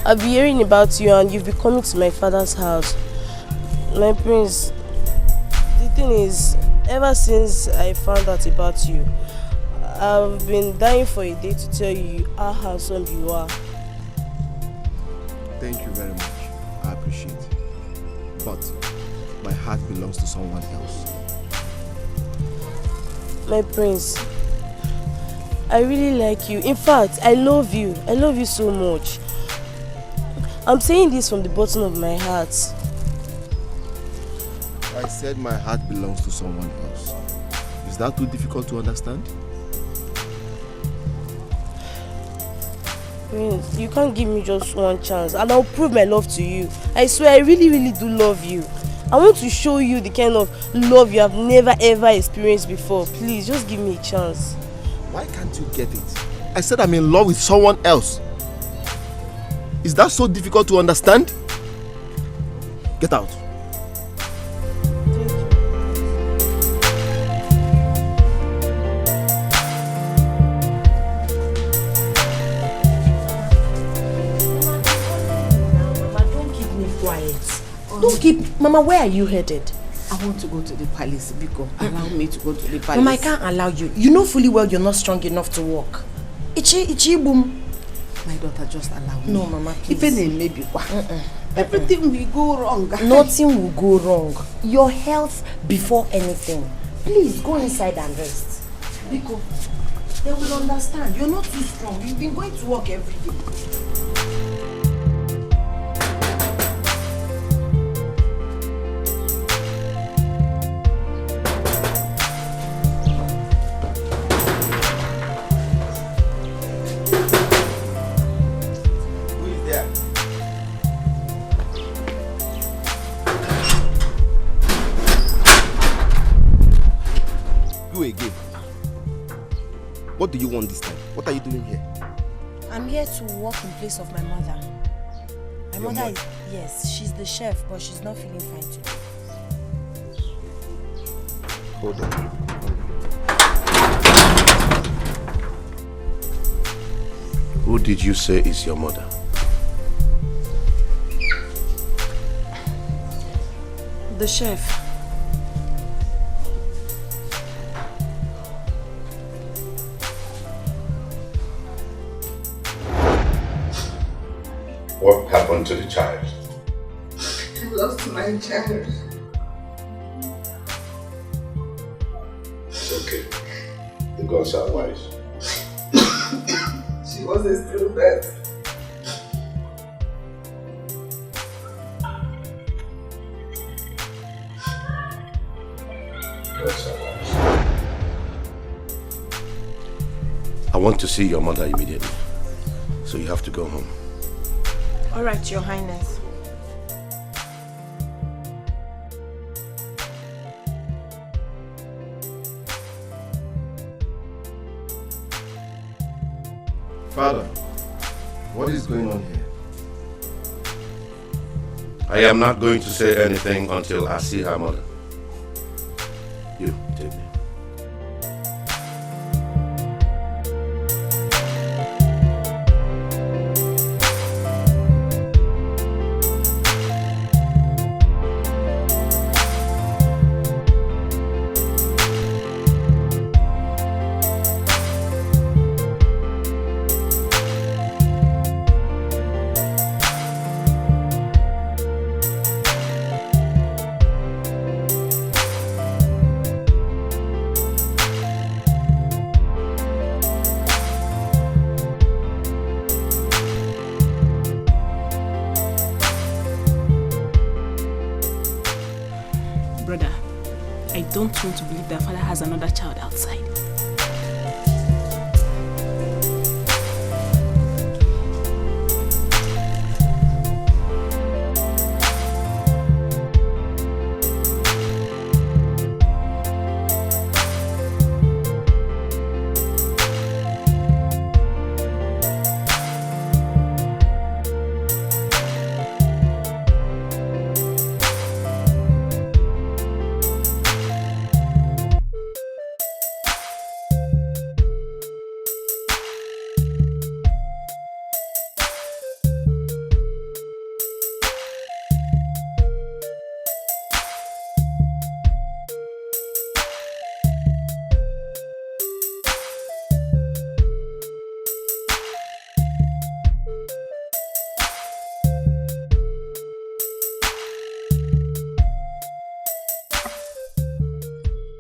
I've been hearing about you and you've been coming to my father's house. My prince, the thing is, ever since I found out about you, I've been dying for a day to tell you how handsome you are. Thank you very much. I appreciate it. But my heart belongs to someone else. My prince, I really like you. In fact, I love you. I love you so much. I'm saying this from the bottom of my heart. I said my heart belongs to someone else. Is that too difficult to understand? Prince, you can't give me just one chance and I'll prove my love to you. I swear I really, really do love you. I want to show you the kind of love you have never ever experienced before. Please, just give me a chance. Why can't you get it? I said I'm in love with someone else. Is that so difficult to understand? Get out. Don't keep... Mama, where are you headed? I want to go to the palace, Biko. Allow me to go to the palace. Mama, I can't allow you. You know fully well you're not strong enough to walk. Ichi boom. My daughter, just allow me. No, Mama, please. Everything will go wrong. Nothing will go wrong. Your health before anything. Please, go inside and rest. Biko, they will understand. You're not too strong. You've been going to work every day. What do you want this time? What are you doing here? I'm here to work in place of my mother. My mother is, yes, she's the chef, but she's not feeling fine today. Hold on. Who did you say is your mother? The chef. What happened to the child? I lost my child. It's okay. The gods are wise. She was a stillbirth. Gods are wise. I want to see your mother immediately. So you have to go home. All right, Your Highness. Father, what is going on here? I am not going to say anything until I see her mother. You, take me. don't want to believe that father has another child outside.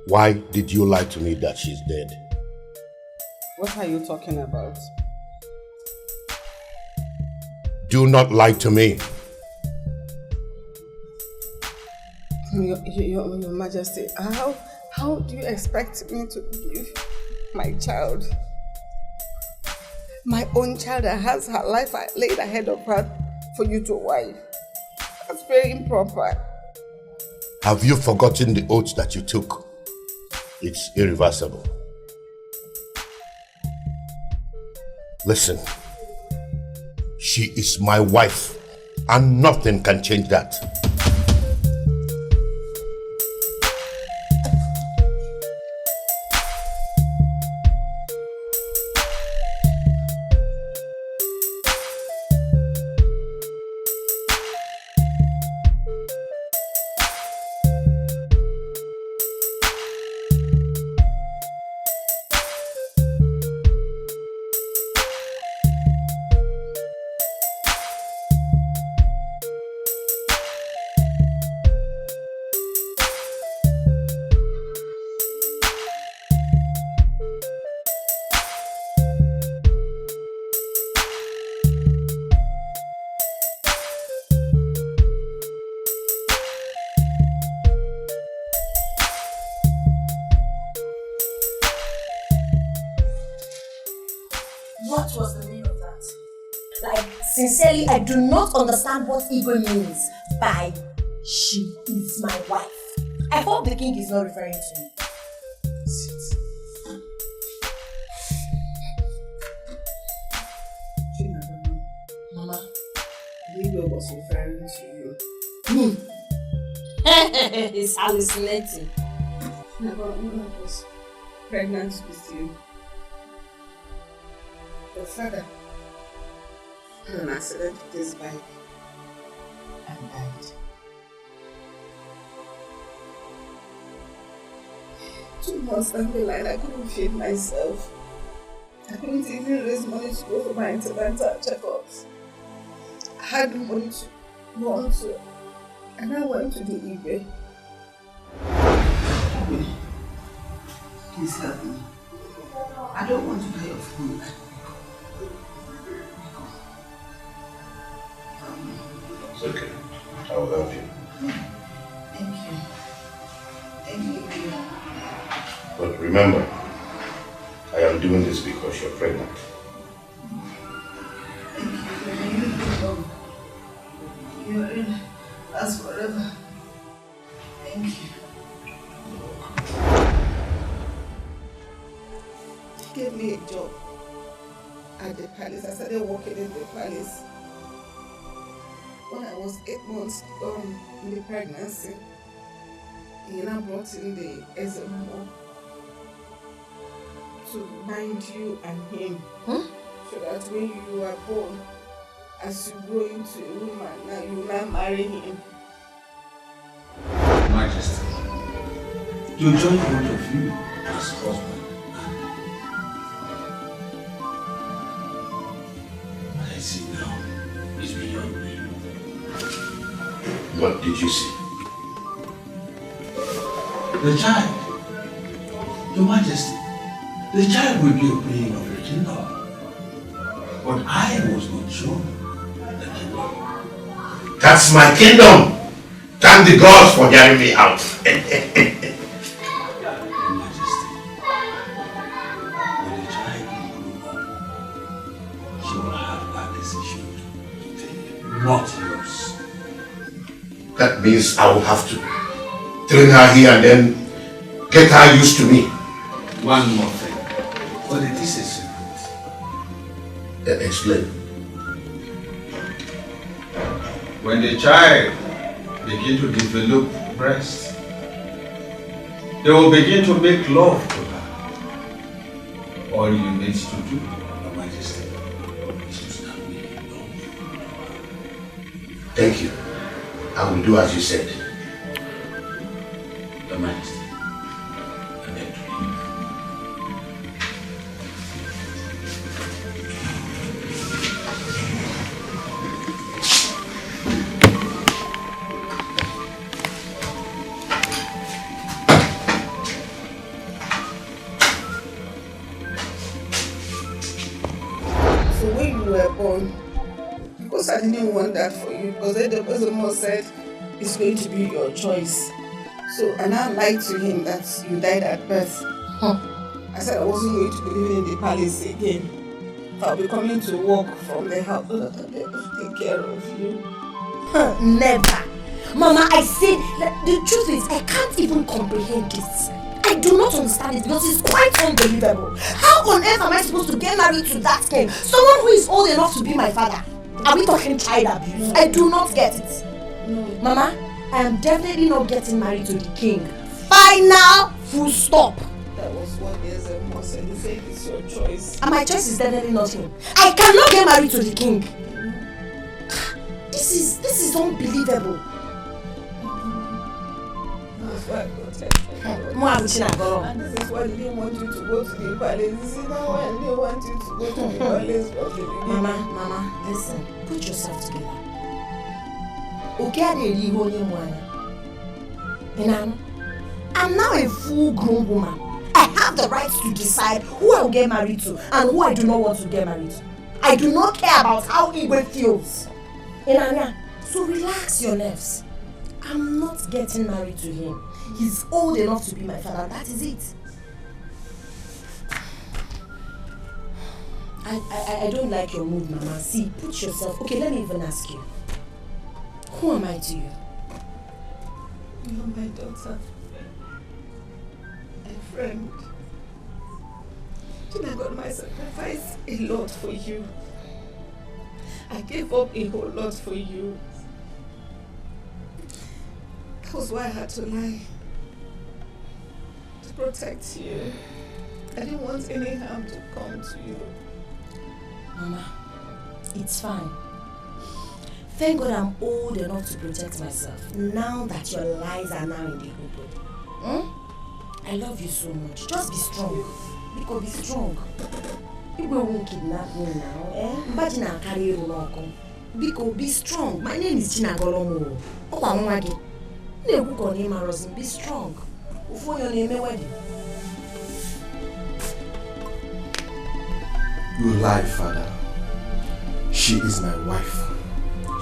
Why did you lie to me that she's dead? What are you talking about? Do not lie to me. Your Majesty, how do you expect me to give my child, my own child that has her life laid ahead of her, for you to wife? That's very improper. Have you forgotten the oath that you took? It's irreversible. Listen, she is my wife, and nothing can change that. What was the meaning of that? Like, sincerely, I do not understand what Igwe means by she is my wife. I hope the king is not referring to me. Mama, Igwe was referring to you. He's hallucinating. Never was pregnant with you. Your father had an accident with his bike and died. 2 months down the line, I couldn't feed myself. I couldn't even raise money to go for my antenatal checkups. I had no money to run to, and I went to the eBay. Please help me. I don't want to die of hunger. It's okay. I will help you. Thank you. Thank you. But remember, I am doing this because you're pregnant. You're in us forever. Thank you. He gave me a job at the palace. I started working in the palace. When I was 8 months in the pregnancy, he now brought in the SMO to bind you and him. So that when you are born, as you grow into a woman, now you now marry him. Majesty, you join both of you as husband. I see now is beyond me. What did you see? The child. Your Majesty, the child will be a being of the kingdom. But I was not sure the kingdom. That's my kingdom! Thank the gods for getting me out. decision to take, not yours. That means I will have to train her here and then get her used to me. One more thing. But it is a secret. Explain. When the child begins to develop breast, they will begin to make love to her. All you need to do, Your Majesty, is to start making love. Thank you. I will do as you said. Your Majesty, I beg to leave. So when you were born, because I didn't want that for you, because the person said it's going to be your choice. So and I lied to him that you died at birth. I said I wasn't going to be living in the palace again. I'll be coming to work from the house so that I'll be able to take care of you. Never. Mama, I said, the truth is, I can't even comprehend this. I do not understand it because it's quite unbelievable. How on earth am I supposed to get married to that king? Someone who is old enough to be my father. Are we talking child abuse? I do not get it. No. Mama, I am definitely not getting married to the king. Final full stop. That was what the SMO said. He said it's your choice. And my choice is definitely not him. I cannot get married to the king. This is unbelievable. That's why I protected you. And this is why I didn't want you to go to the palace. You see, now I didn't want you to go to the palace from the beginning. Mama, listen. Put yourself together. I'm now a full-grown woman. I have the right to decide who I will get married to and who I do not want to get married to. I do not care about how Igwe feels. So relax your nerves. I'm not getting married to him. He's old enough to be my father. That is it. I don't like your mood, Mama. See, put yourself... Okay, let me even ask you. Who am I to you? You're my daughter. A friend. I got my sacrifice a lot for you. I gave up a whole lot for you. That was why I had to lie. To protect you. I didn't want any harm to come to you. Mama, it's fine. Thank God I'm old enough to protect myself. Now that your lies are now in the open. I love you so much. Just be strong. Biko, be strong. People won't kidnap me now, Imagine I'll carry you along. Biko, be strong. My name is China Golomo. Be strong. Before your name wedding. You lie, Father. She is my wife.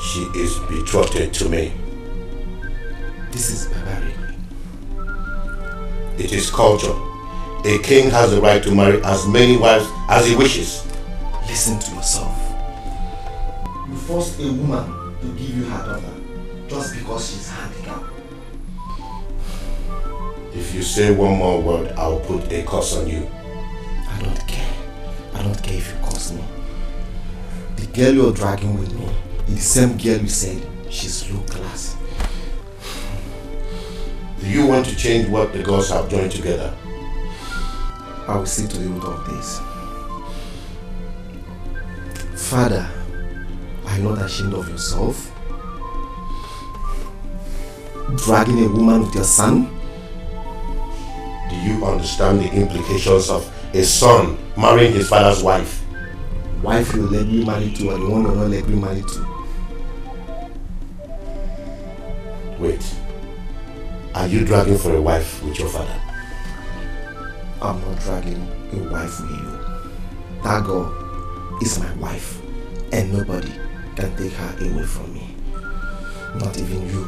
She is betrothed to me. This is barbaric. It is culture. A king has the right to marry as many wives as he wishes. Listen to yourself. You forced a woman to give you her daughter just because she's handicapped. If you say one more word, I'll put a curse on you. I don't care. I don't care if you curse me. The girl you're dragging with me is the same girl you said she's low class. Do you want to change what the gods have joined together? I will see to the root of this. Father, are you not ashamed of yourself? Dragging a woman with your son? Do you understand the implications of a son marrying his father's wife? Wife you're legally married to and the one you're not legally married to. Wait. Are you dragging for a wife with your father? I'm not dragging a wife with you. That girl is my wife and nobody can take her away from me. Not even you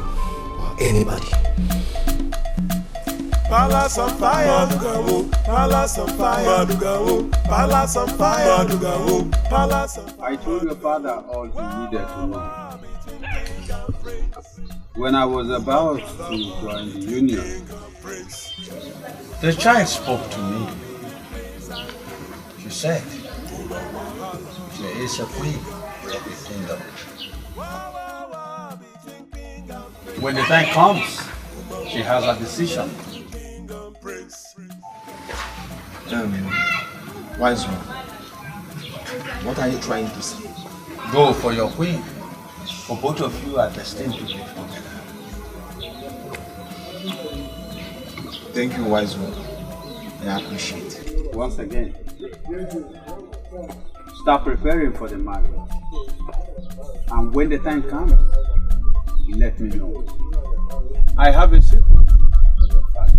or anybody. Palace on fire, palace on fire, palace on fire, palace on fire. I told your father all he needed to know. When I was about to join the union, the child spoke to me. She said, there is a queen of the kingdom. When the time comes, she has a decision. Wise one, what are you trying to say? Go for your queen, for both of you are destined to live together. Thank you, wise one. I appreciate it. Once again, start preparing for the marriage. And when the time comes, let me know. I have a secret for your father.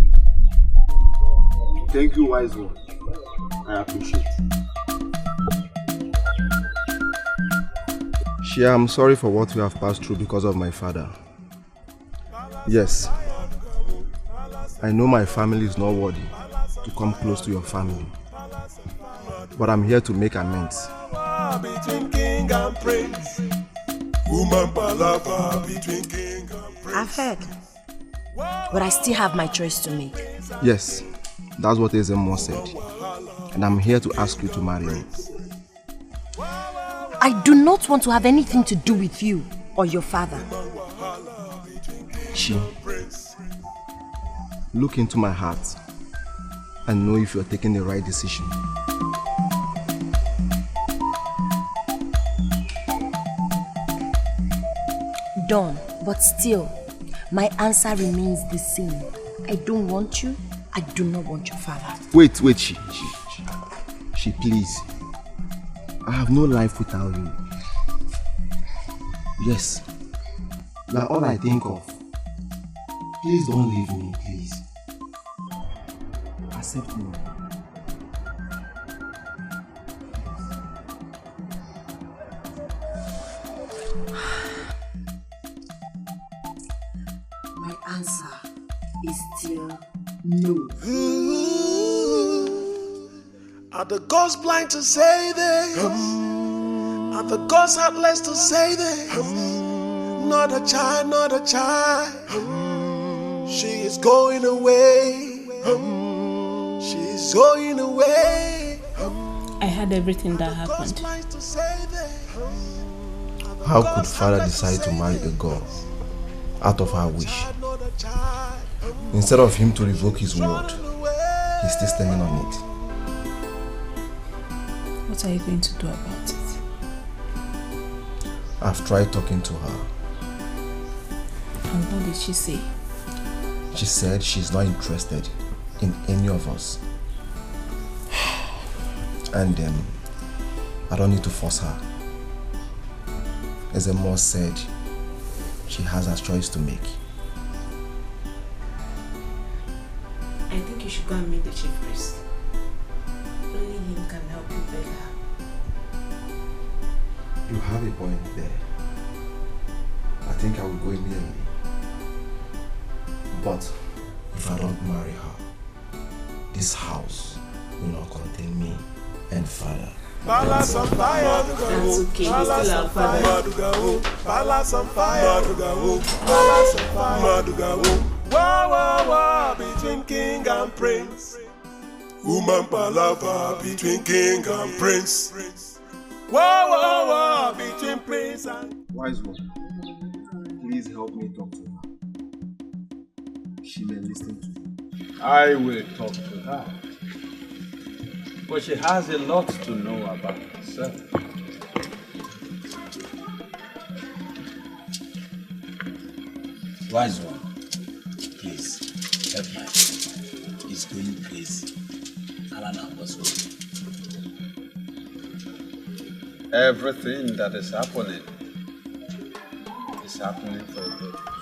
Thank you, wise one. I appreciate it. Shia, I'm sorry for what we have passed through because of my father. Yes, I know my family is not worthy to come close to your family, but I'm here to make amends. Between king and prince, woman palava between king and prince. I've heard, but I still have my choice to make. Yes, that's what Ezemo said, and I'm here to ask you to marry me. I do not want to have anything to do with you or your father. She, look into my heart and know if you're taking the right decision. Done, but still, my answer remains the same. I don't want you. I do not want your father. Wait, she, please. I have no life without you. Yes, you are all I think of. Please don't leave me, please. Accept me. My answer is still no. Are the gods blind to say this? Are the gods heartless to say this? Not a child, not a child. She is going away. She's going away. I heard everything that happened. How could father decide to marry a girl out of her wish? Instead of him to revoke his word, he's still standing on it. What are you going to do about it? I've tried talking to her. And what did she say? She said she's not interested in any of us. And I don't need to force her. As Emo said, she has her choice to make. I think you should go and meet the chief priest. Only him can help you beg her. You have a point there. I think I will go immediately. But if I don't marry her, this house will not contain me and father. Palace on fire, that's okay, we still have father. Palace on fire, palace on fire. Wah wah wah between king and prince. Woman palava between king and prince. Wah wah wah between prince and. Wise one, please help me talk to her. She may listen to me. I will talk to her. But she has a lot to know about herself. Wise one, please help my friend. He's going crazy. Alana was home. Everything that is happening for a purpose.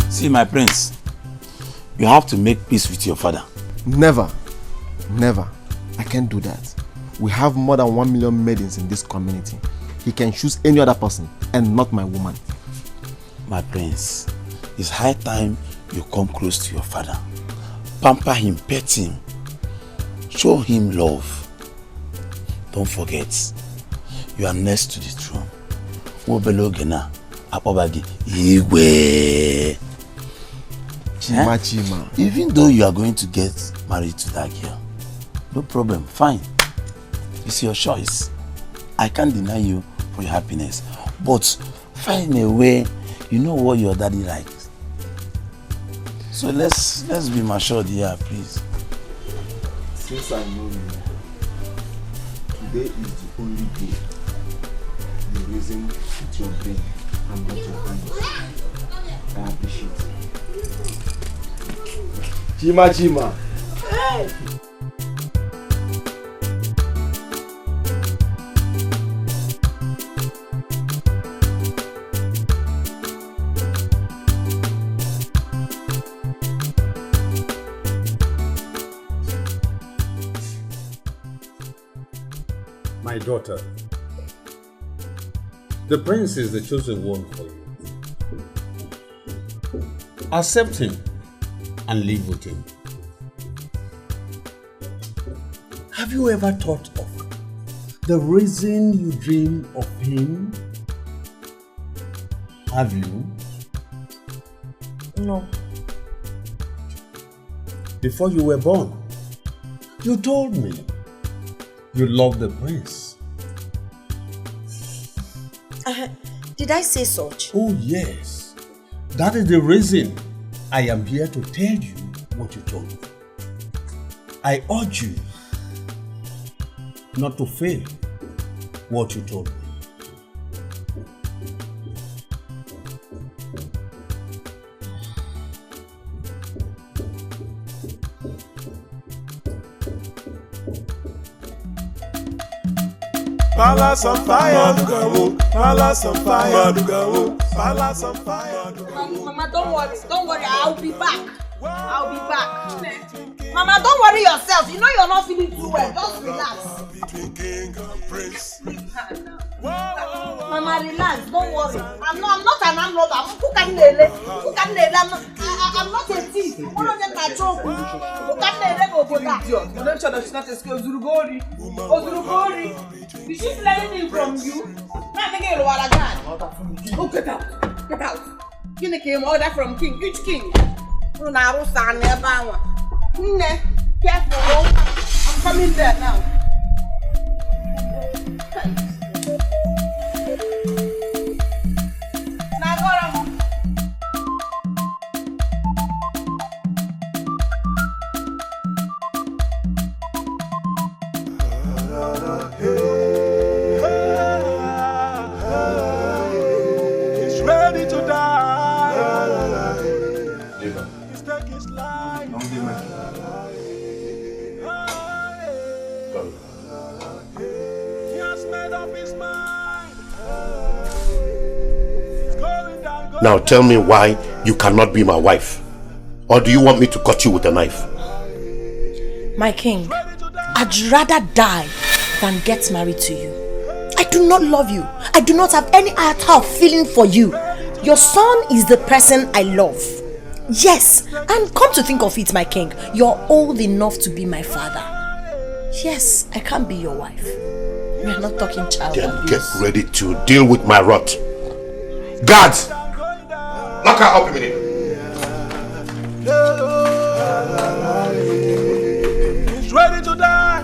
See, my prince, you have to make peace with your father. Never. I can't do that. We have more than 1 million maidens in this community. He can choose any other person and not my woman. My prince, it's high time you come close to your father. Pamper him, pet him. Show him love. Don't forget, you are next to the throne. Chima. Even though you are going to get married to that girl, no problem, fine. It's your choice. I can't deny you for your happiness. But find a way, you know what your daddy likes. So let's be matured here, please. Since I know you, today is the only day you reason with your brain and not your hands. I appreciate it. Chima. Hey. My daughter, the prince is the chosen one for you. Accept him and live with him. Have you ever thought of the reason you dream of him? Have you? No. Before you were born, you told me you love the prince. Did I say such? Oh yes. That is the reason I am here to tell you what you told me. I urge you not to fail what you told me. Palace on fire, palace on fire, palace on fire. Mama, don't worry, I'll be back. Mama, don't worry yourself. You know you're not feeling too well. Just relax. Mama, relax. Don't worry. I'm not an landlord. I'm not a thief. One of them are joke. Don't show that she's not a skill. Ozurugori. Is she learning from you? Oh, get out. You came order from king. Which king? Careful. I'm coming there now. Now tell me why you cannot be my wife. Or do you want me to cut you with a knife? My king, I'd rather die than get married to you. I do not love you. I do not have any iota of feeling for you. Your son is the person I love. Yes, and come to think of it, my king, you're old enough to be my father. Yes, I can't be your wife. We are not talking child Then abuse. get ready to deal with my wrath. Guards! Lock her up a minute. He's ready to die.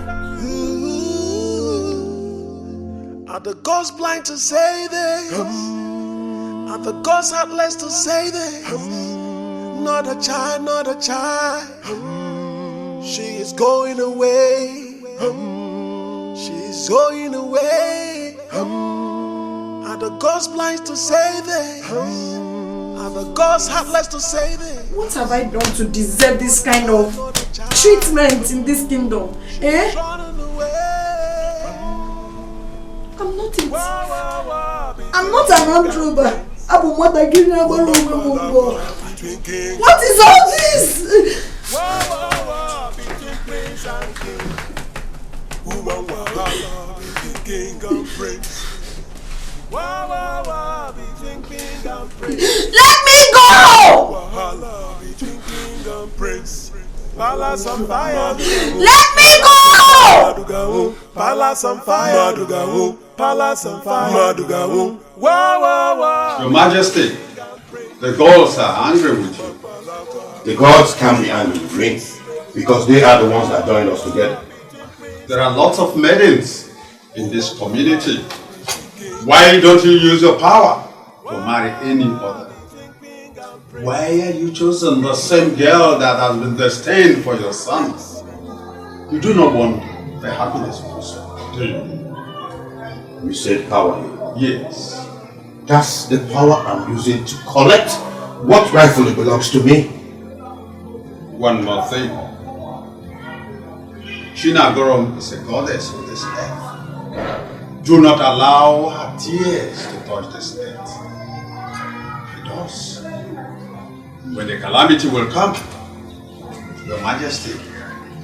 Are the gods blind to say this? Are the gods heartless to say this? Not a child. She is going away. She's going away. Are the gods blind to say this? Are the gods heartless to say this? What have I done to deserve this kind of treatment in this kingdom? Eh? I'm not it. I'm not an armed robber. What is all this? Let me go! Palace on fire. Let me go! Palace on fire. Palace on fire. Your Majesty, the gods are angry with you. The gods can't be angry with me because they are the ones that joined us together. There are lots of maidens in this community. Why don't you use your power to marry any other? Why are you choosing the same girl that has been destined for your sons? You do not want the happiness of your son, do you? You said power. Yes. That's the power I'm using to collect what rightfully belongs to me. One more thing. Chinagorom is a goddess of this earth. Do not allow her tears to touch this earth. It does. When the calamity will come, Your Majesty,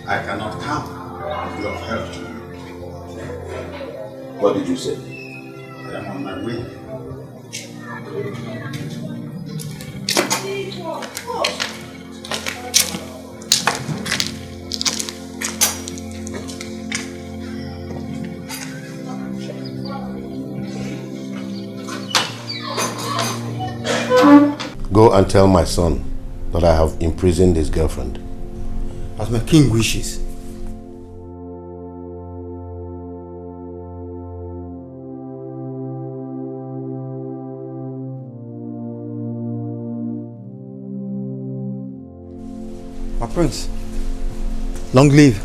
I cannot come and be of help to you. What did you say? I am on my way. Go and tell my son that I have imprisoned his girlfriend. As my king wishes. My prince, long live.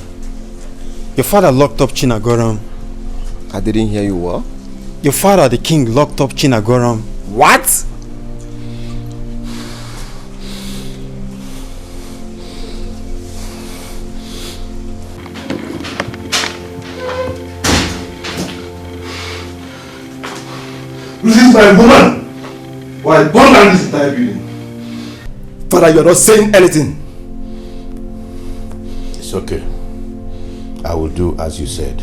Your father locked up Chinagoram. I didn't hear you well. Your father, the king, locked up Chinagoram. What? This is my woman. Why burn down this entire building? Father, you are not saying anything. It's okay. I will do as you said.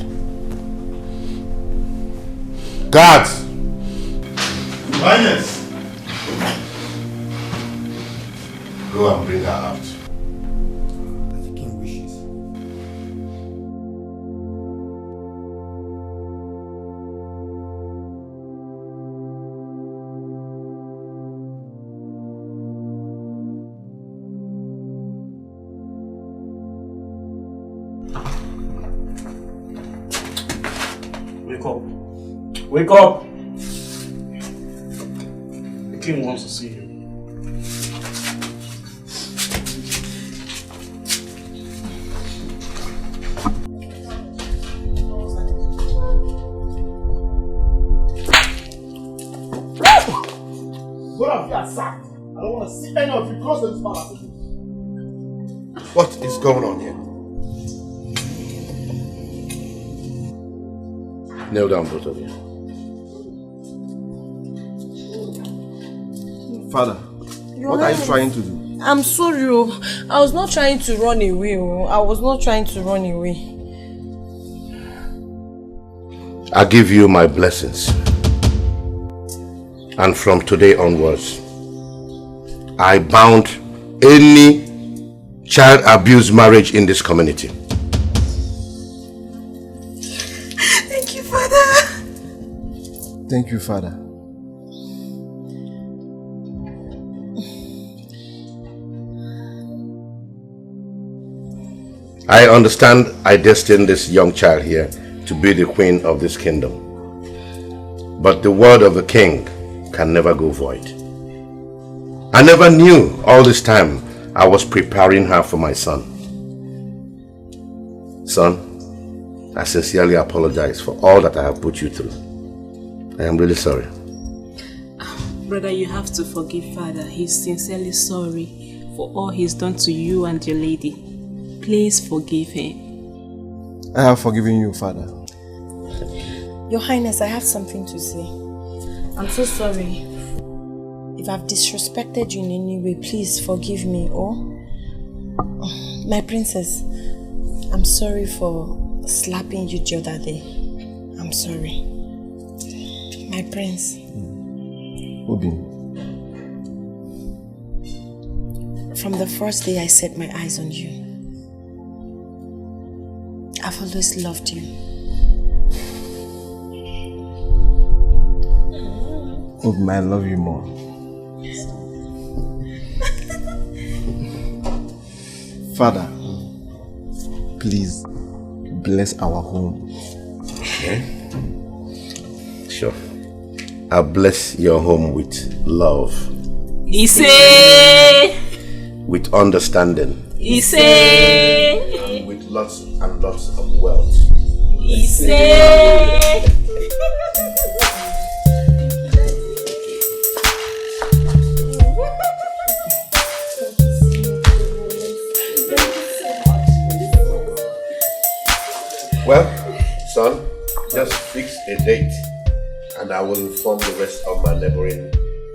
Guards! Yes. Go and bring her out. The king wishes. Wake up. Wake up. The king wants to see you. Both of you are sacked. I don't want to see any of you close to this palace again. What is going on here? Kneel down, both of you. Father, what are you trying to do? I'm sorry. I was not trying to run away. I was not trying to run away. I give you my blessings. And from today onwards, I bound any child abuse marriage in this community. Thank you, Father. Thank you, Father. I understand I destined this young child here to be the queen of this kingdom. But the word of the king can never go void. I never knew all this time I was preparing her for my son. Son, I sincerely apologize for all that I have put you through. I am really sorry. Brother, you have to forgive Father. He's sincerely sorry for all he's done to you and your lady. Please forgive him. I have forgiven you, Father. Your Highness, I have something to say. I'm so sorry. If I've disrespected you in any way, please forgive me. My princess, I'm sorry for slapping you the other day. I'm sorry. My prince. Obi. From the first day I set my eyes on you, I've always loved you. Obi, I love you more. Father, please bless our home. Okay. Sure. I'll bless your home with love. Ise. With understanding. Ise. And with lots and lots of wealth. Ise. Well, son, just fix a date and I will inform the rest of my neighboring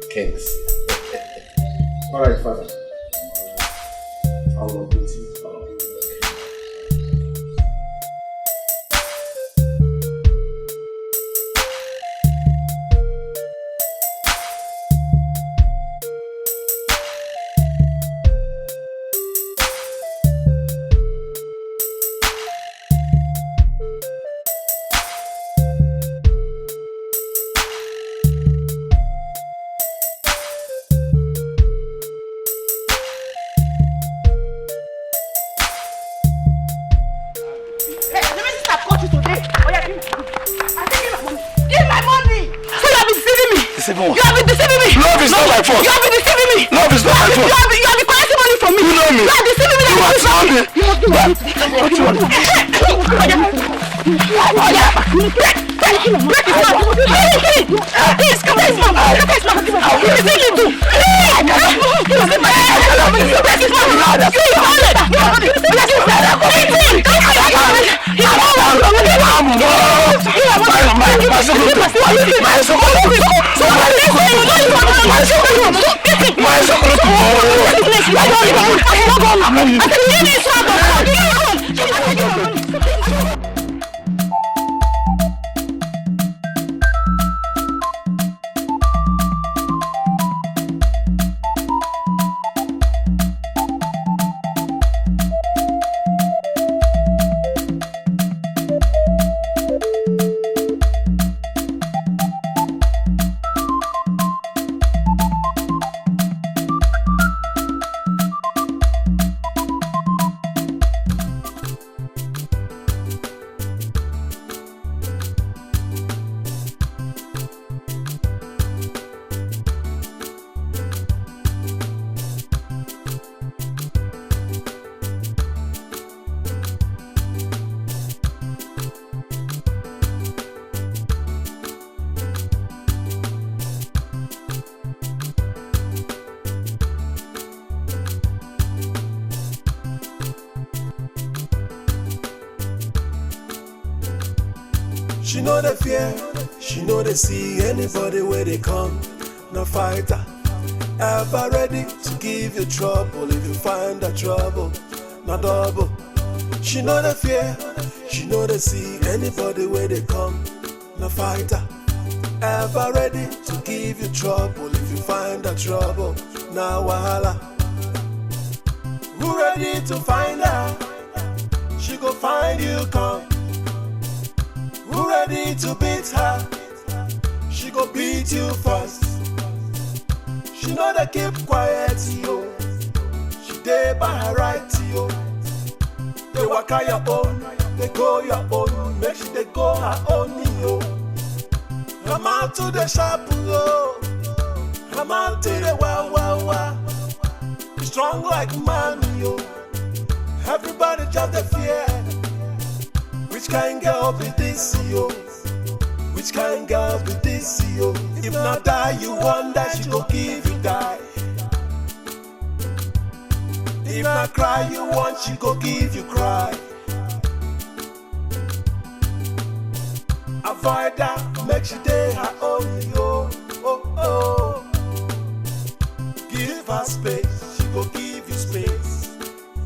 kings. Alright, Father. I will update you. You have been deceiving me. Love is not my fault. You have been deceiving me. Love is not my fault. You have been collecting money from me. You know me. You are deceiving me. You are deceiving me. What you want? Break his mouth. Please, come here, mom. Come here, mom. What do you think you do? Break his mouth. You hold it. She know the fear, she know they see anybody where they come. No fighter, ever ready to give you trouble if you find that trouble. No double. She know the fear, she know they see anybody where they come. No fighter, ever ready to give you trouble if you find that trouble. Now wahala. Who ready to find her? She go find you come. Who ready to beat her? She go beat you first. She know they keep quiet, yo. She dey by her right, yo. They walk out your own, they go your own. Make sure they go her own, yo. Come out to the shop, yo. Come out to the wow. Strong like man, yo. Everybody just the fear. Which kind girl be this, yo? Which kind girl be this, yo? If not die, you wonder she go give you die. If not cry, you want she go give you cry. Avoid her, make she day her own, yo. Oh. Give her space, she go give you space.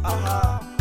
Aha.